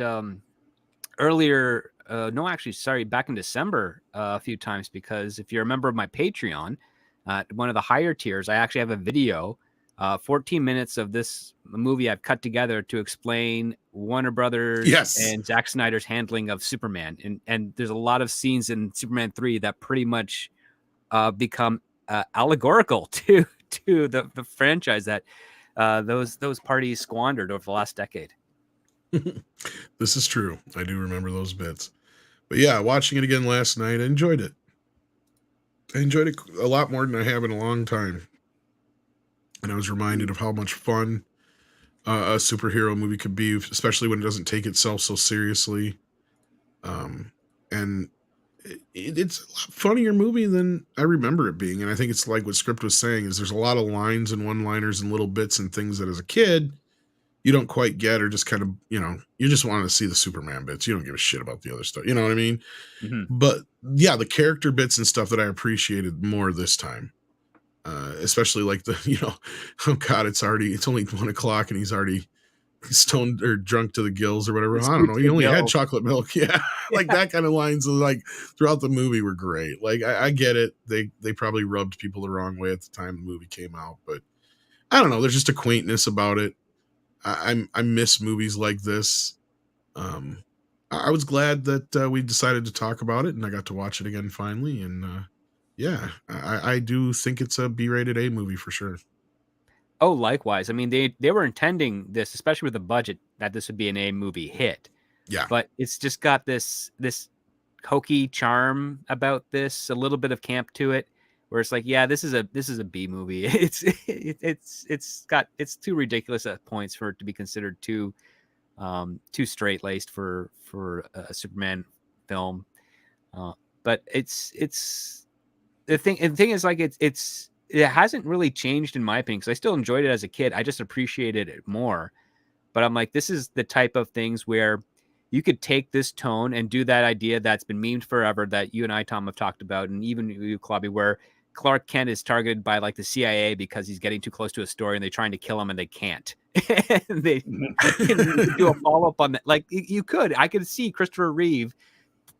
S3: earlier. Back in December a few times, because if you're a member of my Patreon, one of the higher tiers, I actually have a video. 14 minutes of this movie I've cut together to explain Warner Brothers and Zack Snyder's handling of Superman. And there's a lot of scenes in Superman 3 that pretty much become allegorical to the franchise that those parties squandered over the last decade.
S2: This is true. I do remember those bits. But yeah, watching it again last night, I enjoyed it. I enjoyed it a lot more than I have in a long time. And I was reminded of how much fun a superhero movie could be, especially when it doesn't take itself so seriously. And it's a lot funnier movie than I remember it being. And I think it's like what Script was saying, is there's a lot of lines and one-liners and little bits and things that as a kid you don't quite get, or just kind of, you just want to see the Superman bits. You don't give a shit about the other stuff. You know what I mean? Mm-hmm. But yeah, the character bits and stuff that I appreciated more this time. Especially like oh God, it's only 1:00 and he's already stoned or drunk to the gills or whatever. I don't know. He only had chocolate milk. Yeah. Like that kind of lines like throughout the movie were great. Like I get it. They probably rubbed people the wrong way at the time the movie came out, but I don't know. There's just a quaintness about it. I miss movies like this. I was glad that we decided to talk about it and I got to watch it again finally. And, yeah, I do think it's a B-rated A movie for sure.
S3: Oh, likewise. I mean, they were intending this, especially with the budget, that this would be an A movie hit.
S2: Yeah.
S3: But it's just got this hokey charm about this, a little bit of camp to it, where it's like, yeah, this is a B movie. It's too ridiculous at points for it to be considered too straight laced for a Superman film. But it's the thing. And the thing is, like, it hasn't really changed in my opinion, because I still enjoyed it as a kid. I just appreciated it more. But I'm like, this is the type of things where you could take this tone and do that idea that's been memed forever, that you and I, Tom, have talked about, and even you, Clobby, where Clark Kent is targeted by like the CIA because he's getting too close to a story and they're trying to kill him and they can't. And they can do a follow-up on that. Like, I could see Christopher Reeve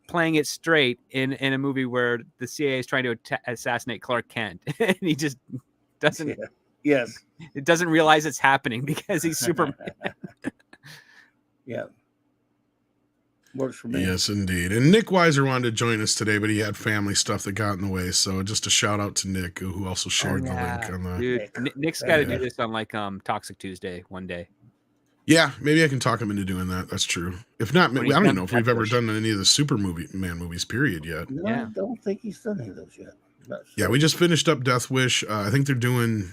S3: playing it straight in a movie where the CIA is trying to assassinate Clark Kent, and he just doesn't.
S4: Yeah. Yes.
S3: It doesn't realize it's happening because he's Superman.
S4: Yeah. Works for me.
S2: Yes, indeed. And Nick Weiser wanted to join us today, but he had family stuff that got in the way. So just a shout out to Nick, who also shared the link on the.
S3: Dude, Nick's got to do this on like Toxic Tuesday one day.
S2: Yeah, maybe I can talk him into doing that. That's true. If not, I don't even know if we've ever done any of the Superman movies, period, yet.
S4: No, I don't think he's done any of those yet. Sure.
S2: Yeah, we just finished up Death Wish. I think they're doing.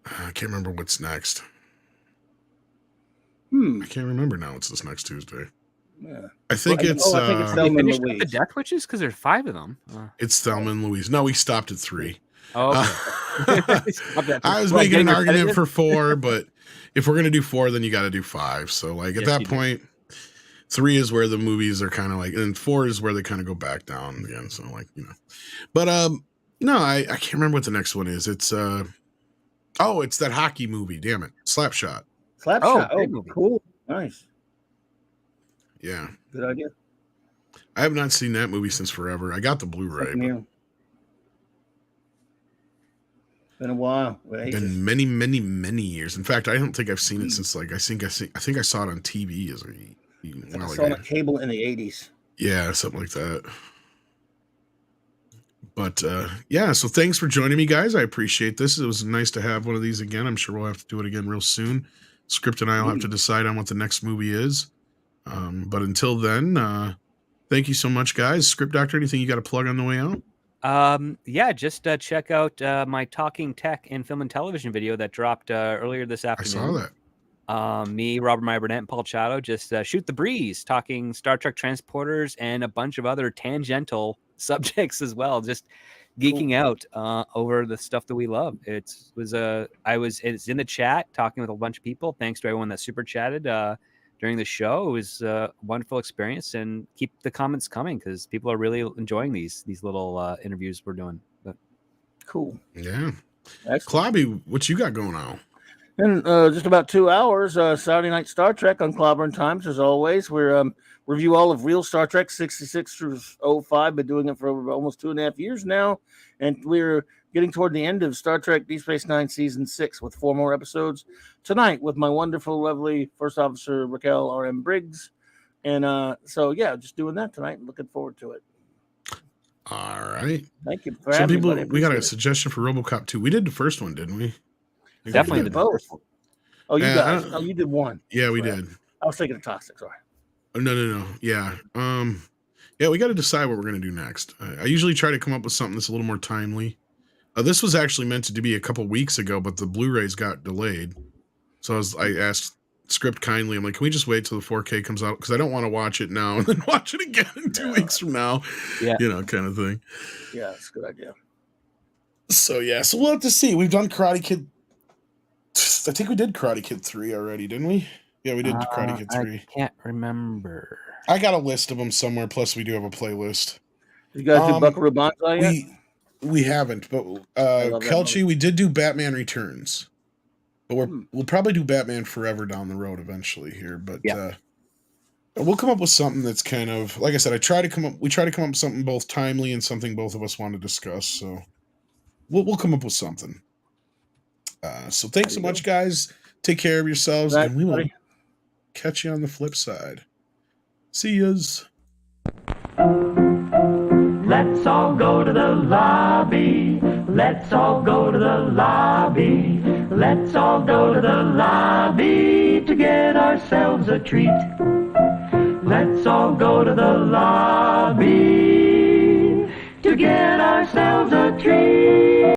S2: I can't remember what's next. I can't remember now. It's this next Tuesday.
S4: Yeah.
S2: I think it's.
S4: I think it's Thelma and Louise.
S3: The Death Witches, because there's 5 of them.
S2: It's Thelma and Louise. No, we stopped at 3.
S3: Oh, okay.
S2: I was making an argument for 4, but if we're gonna do 4, then you got to do 5. So, like, at that point, 3 is where the movies are kind of like, and 4 is where they kind of go back down again. So, like, but no, I can't remember what the next one is. It's it's that hockey movie. Damn it, Slapshot.
S4: Slapshot. Oh, cool, nice.
S2: Yeah,
S4: good idea.
S2: I have not seen that movie since forever. I got the Blu-ray.
S4: Been a while.
S2: Been many, many, many years. In fact, I don't think I've seen it since like I think I saw it on TV as
S4: I saw it on cable in the 80s.
S2: Yeah, something like that. But yeah, so thanks for joining me, guys. I appreciate this. It was nice to have one of these again. I'm sure we'll have to do it again real soon. Script and I will have to decide on what the next movie is. But until then, thank you so much, guys. Script Doctor, anything you got to plug on the way out?
S3: Yeah, just check out my Talking Tech and Film and Television video that dropped earlier this afternoon.
S2: I saw that.
S3: Me, Robert Meyer Burnett, and Paul Chato just shoot the breeze, talking Star Trek transporters and a bunch of other tangential subjects as well. Just geeking out over the stuff that we love. It's in the chat talking with a bunch of people. Thanks to everyone that super chatted during the show. It was a wonderful experience, and keep the comments coming because people are really enjoying these little interviews we're doing. But
S4: cool.
S2: Yeah. Clobby, what you got going on?
S4: In just about 2 hours, Saturday Night Star Trek on Clobberin Times, as always. We're review all of real Star Trek 66 through 05. Been doing it for almost 2.5 years now, and we're getting toward the end of Star Trek Deep Space Nine Season 6 with 4 more episodes tonight with my wonderful, lovely First Officer Raquel R.M. Briggs. And so, yeah, just doing that tonight. Looking forward to it.
S2: All right.
S4: Thank you for having me.
S2: We got a suggestion for RoboCop 2. We did the first one, didn't we?
S3: Definitely did
S4: both. Oh, you guys. Oh, you did one.
S2: Yeah, we did.
S4: I was thinking of Toxic. Sorry.
S2: Oh, no. Yeah. Yeah, we got to decide what we're going to do next. I usually try to come up with something that's a little more timely. This was actually meant to be a couple weeks ago, but the Blu-rays got delayed. So I asked Script kindly, I'm like, can we just wait till the 4K comes out? Because I don't want to watch it now and then watch it again in 2 weeks from now. Yeah. Kind of thing.
S4: Yeah, that's a good idea.
S2: So, yeah. So we'll have to see. We've done Karate Kid. I think we did Karate Kid 3 already, didn't we? Yeah, we did Karate Kid 3.
S3: I can't remember.
S2: I got a list of them somewhere. Plus, we do have a playlist.
S4: You guys do Buckaroo Banzai yet?
S2: We haven't, but Kelchi, we did do Batman Returns. But we'll probably do Batman Forever down the road eventually here. But we'll come up with something that's kind of, like I said, we try to come up with something both timely and something both of us want to discuss. So we'll come up with something. So thanks so much, guys. Take care of yourselves, and we will catch you on the flip side. See yas.
S1: Let's all go to the lobby. Let's all go to the lobby. Let's all go to the lobby to get ourselves a treat. Let's all go to the lobby to get ourselves a treat.